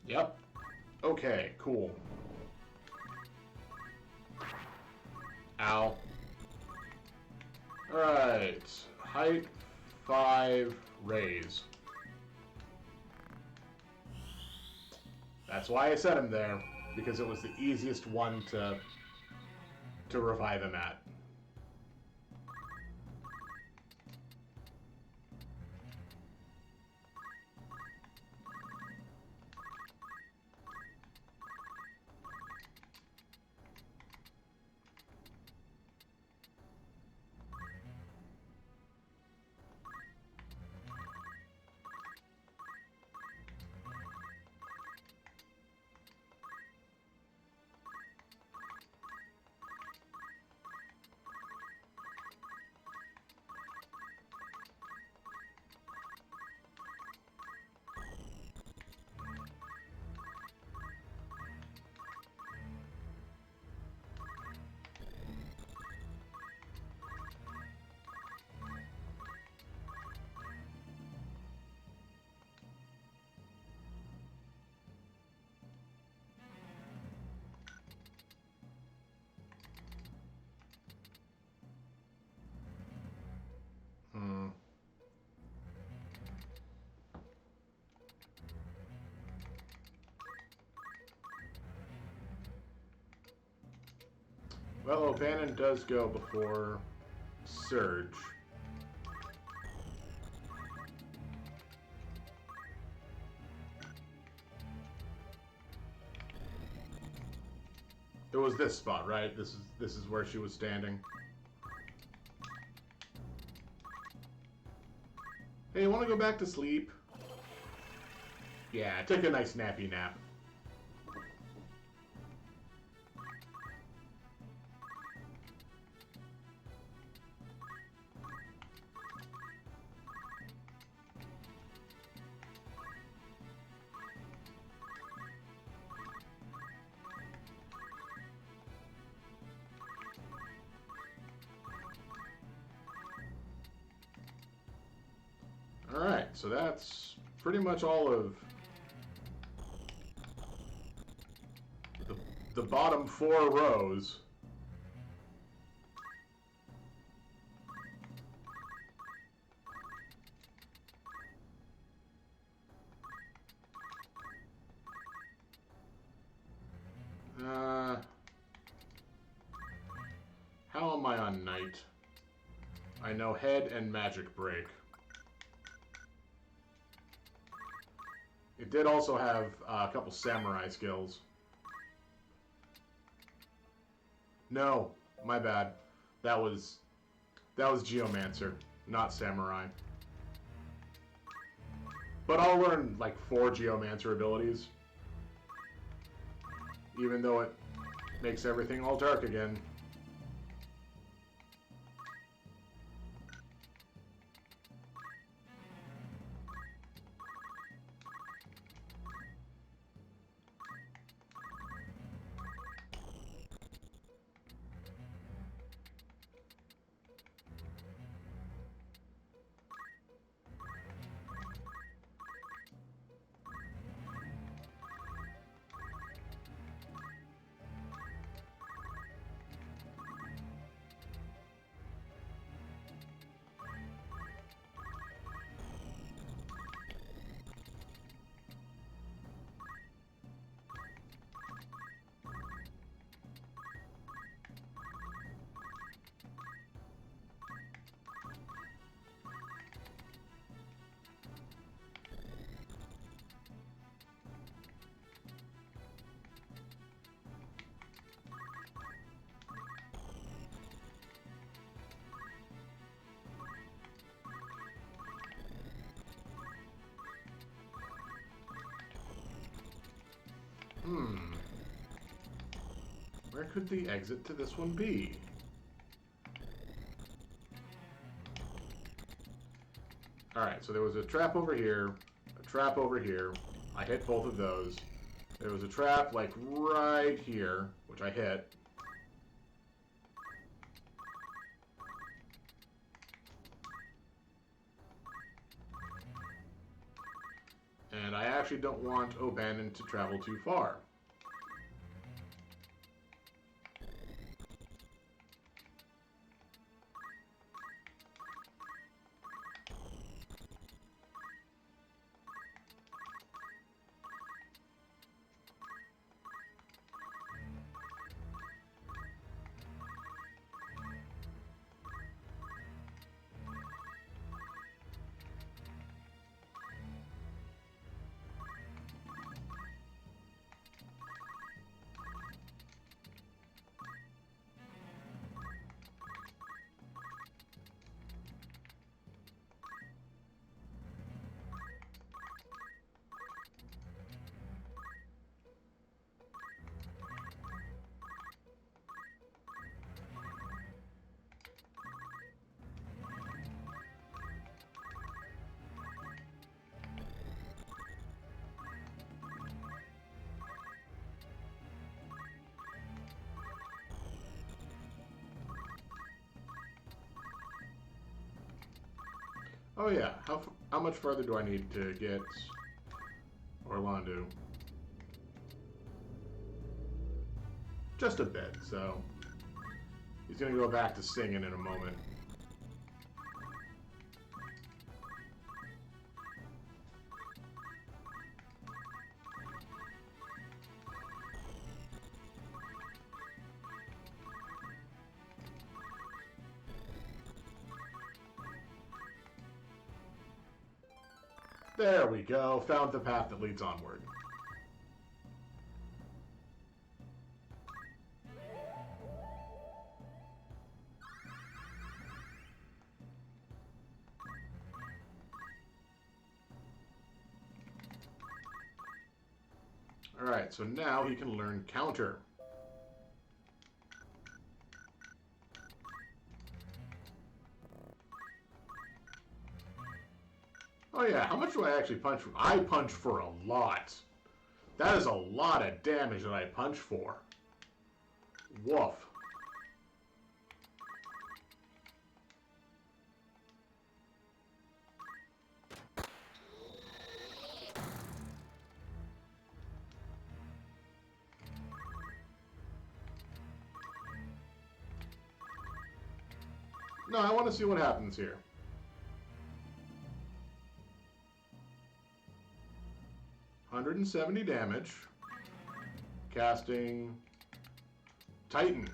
Yep. Okay, cool. Ow. Alright. Height 5 raise. That's why I set him there, because it was the easiest one to revive him at. Hmm. Well, O'Bannon does go before Surge. It was this spot, right? This is where she was standing. Hey, you want to go back to sleep? Yeah, take a nice nappy nap. Alright, so that's pretty much all of the bottom 4 rows. How am I on night? I know head and magic break. It did also have a couple samurai skills. No, my bad. That was Geomancer, not Samurai. But I'll learn like 4 Geomancer abilities. Even though it makes everything all dark again. Where could the exit to this one be? Alright, so there was a trap over here, a trap over here. I hit both of those. There was a trap, like, right here, which I hit. And I actually don't want O'Bannon to travel too far. Oh yeah, how much further do I need to get Orlando? Just a bit, so he's gonna go back to singing in a moment. There we go, found the path that leads onward. Alright, so now he can learn counter. Oh yeah, how much do I actually punch for? I punch for a lot. That is a lot of damage that I punch for. Woof. No, I want to see what happens here. $170 damage. Casting Titan.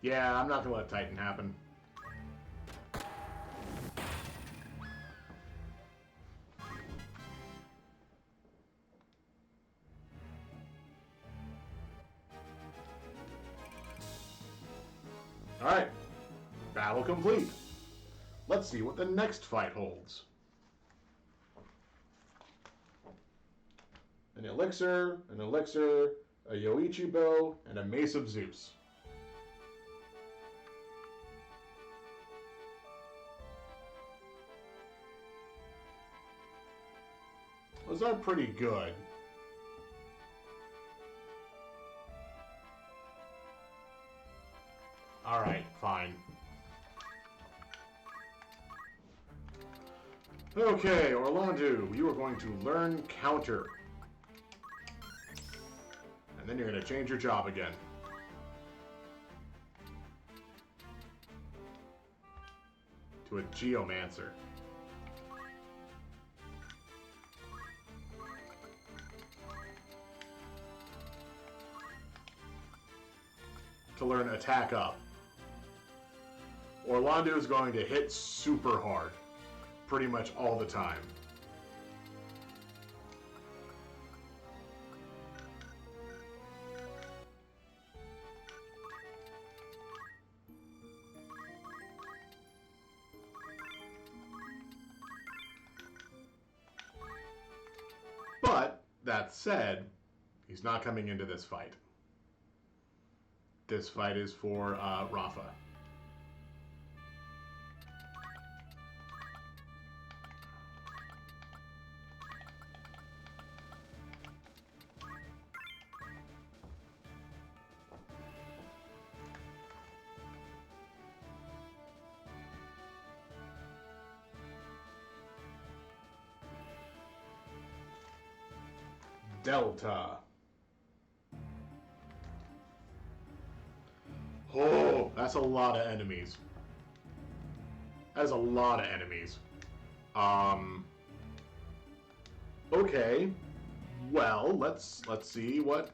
Yeah, I'm not gonna let Titan happen. Alright. Battle complete. Let's see what the next fight holds. An elixir, a Yoichi bow, and a mace of Zeus. Those are pretty good. Alright, fine. Okay, Orlando, you are going to learn counter. And then you're going to change your job again. To a Geomancer. To learn attack up. Orlando is going to hit super hard. Pretty much all the time. But, that said, he's not coming into this fight. This fight is for Rafa. Delta. Oh, that's a lot of enemies. That's a lot of enemies. Okay. Well, let's see what.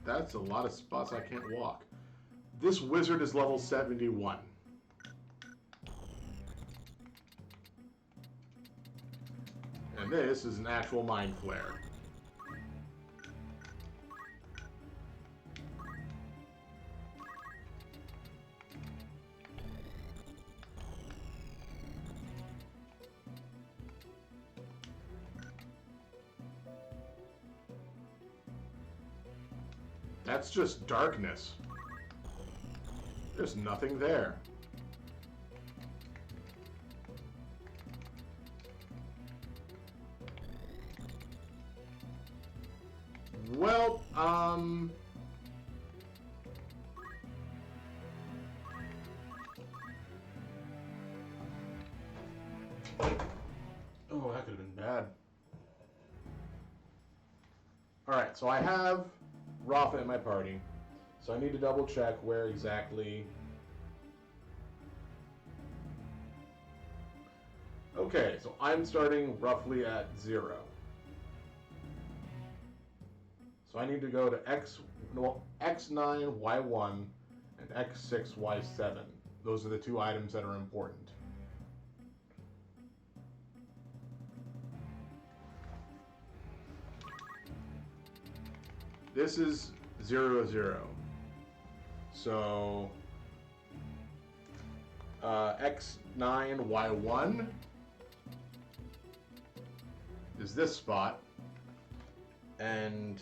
That's a lot of spots I can't walk. This wizard is level 71. And this is an actual Mind Flare. That's just darkness. There's nothing there. Well, Oh, that could have been bad. Alright, so I have Rafa in my party, so I need to double check where exactly. Okay, so I'm starting roughly at 0. So I need to go to X9, Y1, and X6, Y7. Those are the two items that are important. This is 0, 0. So X9, Y1 is this spot, and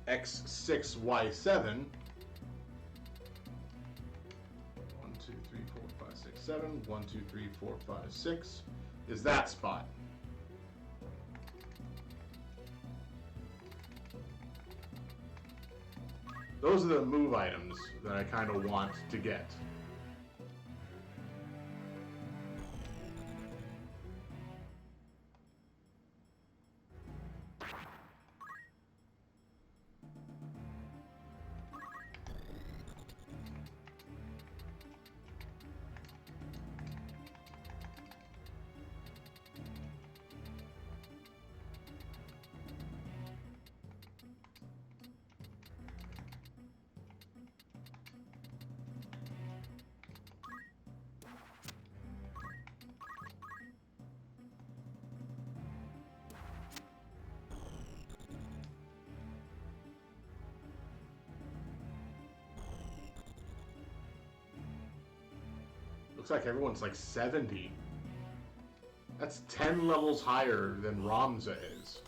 X6, Y7, 1, 2, 3, 4, 5, 6, 7, 1, 2, 3, 4, 5, 6 is that spot. Those are the move items that I kind of want to get. Looks like everyone's like 70. That's 10 levels higher than Ramza is.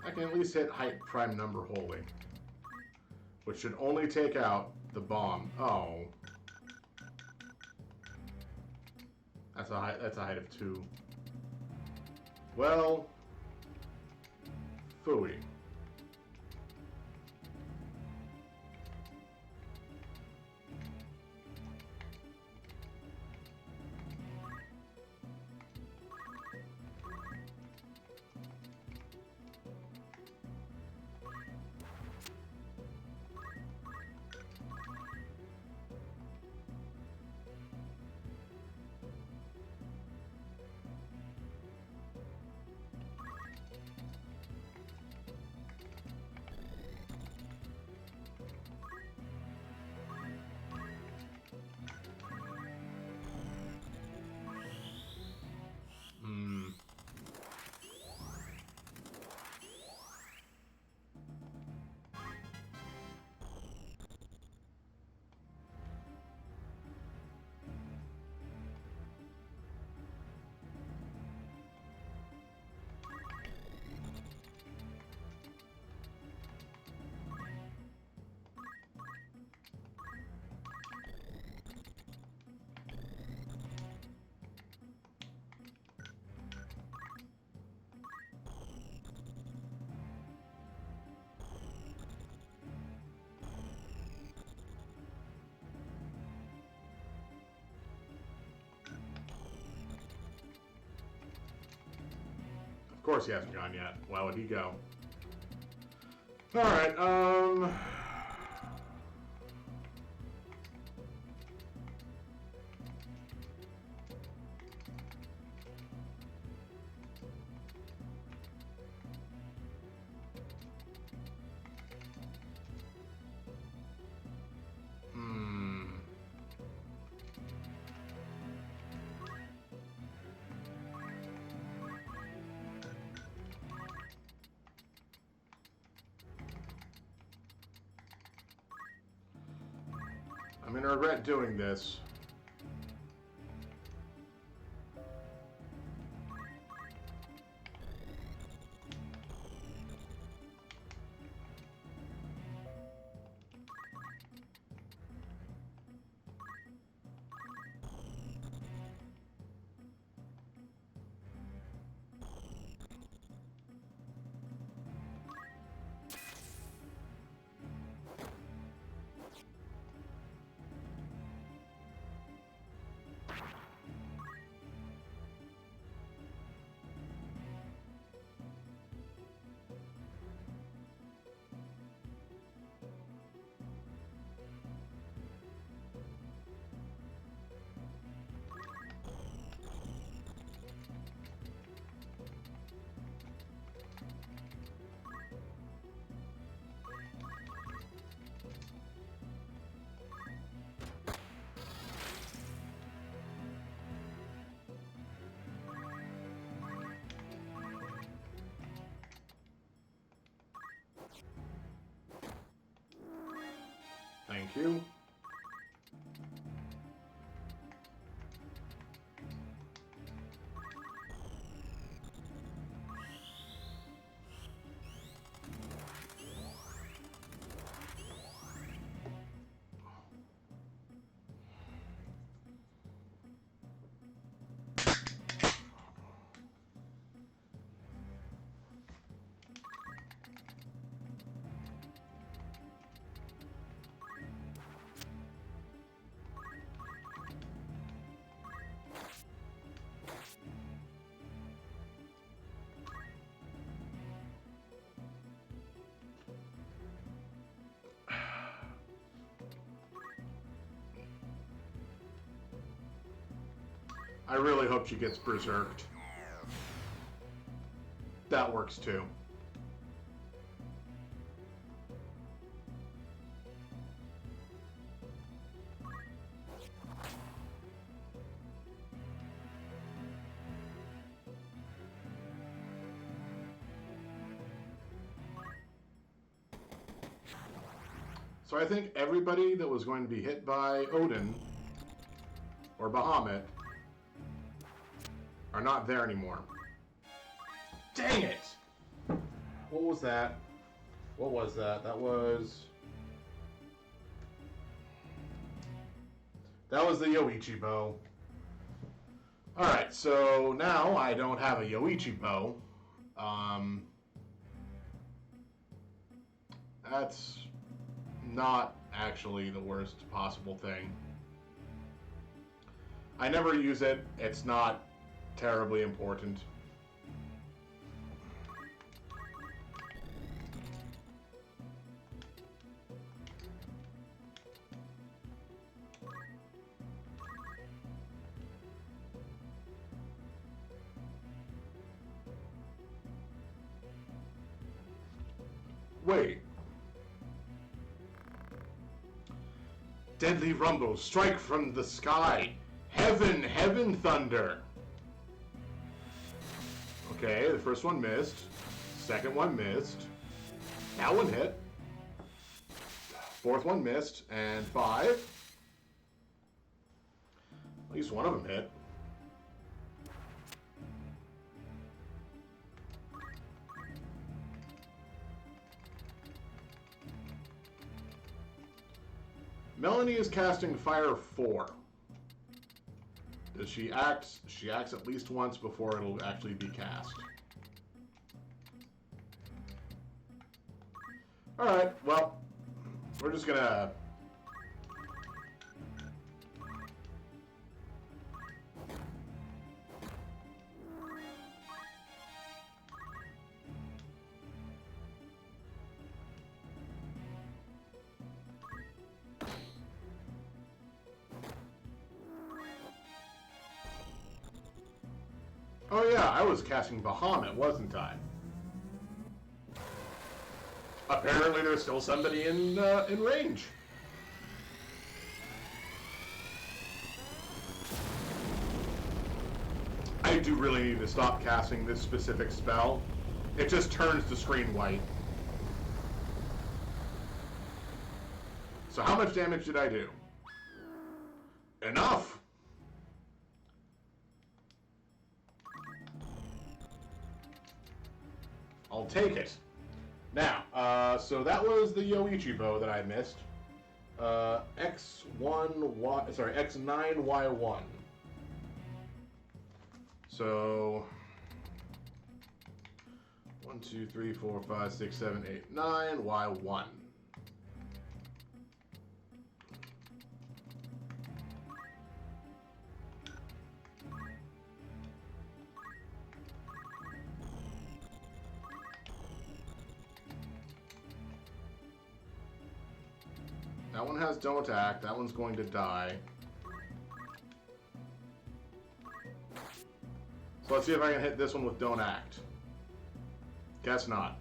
I can at least hit height prime number wholly, which should only take out the bomb. Oh, that's a height. That's a height of 2. Well, phooey. Of course he hasn't gone yet. Why would he go? Alright, I'm gonna regret doing this. Thank you. I really hope she gets berserked. That works too. So I think everybody that was going to be hit by Odin or Bahamut are not there anymore. Dang it! What was that? What was that? That was the Yoichi bow. Alright, so now I don't have a Yoichi bow. That's not actually the worst possible thing. I never use it. It's not terribly important. Wait. Deadly rumble, strike from the sky. Heaven, heaven thunder. Okay, the first one missed. Second one missed. That one hit. Fourth one missed. And 5. At least one of them hit. Melanie is casting Fire 4. Does she act? She acts at least once before it'll actually be cast. Alright, well, we're just gonna... Oh yeah, I was casting Bahamut, wasn't I? Apparently there's still somebody in range. I do really need to stop casting this specific spell. It just turns the screen white. So how much damage did I do? Enough! I'll take it. Now, so that was the Yoichi bow that I missed. X9Y1. So 1, 2, 3, 4, 5, 6, 7, 8, 9, Y1. That one has don't act. That one's going to die. So let's see if I can hit this one with don't act. Guess not.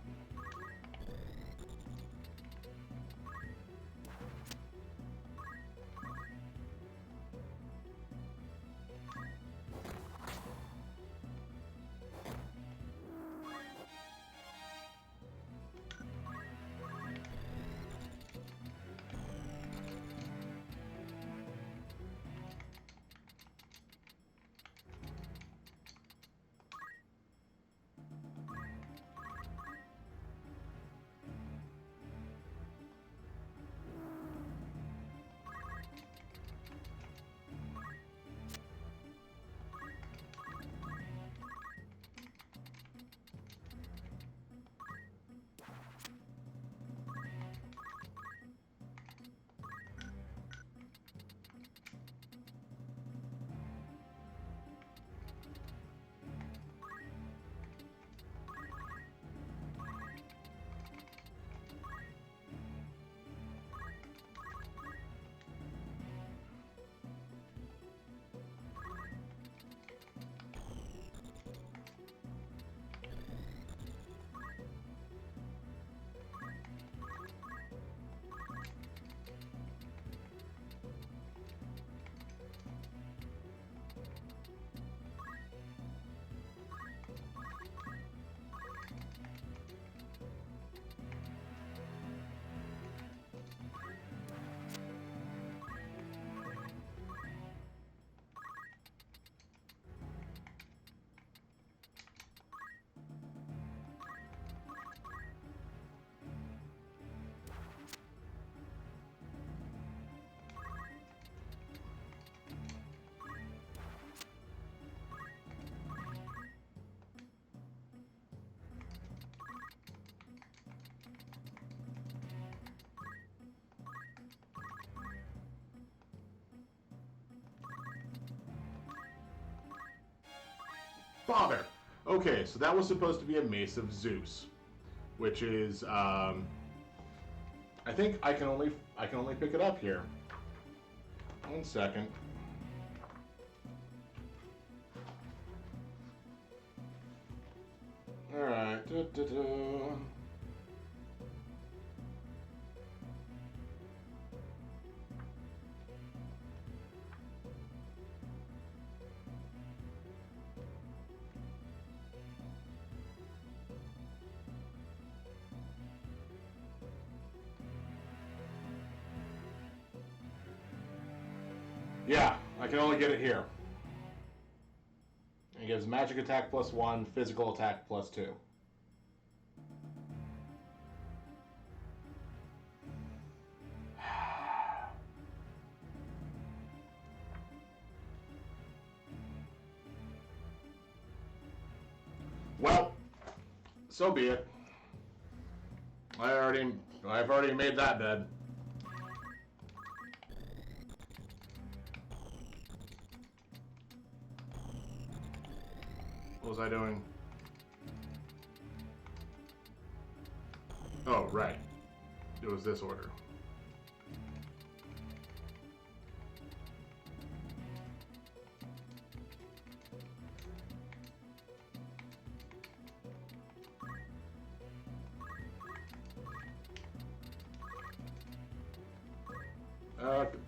Bother. Okay, so that was supposed to be a Mace of Zeus, which is I think I can only pick it up here. 1 second. All right. Yeah, I can only get it here. It gives magic attack +1, physical attack +2. Well, so be it. I've already made that bed. What was I doing? Oh, right. It was this order.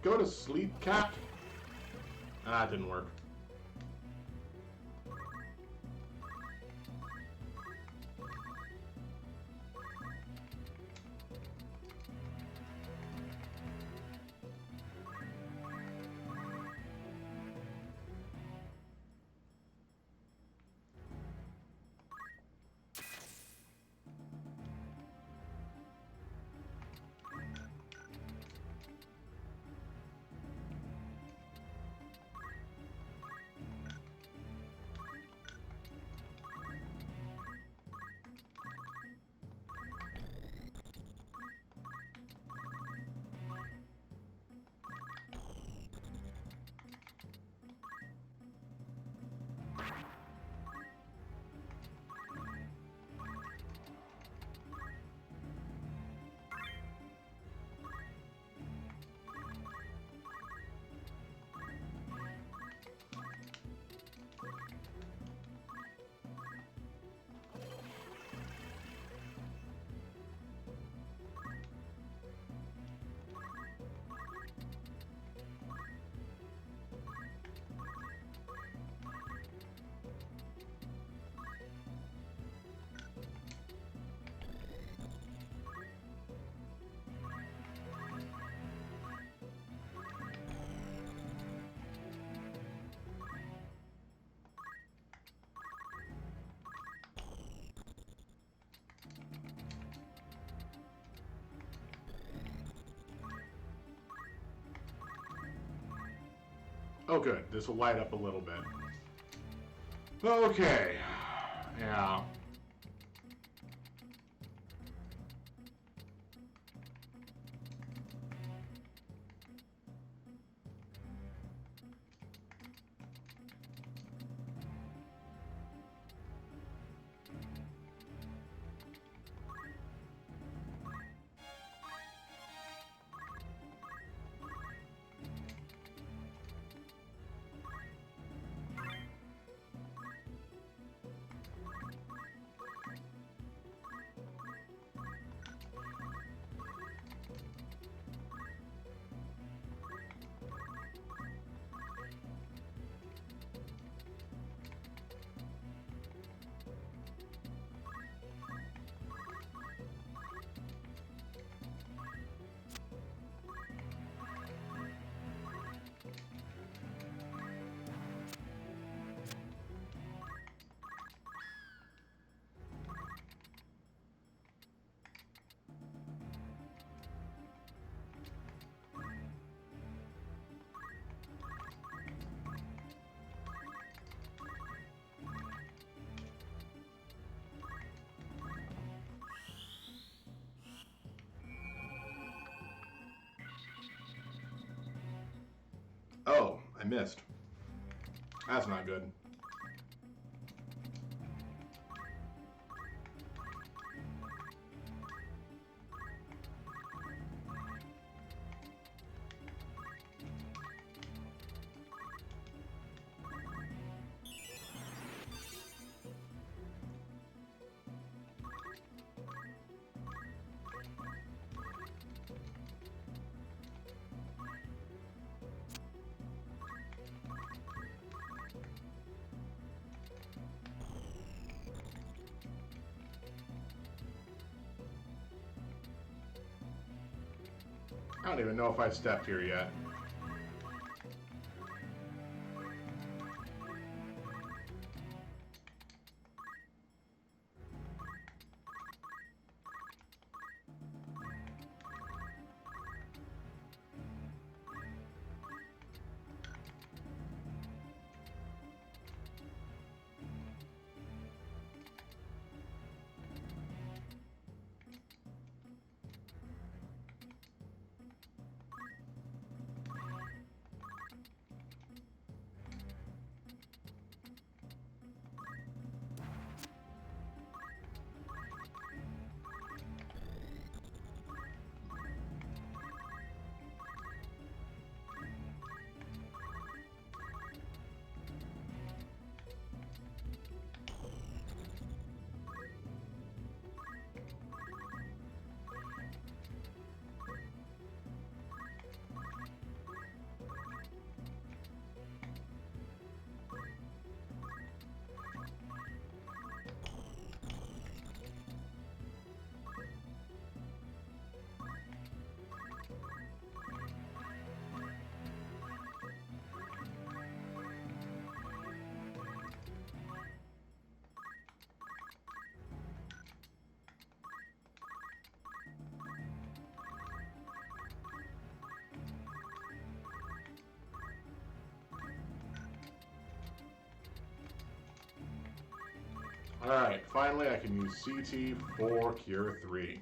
Go to sleep, cat. Ah, it didn't work. Oh, good. This will light up a little bit. Okay. Yeah. Oh, I missed. That's not good. I don't even know if I've stepped here yet. Alright, finally I can use CT for Cure 3.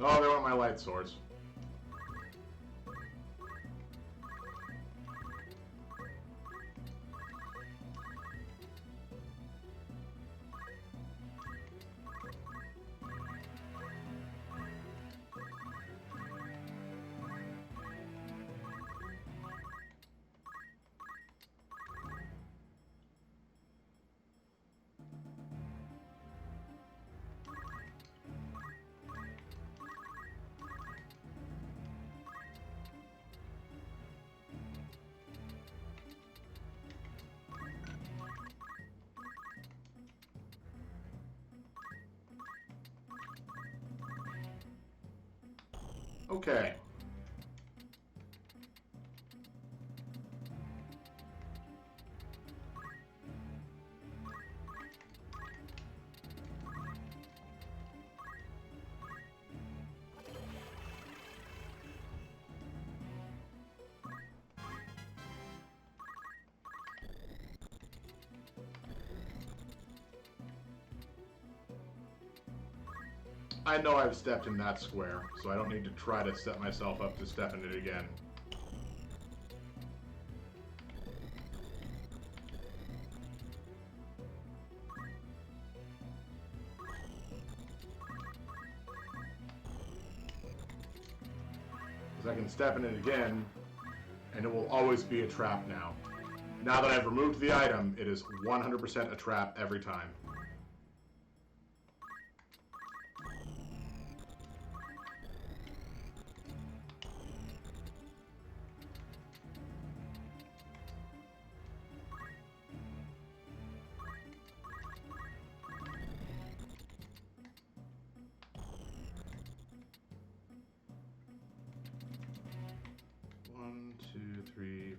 Oh, they want my light source. Okay. I know I've stepped in that square, so I don't need to try to set myself up to step in it again. Because I can step in it again, and it will always be a trap now. Now that I've removed the item, it is 100% a trap every time. One, two, three.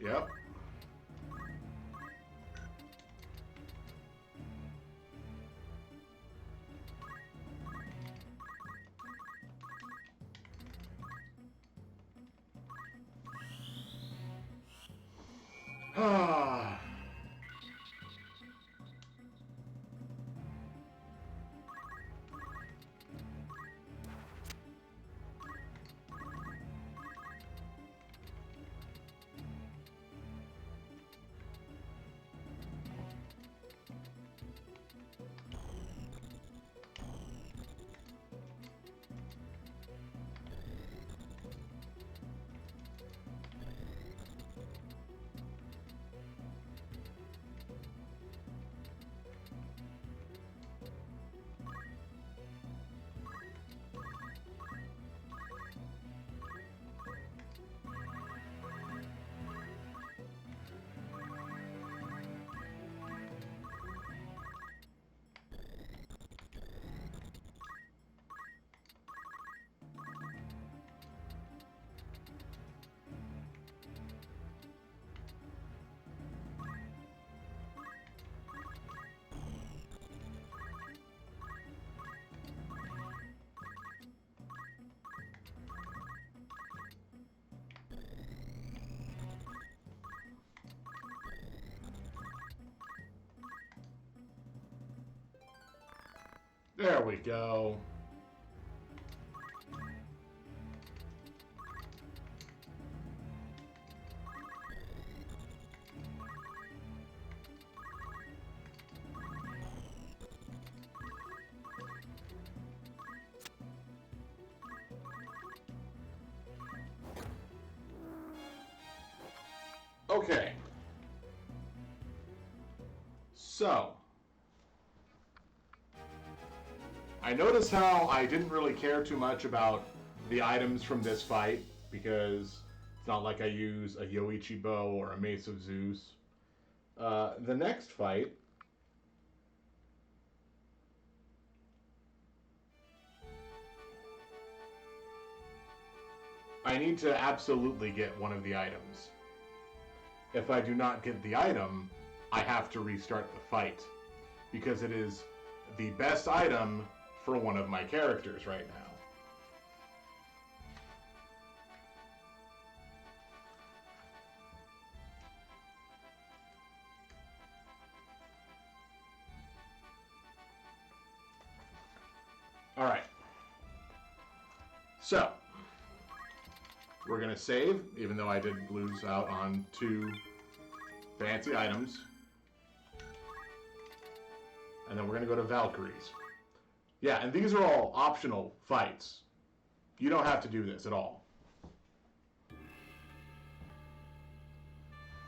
Yep. Ah. There we go. Okay. So, I noticed how I didn't really care too much about the items from this fight because it's not like I use a Yoichi bow or a Mace of Zeus. The next fight, I need to absolutely get one of the items. If I do not get the item, I have to restart the fight because it is the best item for one of my characters right now. All right. So, we're going to save, even though I did lose out on 2 fancy items. And then we're going to go to Valkyries. Yeah, and these are all optional fights. You don't have to do this at all.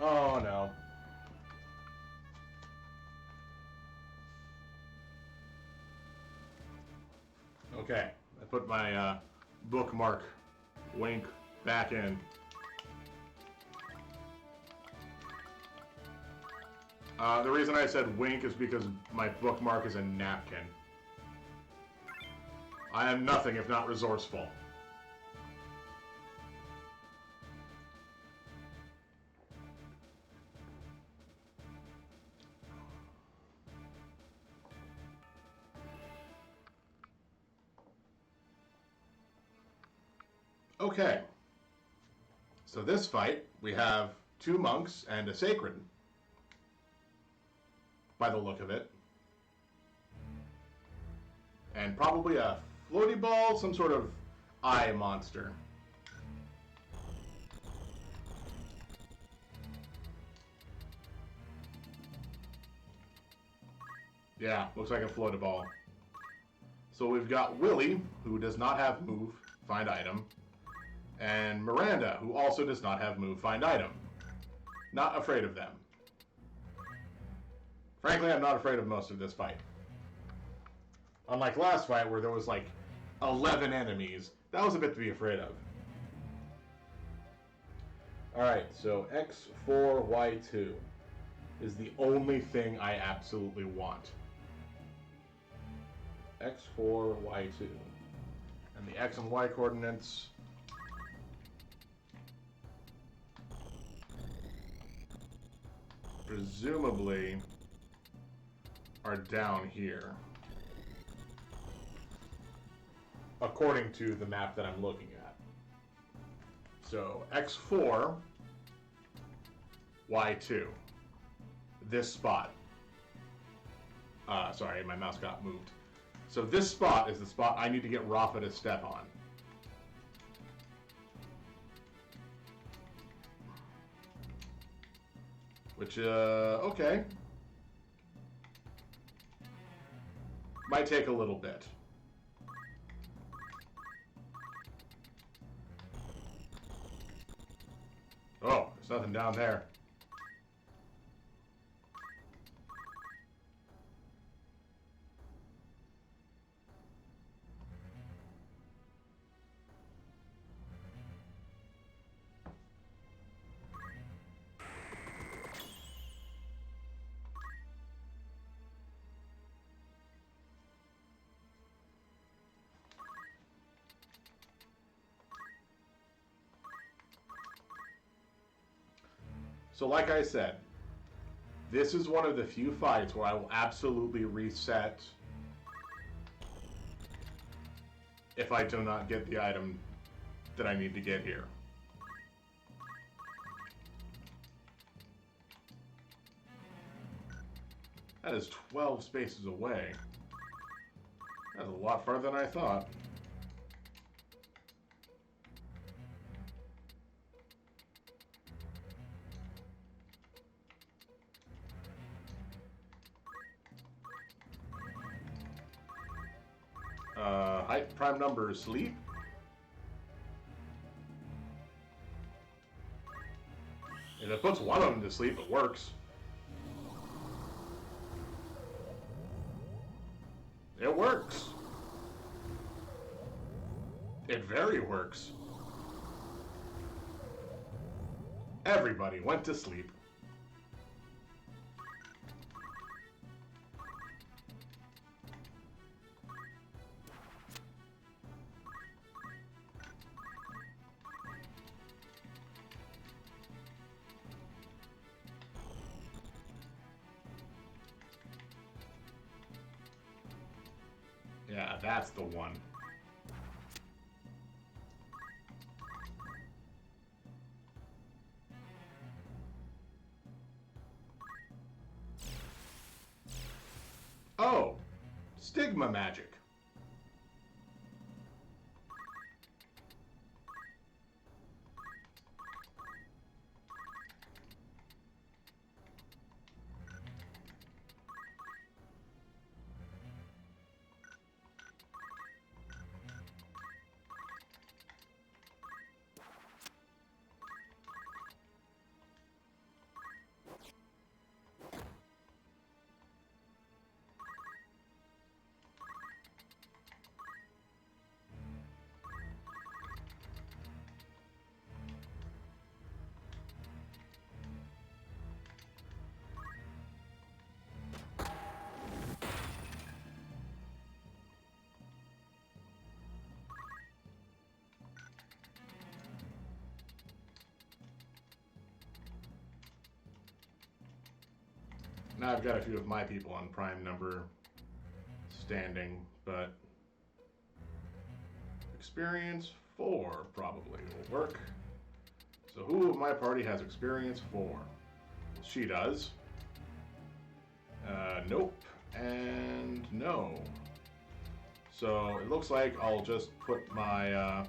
Oh, no. Okay, I put my bookmark wink back in. The reason I said wink is because my bookmark is a napkin. I am nothing if not resourceful. Okay. So this fight, we have 2 monks and a sacred, by the look of it. And probably a floaty ball, some sort of eye monster. Yeah, looks like a floaty ball. So we've got Willie, who does not have move, find item, and Miranda, who also does not have move, find item. Not afraid of them. Frankly, I'm not afraid of most of this fight. Unlike last fight, where there was like 11 enemies, that was a bit to be afraid of. Alright, so X4Y2 is the only thing I absolutely want. X4Y2. And the X and Y coordinates. presumably are down here. According to the map that I'm looking at. So X4, Y2. This spot. Sorry, my mouse got moved. So this spot is the spot I need to get Rafa to step on. Which, okay. Might take a little bit. Oh, there's nothing down there. So like I said, this is one of the few fights where I will absolutely reset if I do not get the item that I need to get here. That is 12 spaces away. That's a lot farther than I thought. Height prime number is sleep. If it puts one of them to sleep, it works. It works. It very works. Everybody went to sleep. Yeah, that's the one. Oh, stigma magic. Now I've got a few of my people on prime number standing, but experience 4 probably will work. So who of my party has experience 4? Well, she does. Nope, and no. So it looks like I'll just put my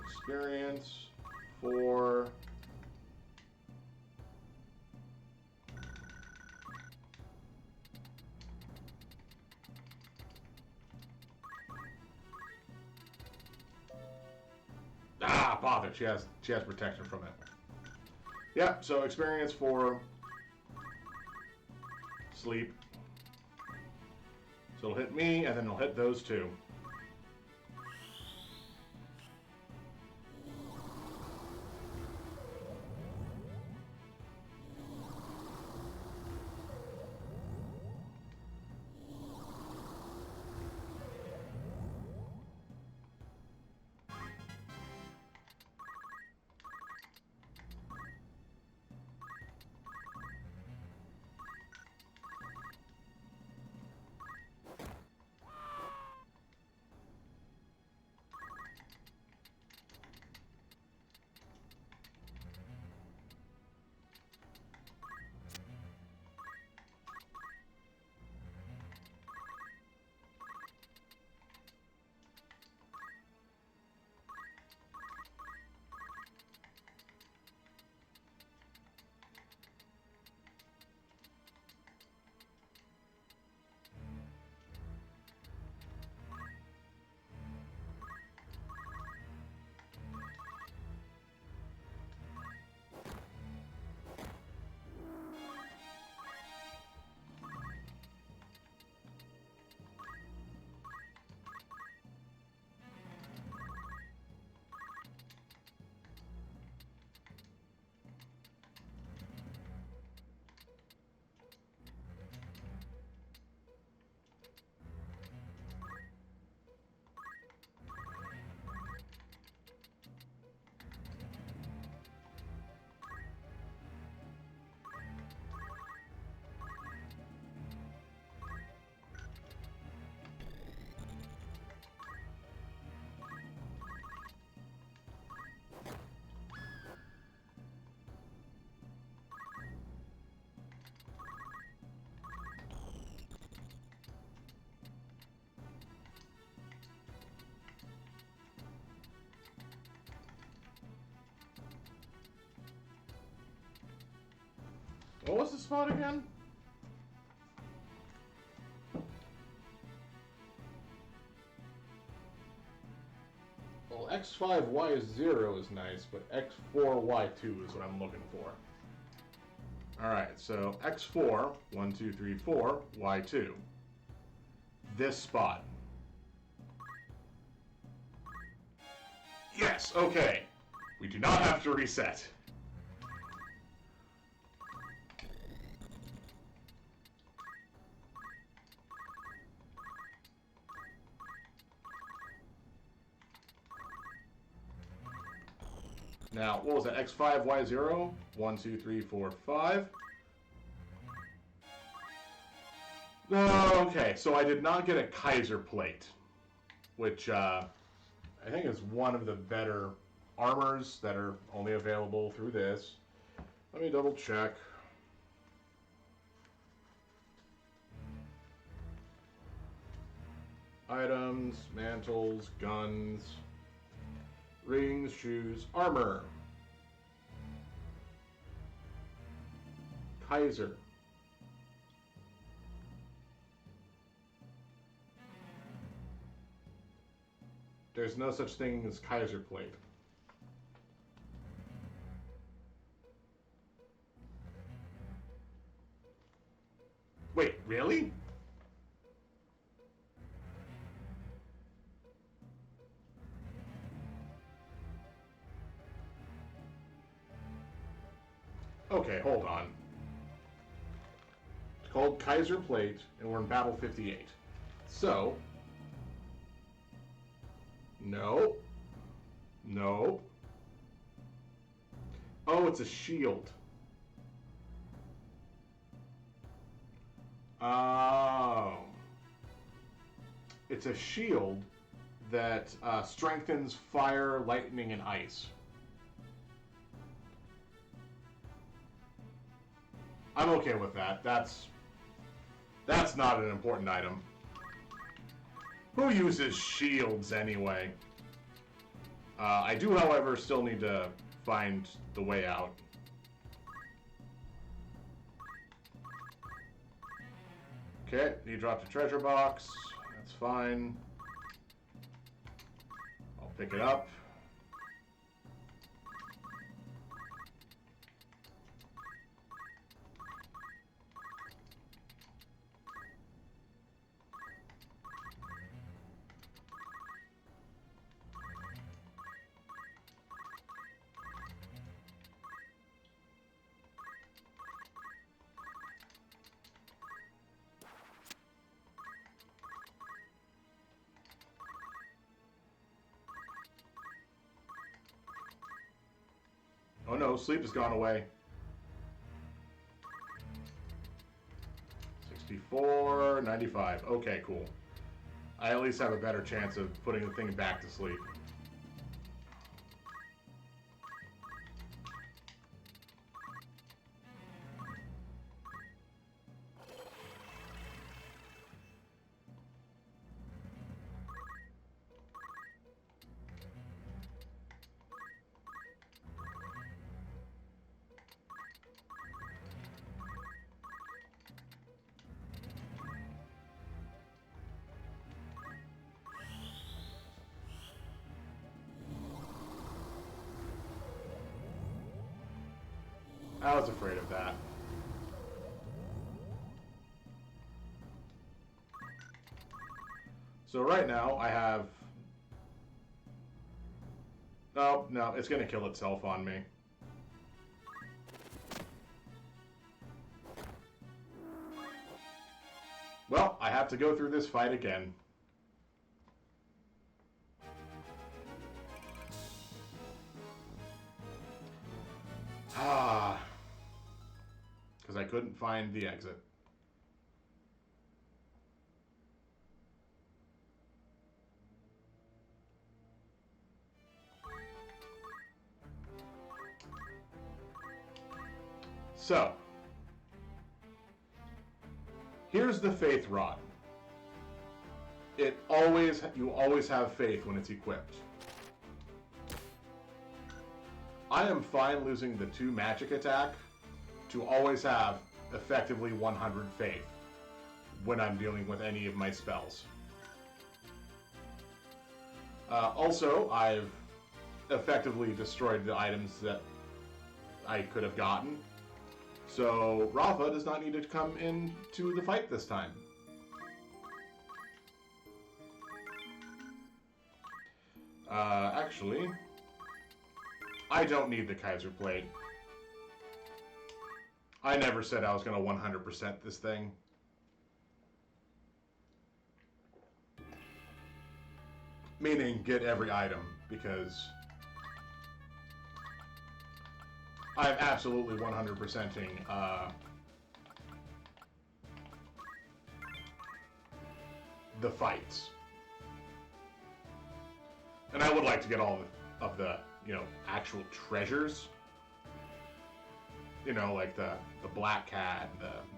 experience 4. Ah, bother. She has protection from it. Yep, so experience 4. Sleep. So it'll hit me, and then it'll hit those two. What was the spot again? Well, X5Y0 is nice, but X4Y2 is what I'm looking for. Alright, so X4, 1, 2, 3, 4, Y2. This spot. Yes, okay. We do not have to reset. Now, what was that? X5, Y0? 1, 2, 3, 4, 5. Okay, so I did not get a Kaiser plate, which I think is one of the better armors that are only available through this. Let me double check. Items, mantles, guns, rings, shoes, armor. Kaiser. There's no such thing as Kaiser plate. Wait, really? Okay, hold on. It's called Kaiser plate, and we're in Battle 58. So, no. No. Oh, it's a shield. Oh. It's a shield that strengthens fire, lightning, and ice. I'm okay with that. That's not an important item. Who uses shields anyway? I do, however, still need to find the way out. Okay, you dropped a treasure box. That's fine. I'll pick it up. Oh no, sleep has gone away. 64, 95. Okay, cool. I at least have a better chance of putting the thing back to sleep. I was afraid of that. So right now I have... Oh, no, it's going to kill itself on me. Well, I have to go through this fight again. Ah. Because I couldn't find the exit. So, here's the Faith Rod. You always have faith when it's equipped. I am fine losing the 2 magic attack to always have effectively 100 faith when I'm dealing with any of my spells. Also, I've effectively destroyed the items that I could have gotten, so Rafa does not need to come into the fight this time. Actually, I don't need the Kaiser Plate. I never said I was going to 100% this thing. Meaning, get every item, because I'm absolutely 100%ing the fights. And I would like to get all of the, actual treasures. Like the Black Cat,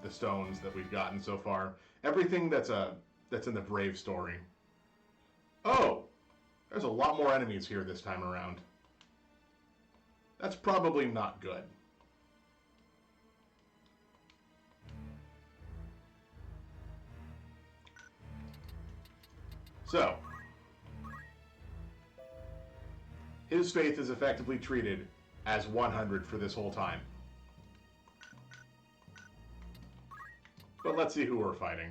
the stones that we've gotten so far. Everything that's in the Brave story. Oh! There's a lot more enemies here this time around. That's probably not good. So, his faith is effectively treated as 100 for this whole time. But let's see who we're fighting.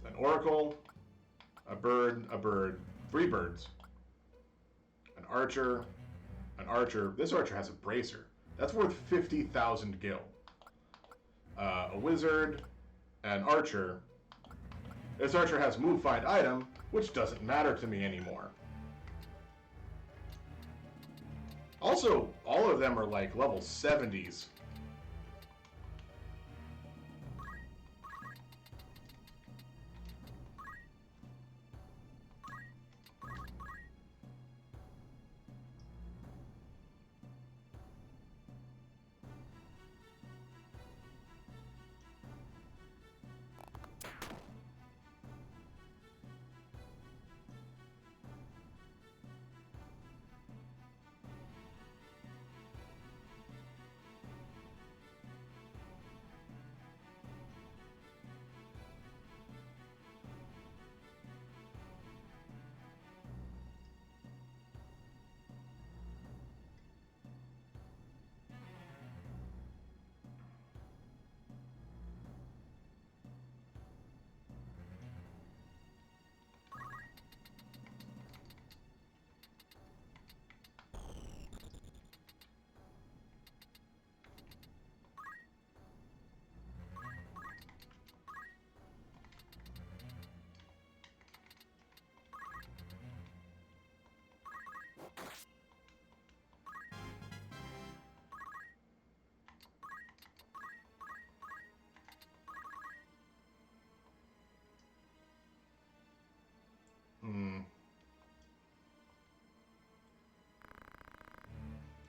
An oracle, a bird, 3 birds, an archer. This archer has a bracer. That's worth 50,000 gil. A wizard, an archer. This archer has move, find item, which doesn't matter to me anymore. Also, all of them are like level 70s.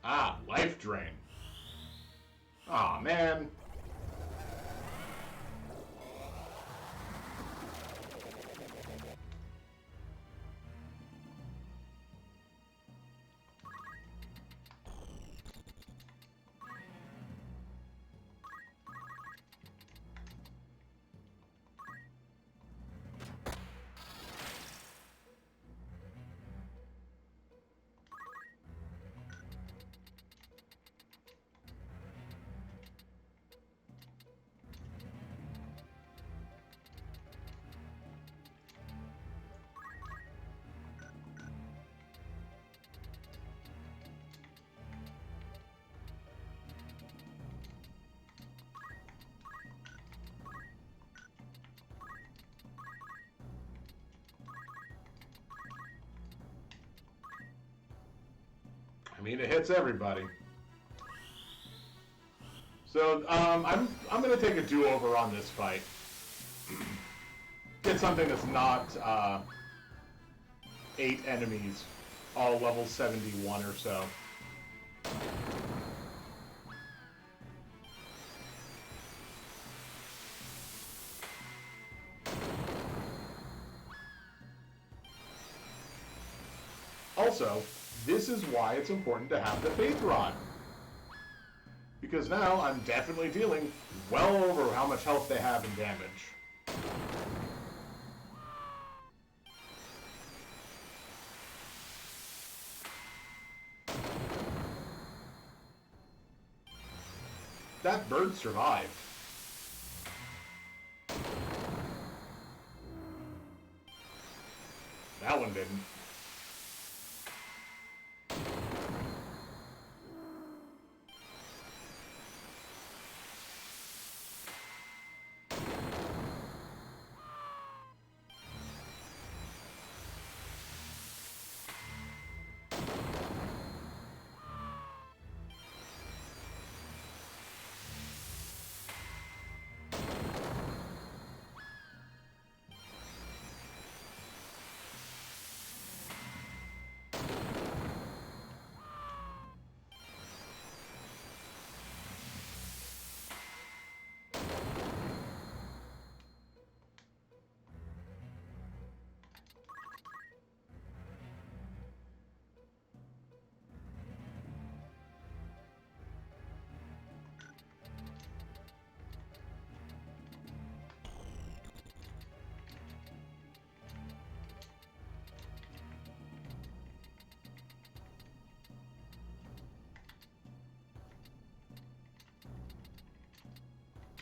Ah, life drain. Aw, man. I mean, it hits everybody. So, I'm gonna take a do-over on this fight. Get something that's not, 8 enemies, all level 71 or so. Also, This is why it's important to have the Faith Rod. Because now I'm definitely dealing well over how much health they have and damage. That bird survived. That one didn't.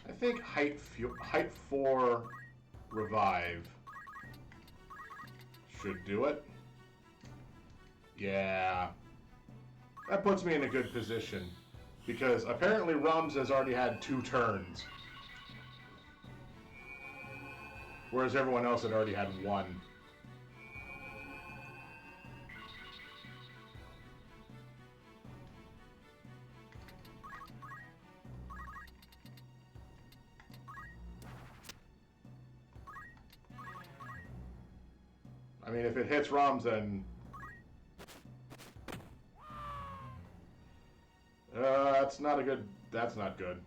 I think height 4 revive should do it. Yeah. That puts me in a good position. Because apparently Rums has already had 2 turns. Whereas everyone else had already had 1. I mean, if it hits Rums, then... that's not a good... That's not good.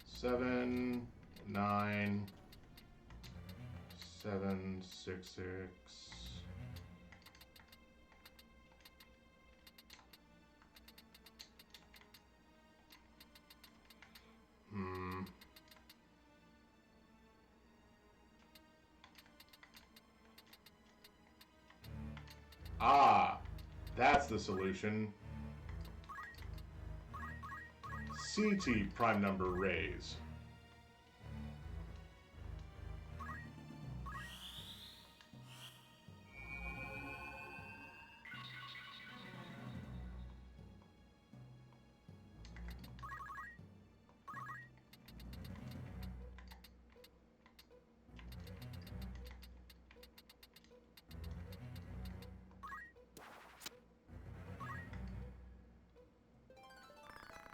Seven, 9, 7, 6, 6. Ah, that's the solution. CT prime number raise.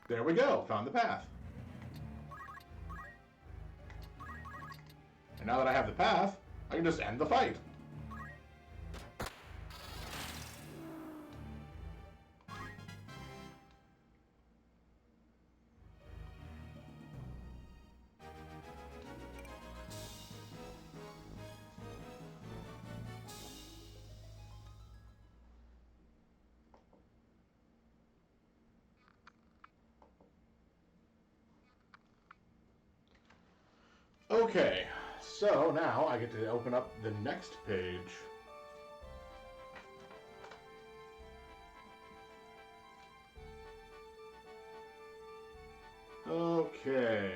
There we go, found the path. And now that I have the path, I can just end the fight. Okay, so now I get to open up the next page. Okay.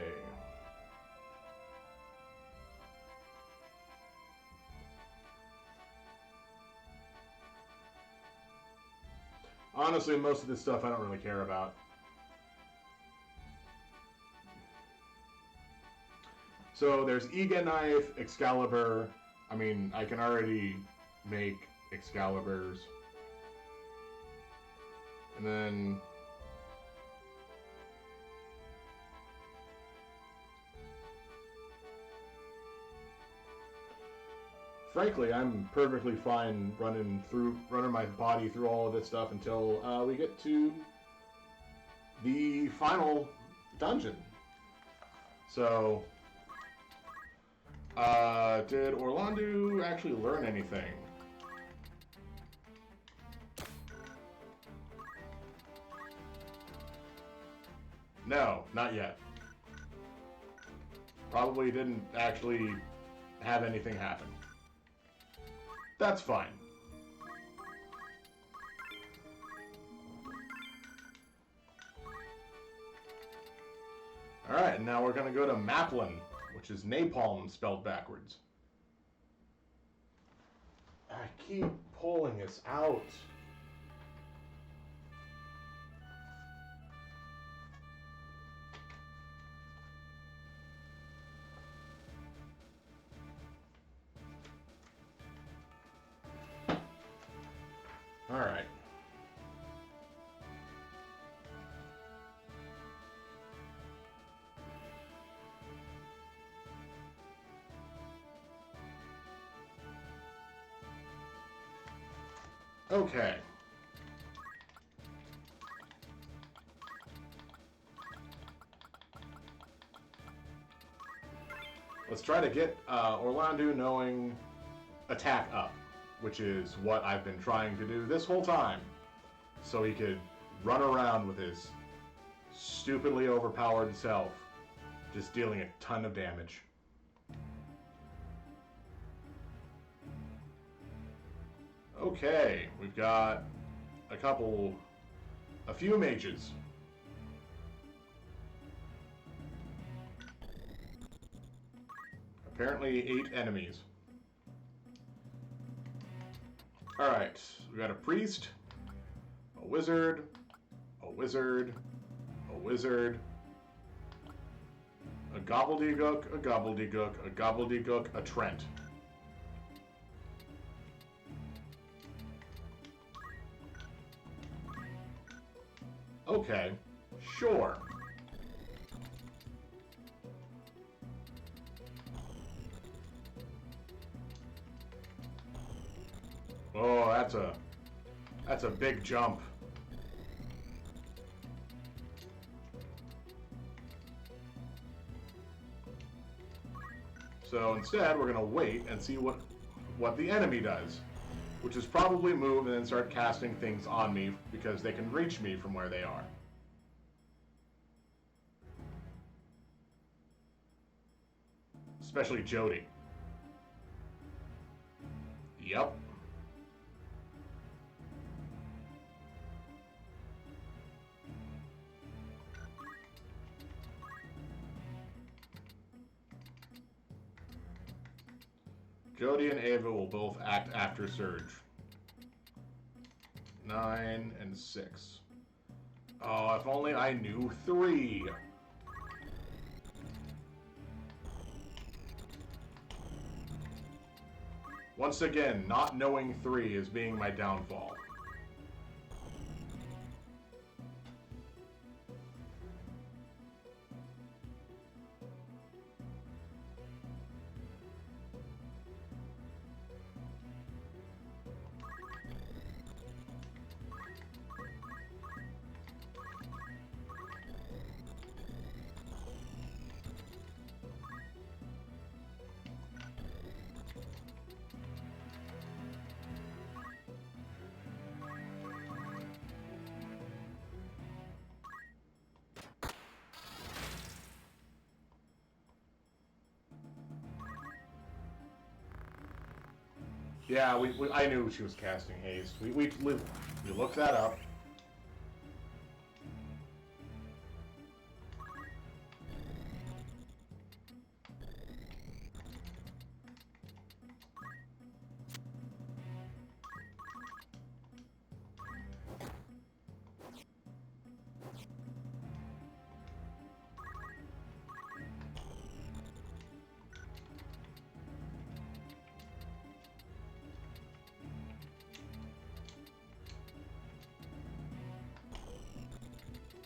Honestly, most of this stuff I don't really care about. So there's Ega Knife, Excalibur. I mean, I can already make Excaliburs. And then... frankly, I'm perfectly fine running my body through all of this stuff until we get to the final dungeon. So... Did Orlando actually learn anything? No, not yet. Probably didn't actually have anything happen. That's fine. Alright, and now we're going to go to Maplin, which is napalm spelled backwards. I keep pulling this out. Alright. Okay. Let's try to get Orlando knowing attack up, which is what I've been trying to do this whole time. So he could run around with his stupidly overpowered self, just dealing a ton of damage. Okay, we've got a few mages. Apparently 8 enemies. Alright, we got a priest, a wizard, a wizard, a wizard, a gobbledygook, a gobbledygook, a gobbledygook, a Trent. Okay, sure. Oh, that's a big jump. So instead, we're gonna wait and see what the enemy does, which is probably move and then start casting things on me because they can reach me from where they are. Especially Jody. Yep. Jody and Ava will both act after Surge. 9 and 6. Oh, if only I knew 3. Once again, not knowing 3 is being my downfall. Yeah, I knew she was casting haste. We looked that up.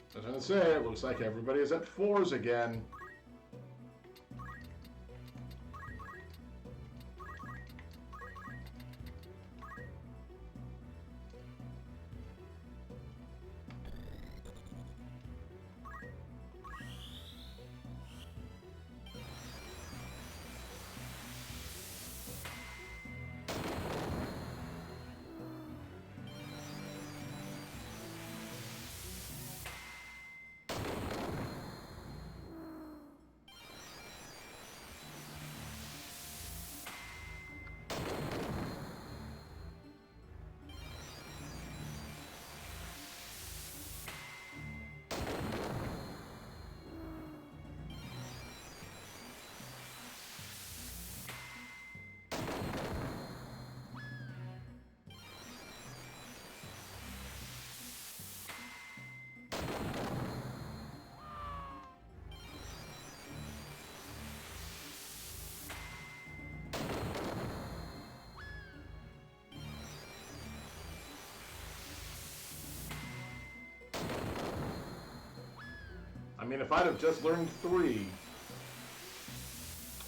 I was gonna say, it looks like everybody is at 4s again. I mean, if I'd have just learned 3,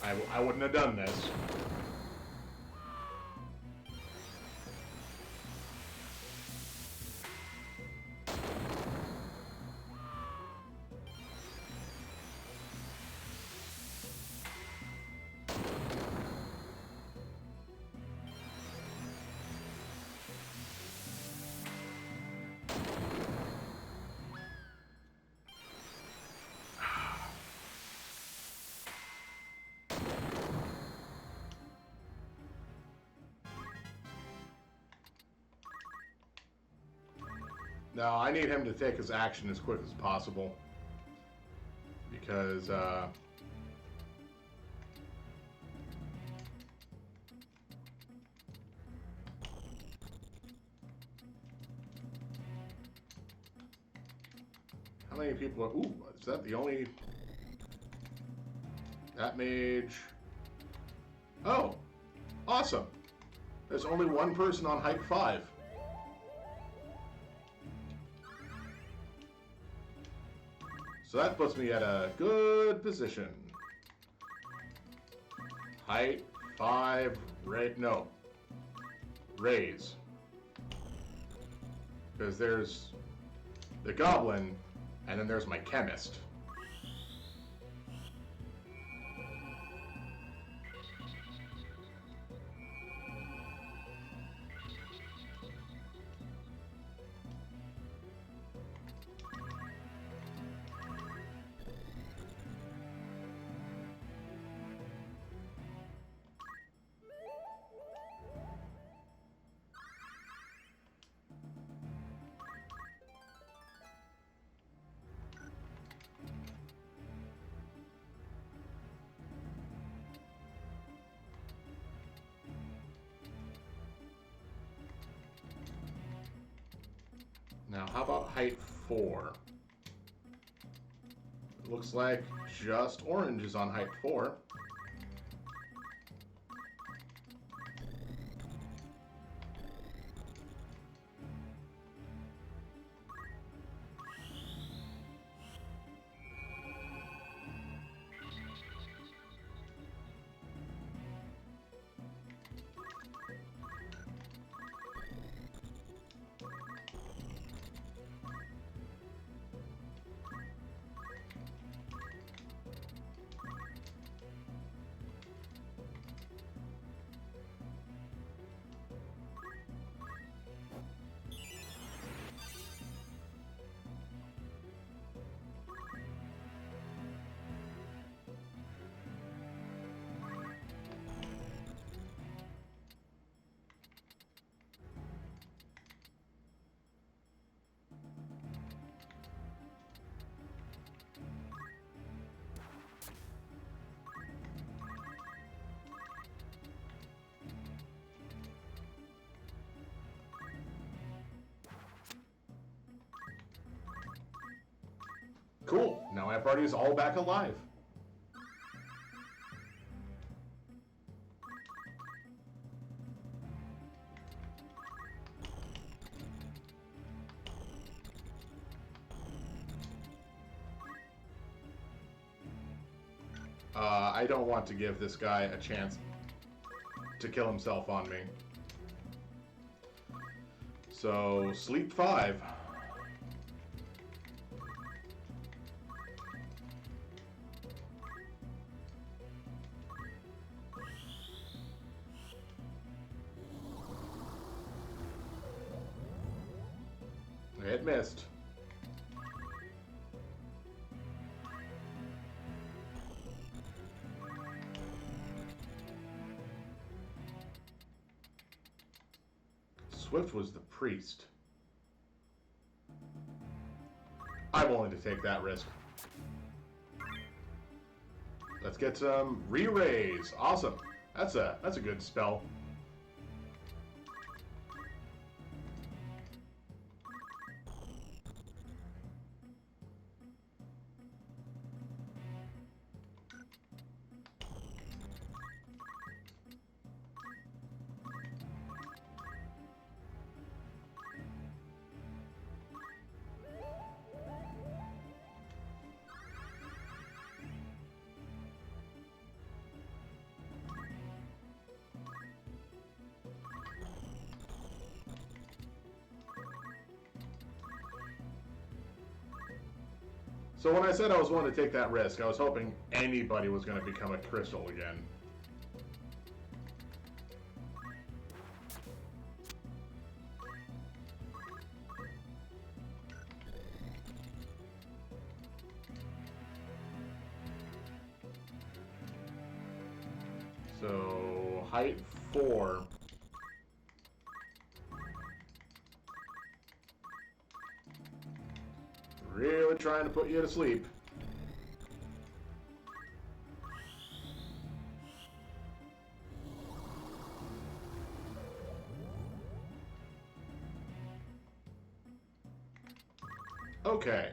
I wouldn't have done this. No, I need him to take his action as quick as possible. Because, how many people are... Ooh, is that the only... That mage... Oh! Awesome! There's only one person on height 5. So that puts me at a good position. Height 5, raise. Because there's the goblin, and then there's my chemist. Now, how about height 4? It looks like just orange is on height 4. Cool, now my party is all back alive. I don't want to give this guy a chance to kill himself on me. So, sleep 5. It missed. Swift was the priest. I'm willing to take that risk. Let's get some re-raise. Awesome. That's a good spell. So when I said I was willing to take that risk, I was hoping anybody was going to become a crystal again. So, height 4. Really trying to put you to sleep. Okay.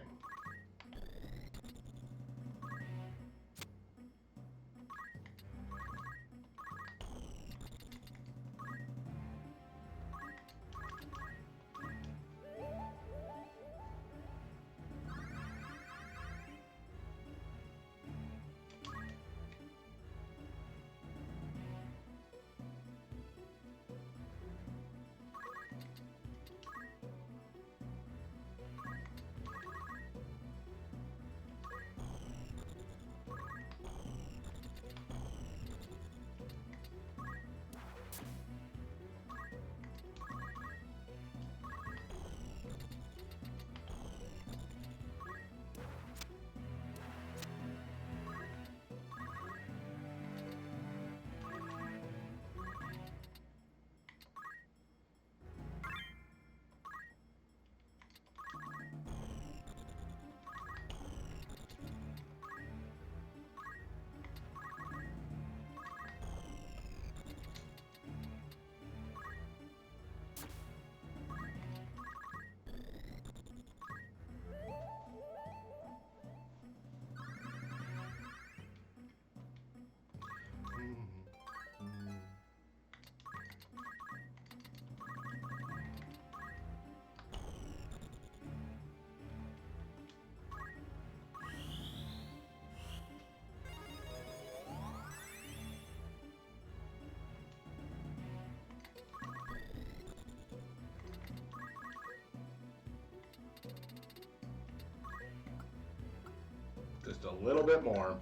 Just a little bit more.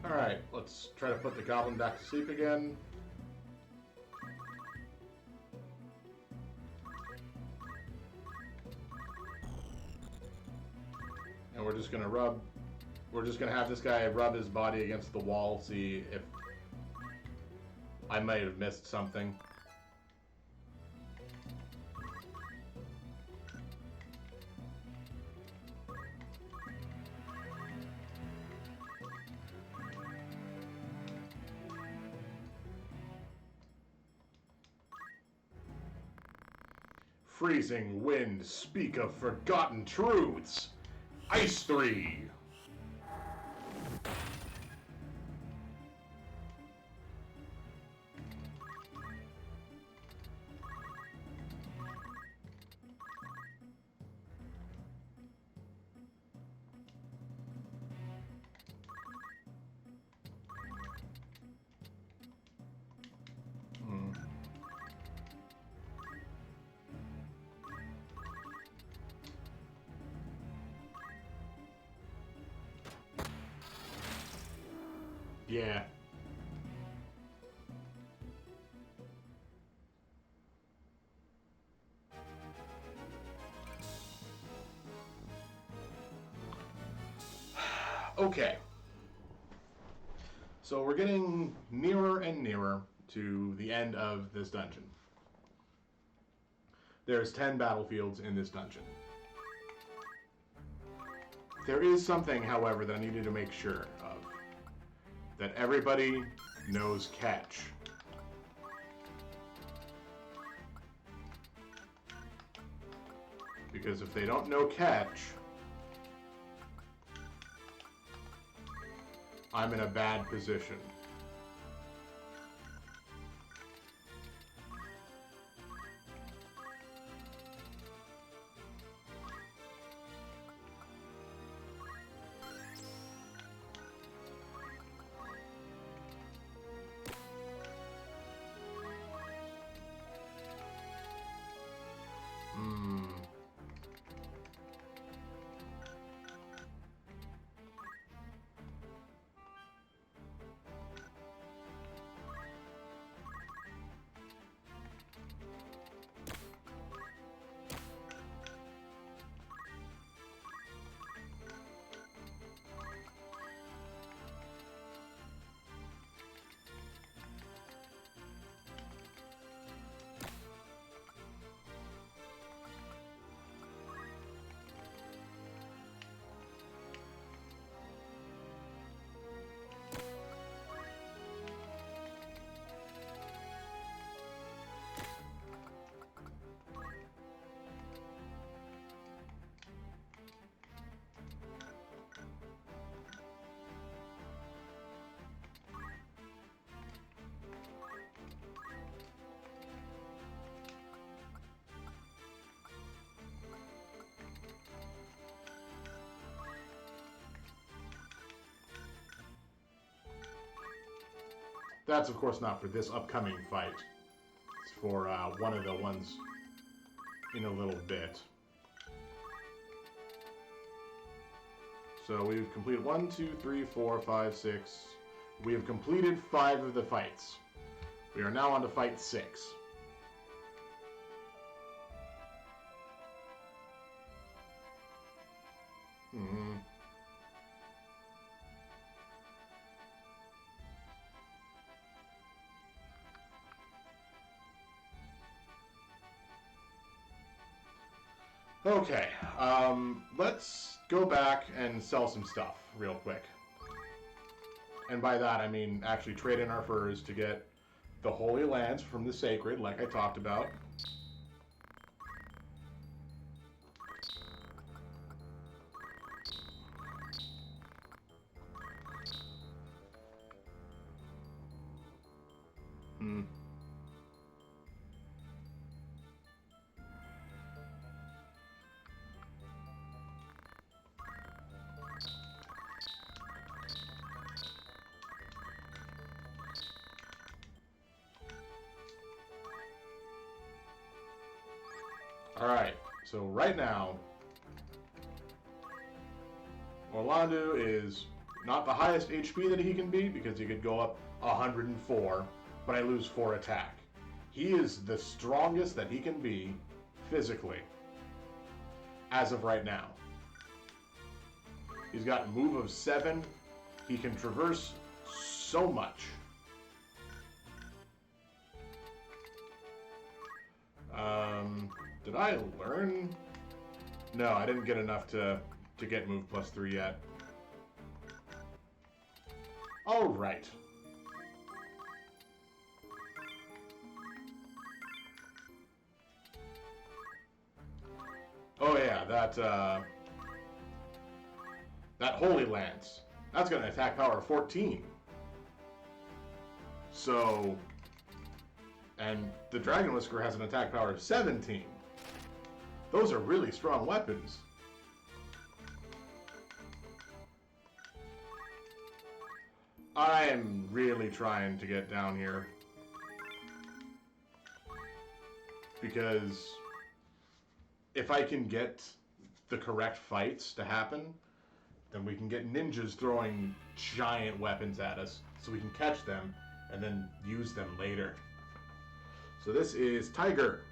Alright, let's try to put the goblin back to sleep again. And we're just gonna have this guy rub his body against the wall, see if I might have missed something. Freezing wind, speak of forgotten truths. Ice 3. Yeah. Okay. So we're getting nearer and nearer to the end of this dungeon. There's 10 battlefields in this dungeon. There is something, however, that I needed to make sure of. That everybody knows catch. Because if they don't know catch, I'm in a bad position. That's, of course, not for this upcoming fight. It's for one of the ones in a little bit. So we've completed 1, 2, 3, 4, 5, 6. We have completed 5 of the fights. We are now on to fight 6. Okay, let's go back and sell some stuff real quick. And by that, I mean actually trade in our furs to get the Holy Lance from the Sacred, like I talked about. Alright, so right now, Orlando is not the highest HP that he can be because he could go up 104, but I lose 4 attack. He is the strongest that he can be physically as of right now. He's got move of 7. He can traverse so much. Did I learn? No, I didn't get enough to get move plus 3 yet. All right. Oh yeah, that Holy Lance. That's got an attack power of 14. So, and the Dragon Whisker has an attack power of 17. Those are really strong weapons. I am really trying to get down here. Because if I can get the correct fights to happen, then we can get ninjas throwing giant weapons at us so we can catch them and then use them later. So this is Tiger.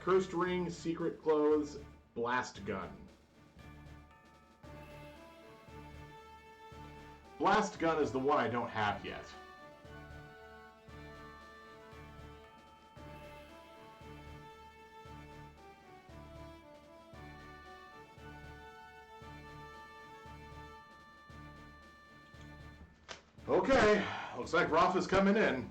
Cursed Ring, Secret Clothes, Blast Gun. Blast Gun is the one I don't have yet. Okay, looks like Roth is coming in.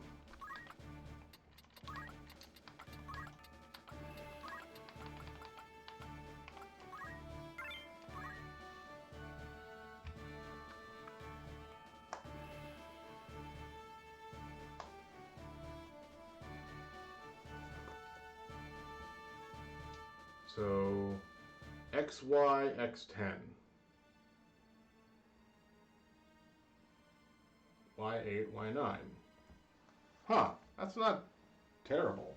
So, XY, X10. Y8, Y9. Huh, that's not terrible.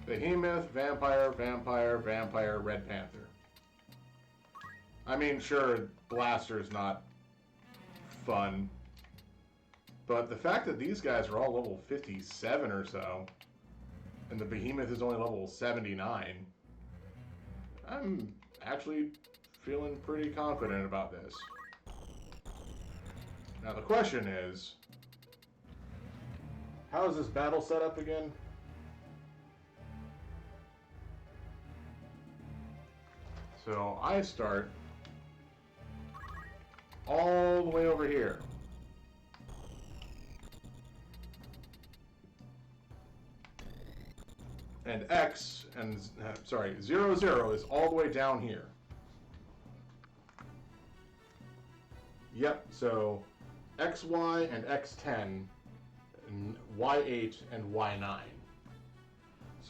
Behemoth, Vampire, Vampire, Vampire, Red Panther. I mean, sure, Blaster's not fun, but the fact that these guys are all level 57 or so, and the Behemoth is only level 79, I'm actually feeling pretty confident about this. Now the question is, how is this battle set up again? So I start all the way over here. And X, and sorry, 0, 0 is all the way down here. Yep, so XY and X10, and Y8 and Y9.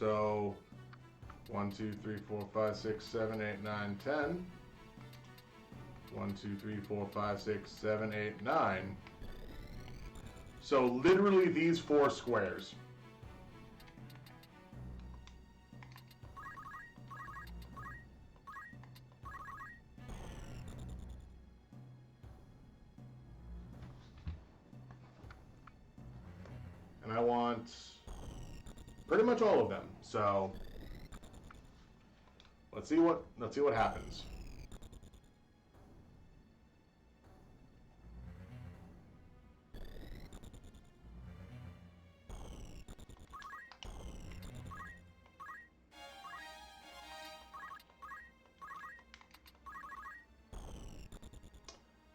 So 1, 2, 3, 4, 5, 6, 7, 8, 9, 10. 1, 2, 3, 4, 5, 6, 7, 8, 9. So literally these 4 squares. And I want pretty much all of them. So let's see what happens.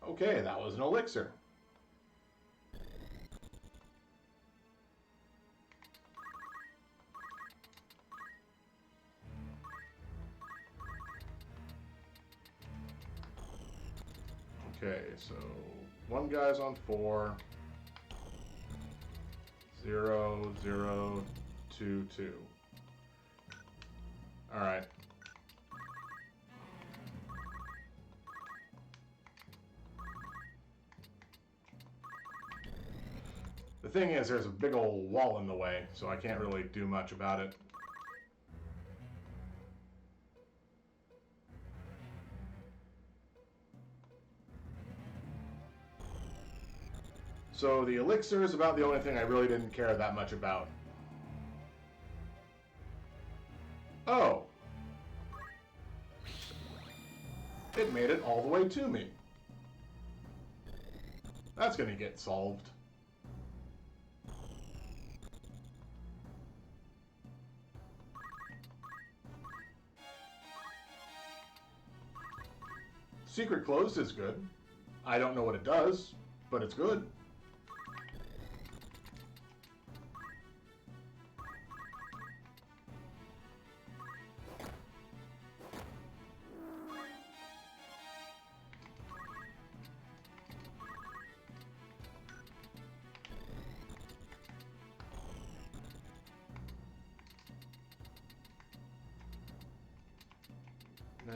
Okay, that was an elixir. Okay, so one guy's on 4. 0, 0, 2, 2. All right. The thing is, there's a big old wall in the way, so I can't really do much about it. So the elixir is about the only thing I really didn't care that much about. Oh! It made it all the way to me. That's gonna get solved. Secret closed is good. I don't know what it does, but it's good.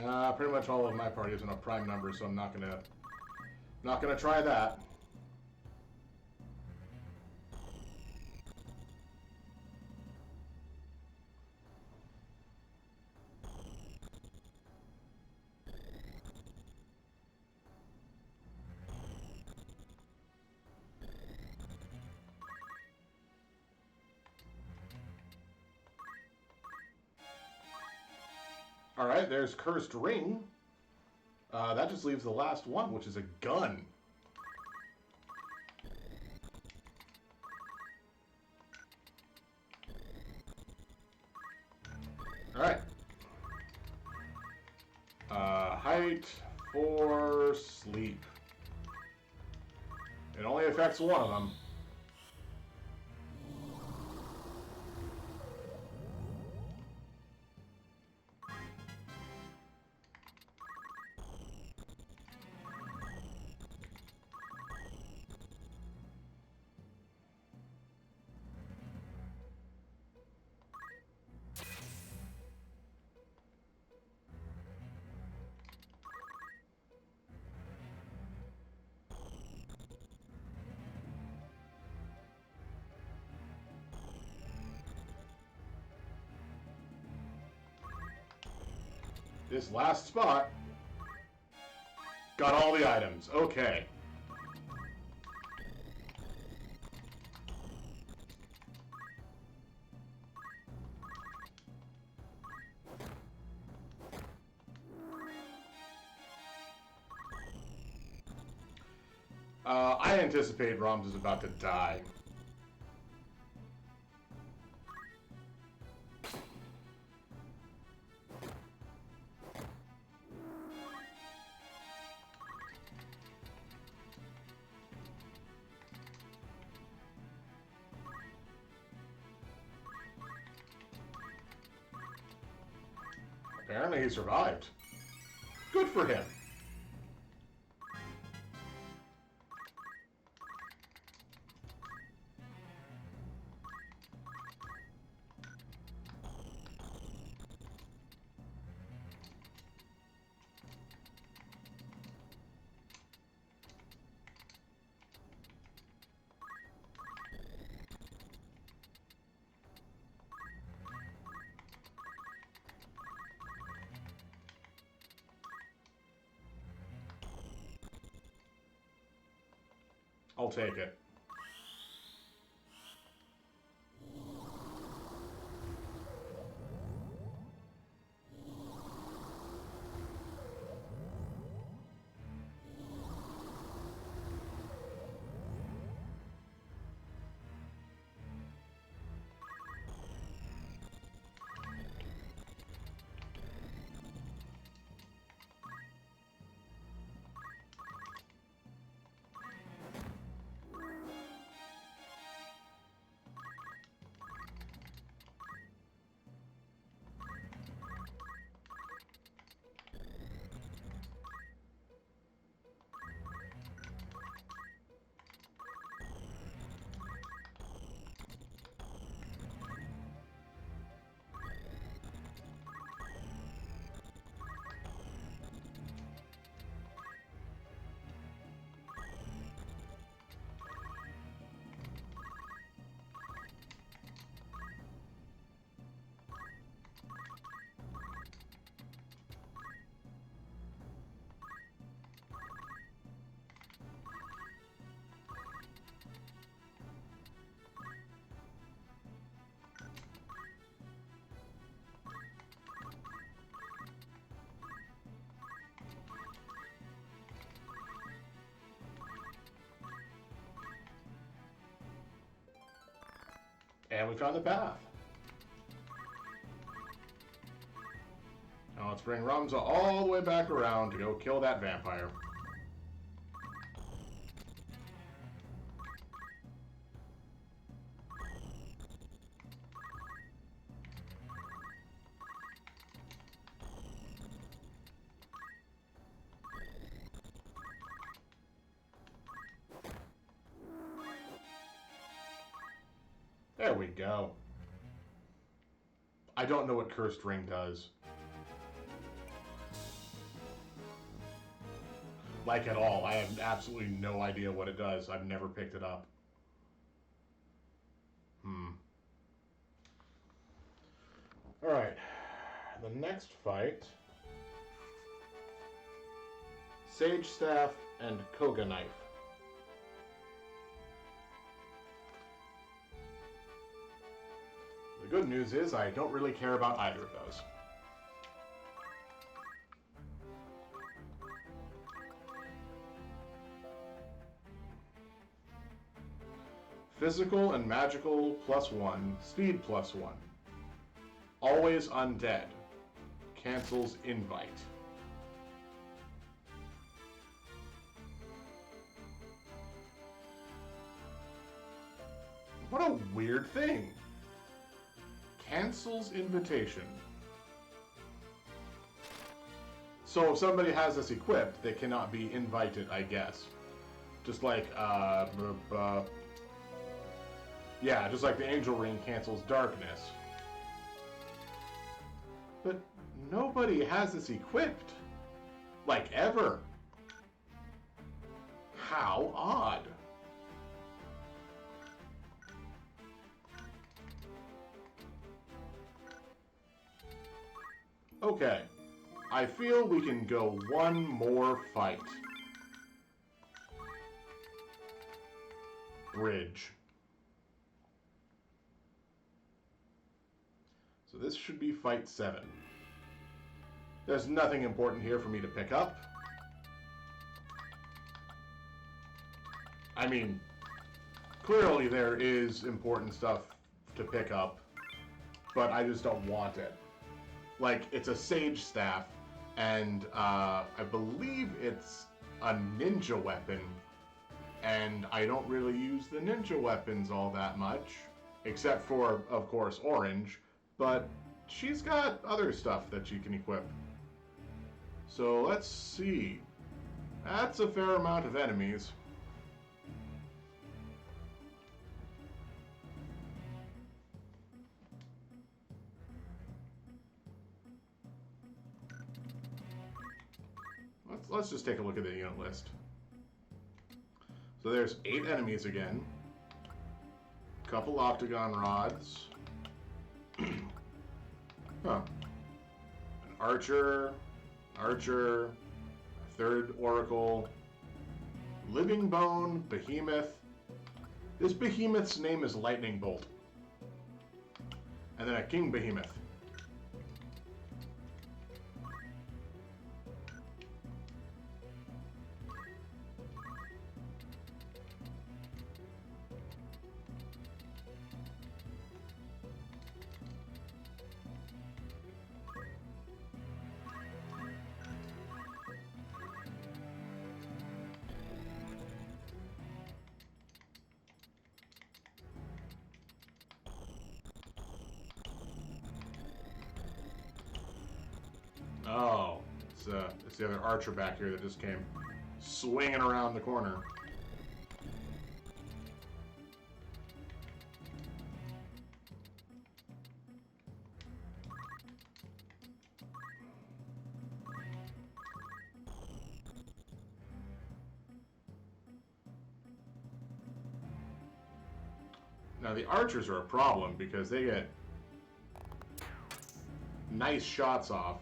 Nah, pretty much all of my party is in a prime number, so I'm not gonna try that. Alright, there's Cursed Ring. That just leaves the last one, which is a gun. Alright. Height for sleep. It only affects one of them. This last spot got all the items. Okay. I anticipate Roms is about to die. Apparently he survived. Good for him. I'll take it. And we found the path. Now let's bring Ramza all the way back around to go kill that vampire. There we go. I don't know what Cursed Ring does. Like at all. I have absolutely no idea what it does. I've never picked it up. Alright. The next fight. Sage Staff and Koga Knife. The good news is I don't really care about either of those. Physical and magical +1, speed +1. Always undead. Cancels invite. What a weird thing. Cancels invitation. So if somebody has this equipped, they cannot be invited, I guess. Just like, yeah, just like the Angel Ring cancels darkness. But nobody has this equipped. Like, ever. How odd. Okay. I feel we can go one more fight. Bridge. So this should be fight 7. There's nothing important here for me to pick up. I mean, clearly there is important stuff to pick up, but I just don't want it. Like, it's a Sage Staff, and I believe it's a ninja weapon, and I don't really use the ninja weapons all that much, except for, of course, Orange, but she's got other stuff that she can equip. So let's see. That's a fair amount of enemies. Let's just take a look at the unit list. So there's 8 enemies again. Couple octagon rods. Huh. An archer, a third oracle, Living Bone, Behemoth. This Behemoth's name is Lightning Bolt. And then a King Behemoth. Oh, it's the other archer back here that just came swinging around the corner. Now the archers are a problem because they get nice shots off.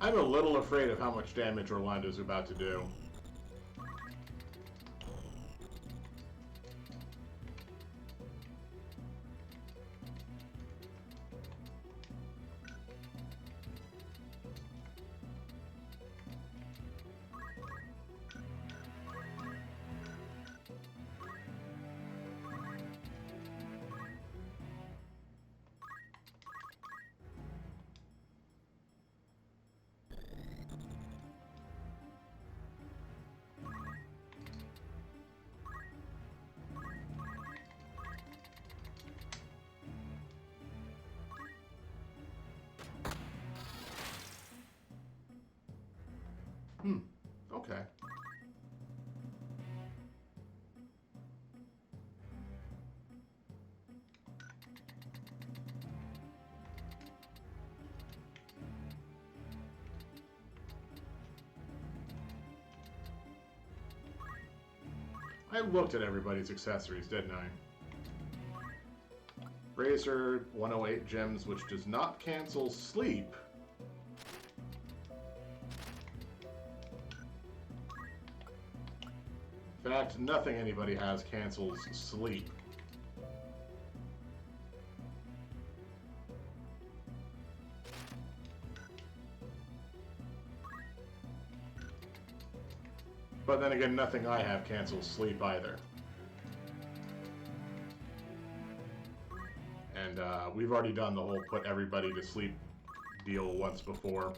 I'm a little afraid of how much damage Orlando's about to do. Okay. I looked at everybody's accessories, didn't I? Razor, 108 gems, which does not cancel sleep. In fact, nothing anybody has cancels sleep. But then again, nothing I have cancels sleep either. And we've already done the whole put everybody to sleep deal once before.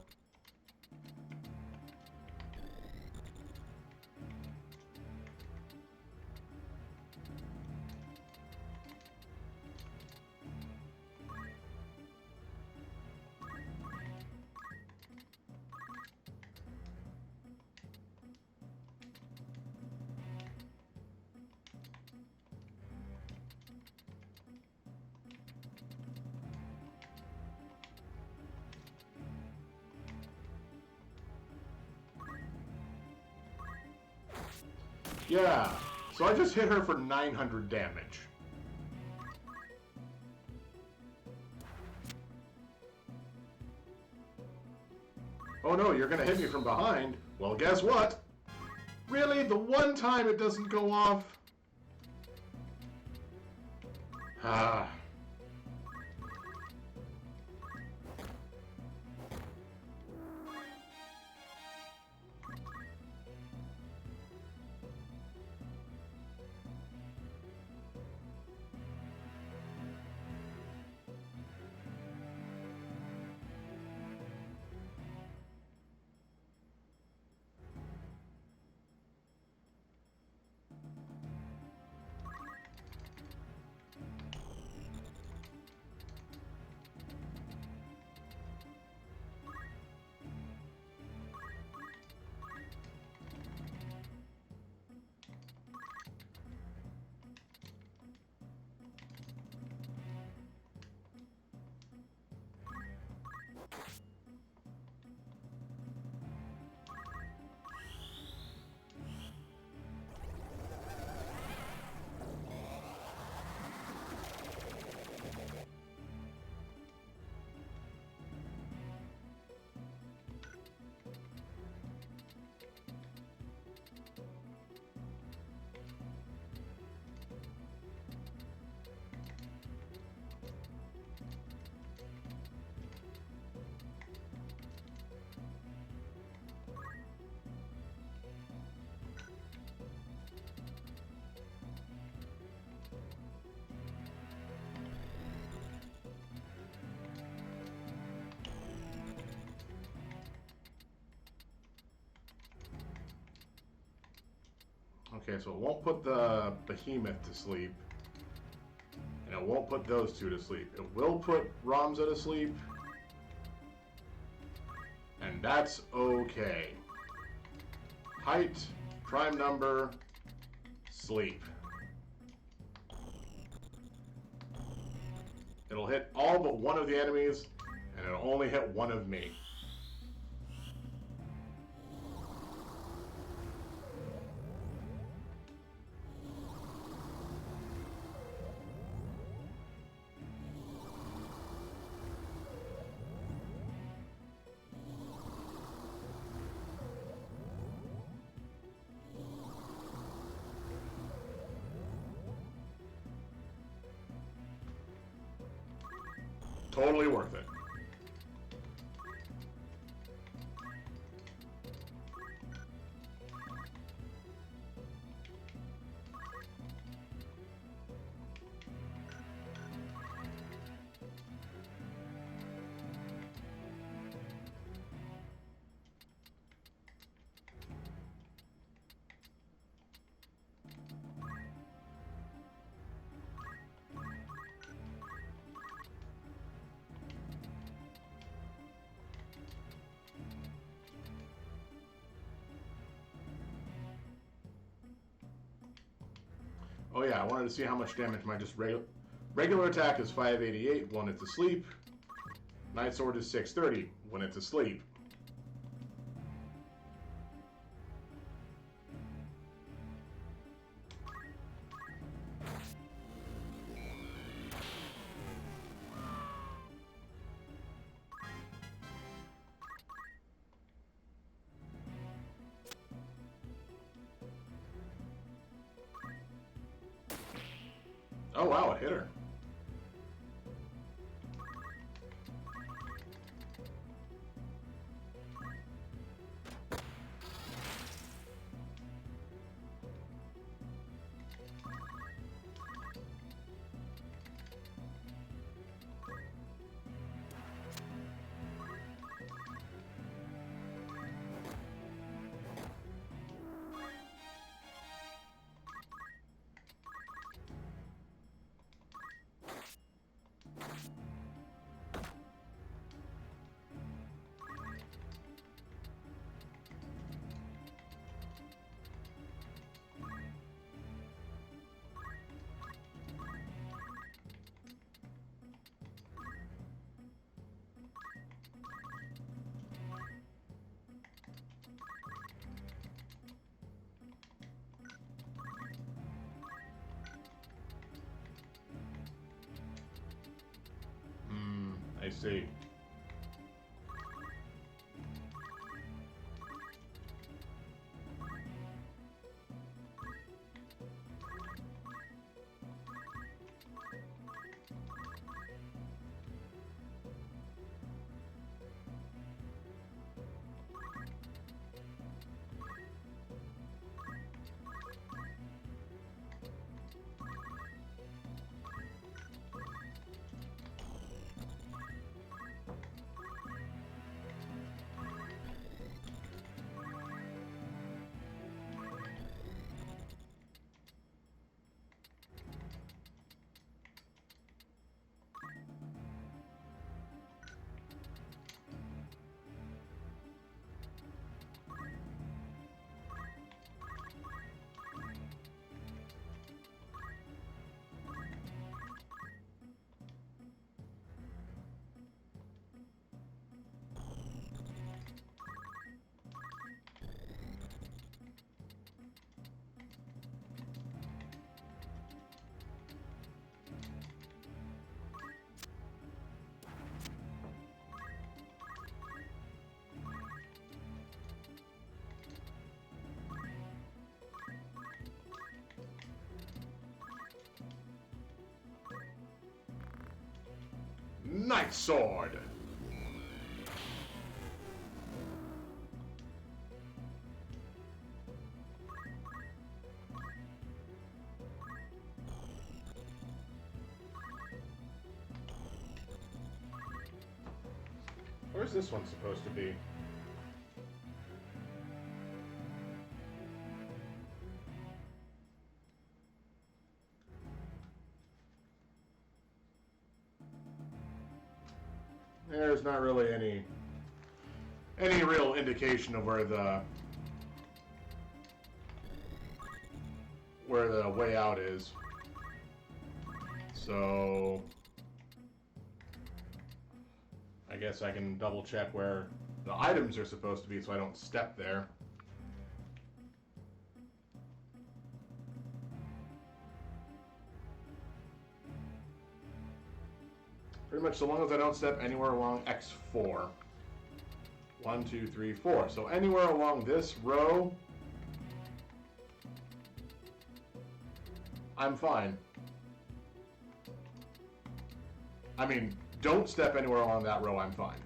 Yeah, so I just hit her for 900 damage. Oh no, you're gonna hit me from behind? Well, guess what? Really? The one time it doesn't go off? Ah. Okay, so it won't put the behemoth to sleep. And it won't put those two to sleep. It will put Ramza to sleep. And that's okay. Height, prime number, sleep. It'll hit all but one of the enemies, and it'll only hit one of me. Totally worth it. Oh yeah, I wanted to see how much damage my just regular attack is 588 when it's asleep. Night Sword is 630 when it's asleep. Oh wow, it hit her. I see. Night Sword! Where's this one supposed to be? There's not really any real indication of where the way out is. So I guess I can double check where the items are supposed to be so I don't step there. Pretty much so long as I don't step anywhere along X4. 1, 2, 3, 4. So anywhere along this row, I'm fine. I mean, don't step anywhere along that row, I'm fine.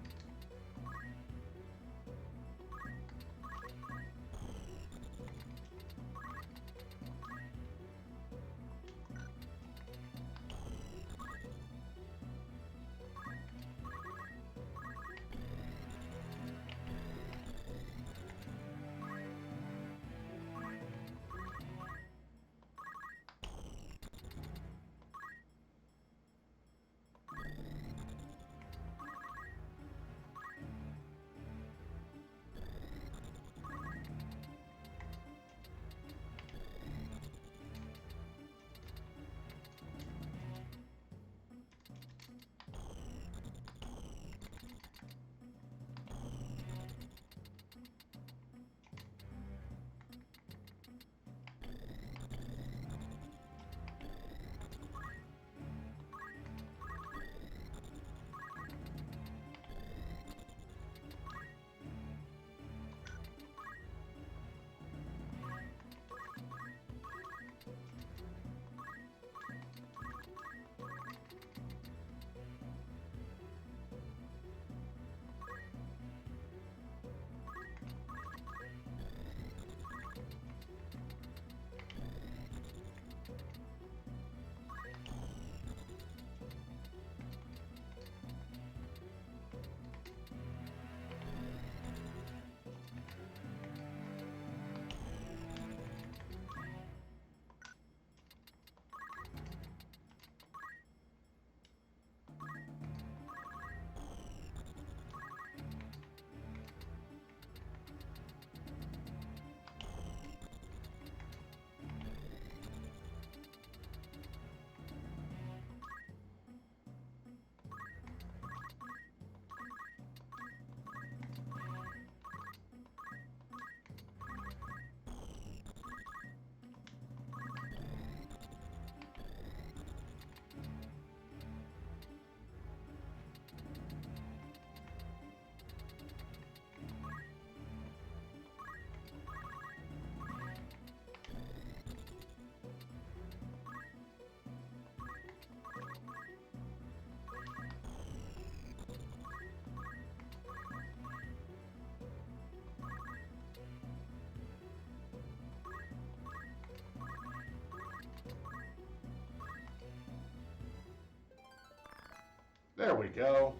There we go.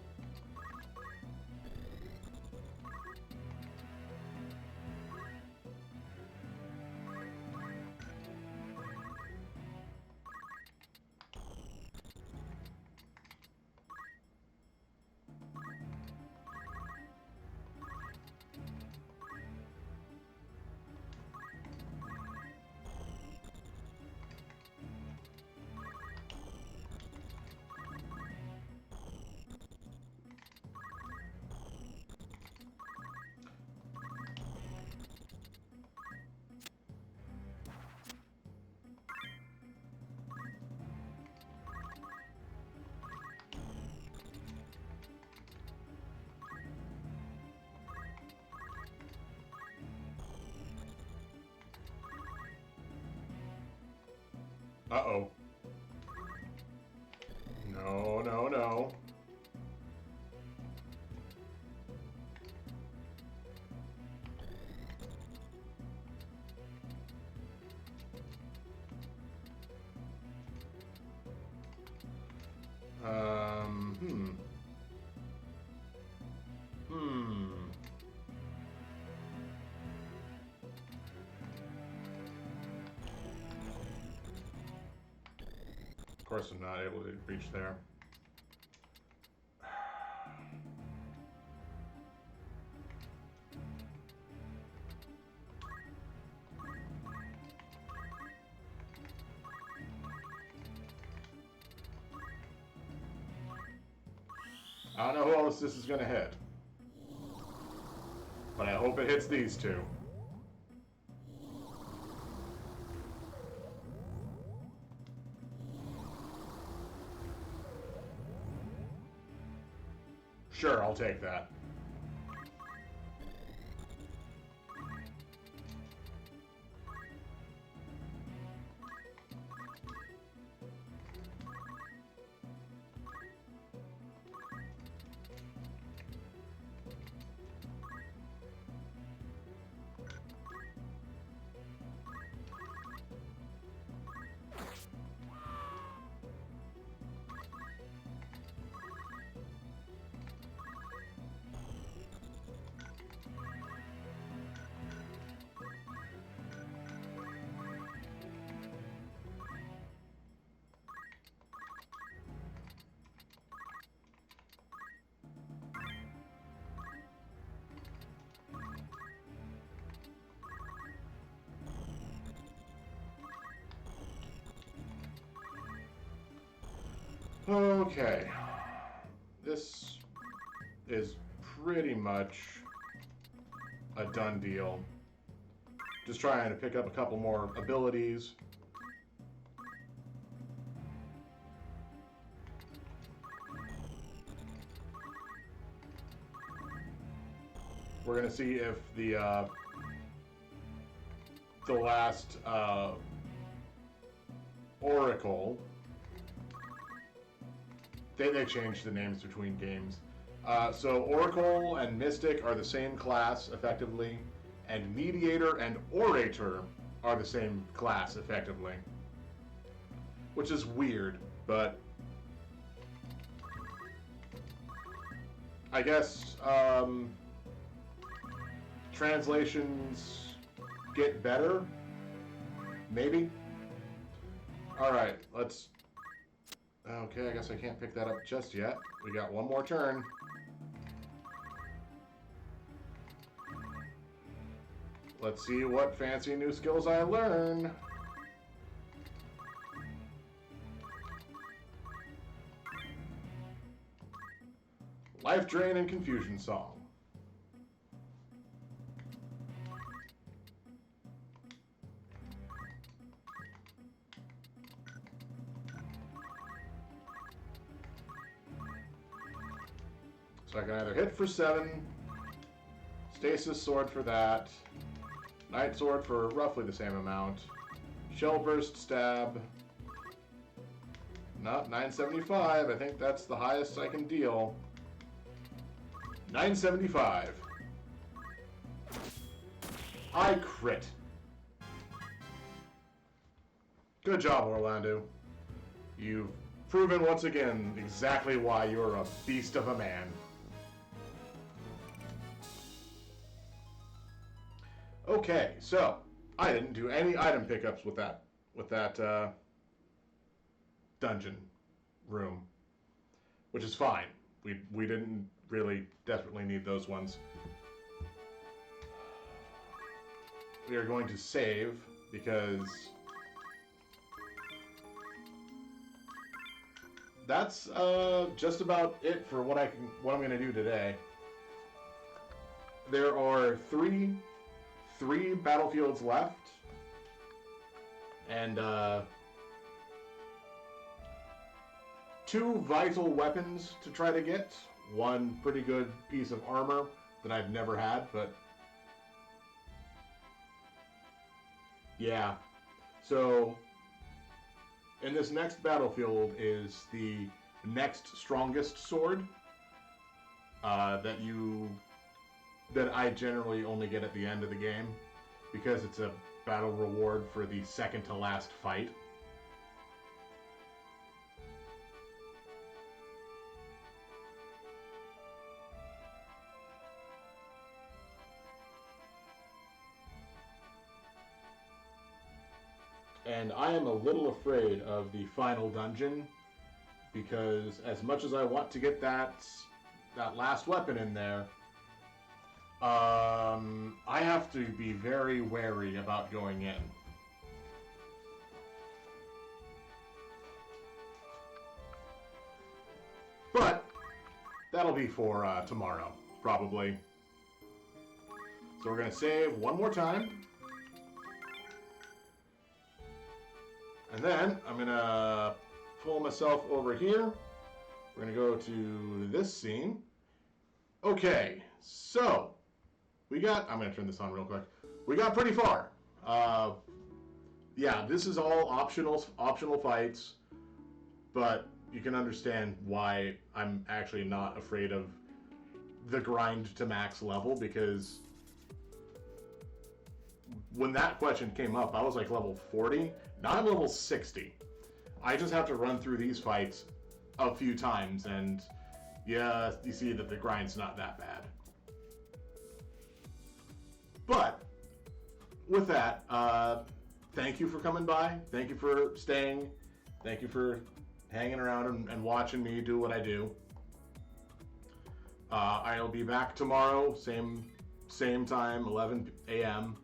Uh-oh. No, no, no. Hmm. Of course I'm not able to reach there. I don't know who else this is going to hit. But I hope it hits these two. Sure, I'll take that. Okay. This is pretty much a done deal. Just trying to pick up a couple more abilities. We're gonna see if the last Oracle. They changed the names between games. So Oracle and Mystic are the same class, effectively, and Mediator and Orator are the same class, effectively. Which is weird, but I guess translations get better, maybe? Alright, let's... Okay, I guess I can't pick that up just yet. We got one more turn. Let's see what fancy new skills I learn. Life Drain and Confusion Song. So I can either hit for 7, Stasis Sword for that, Night Sword for roughly the same amount, Shell Burst Stab, not 975, I think that's the highest I can deal. 975. I crit. Good job, Orlando. You've proven once again exactly why you're a beast of a man. Okay, so I didn't do any item pickups with that dungeon room, which is fine. We didn't really desperately need those ones. We are going to save because that's just about it for what I'm going to do today. There are three battlefields left, and 2 vital weapons to try to get. One pretty good piece of armor that I've never had, but yeah. So in this next battlefield is the next strongest sword that I generally only get at the end of the game, because it's a battle reward for the second to last fight. And I am a little afraid of the final dungeon, because as much as I want to get that last weapon in there, I have to be very wary about going in. But that'll be for tomorrow, probably. So we're going to save one more time. And then I'm going to pull myself over here. We're going to go to this scene. Okay, so we got, I'm going to turn this on real quick. We got pretty far. Yeah, this is all optional fights, but you can understand why I'm actually not afraid of the grind to max level, because when that question came up, I was like level 40. Now I'm level 60. I just have to run through these fights a few times, and yeah, you see that the grind's not that bad. But with that, thank you for coming by. Thank you for staying. Thank you for hanging around and watching me do what I do. I'll be back tomorrow, same time, 11 a.m.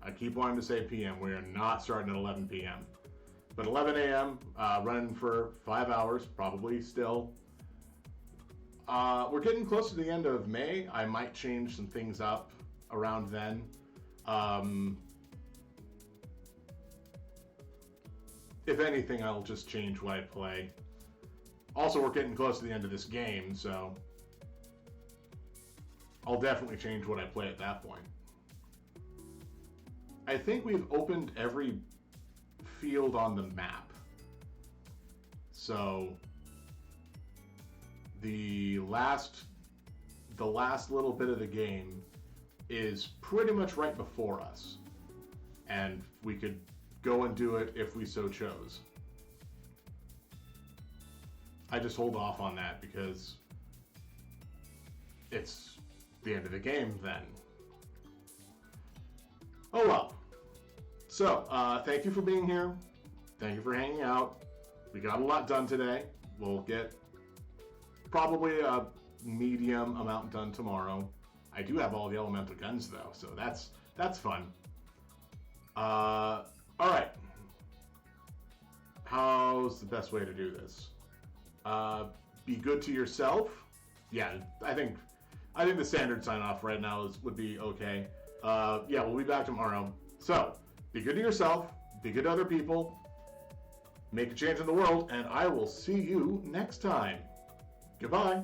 I keep wanting to say p.m. We are not starting at 11 p.m. But 11 a.m., running for 5 hours, probably still. We're getting close to the end of May. I might change some things up around then. If anything, I'll just change what I play. Also, we're getting close to the end of this game, so I'll definitely change what I play at that point. I think we've opened every field on the map. So the last little bit of the game is pretty much right before us, and we could go and do it if we so chose. I just hold off on that because it's the end of the game then. Oh well. So, thank you for being here. Thank you for hanging out. We got a lot done today. We'll get probably a medium amount done tomorrow. I do have all the elemental guns though, so that's fun. Alright. How's the best way to do this? Be good to yourself. Yeah, I think the standard sign off right now would be okay. Yeah, we'll be back tomorrow. So, be good to yourself, be good to other people, make a change in the world, and I will see you next time. Goodbye.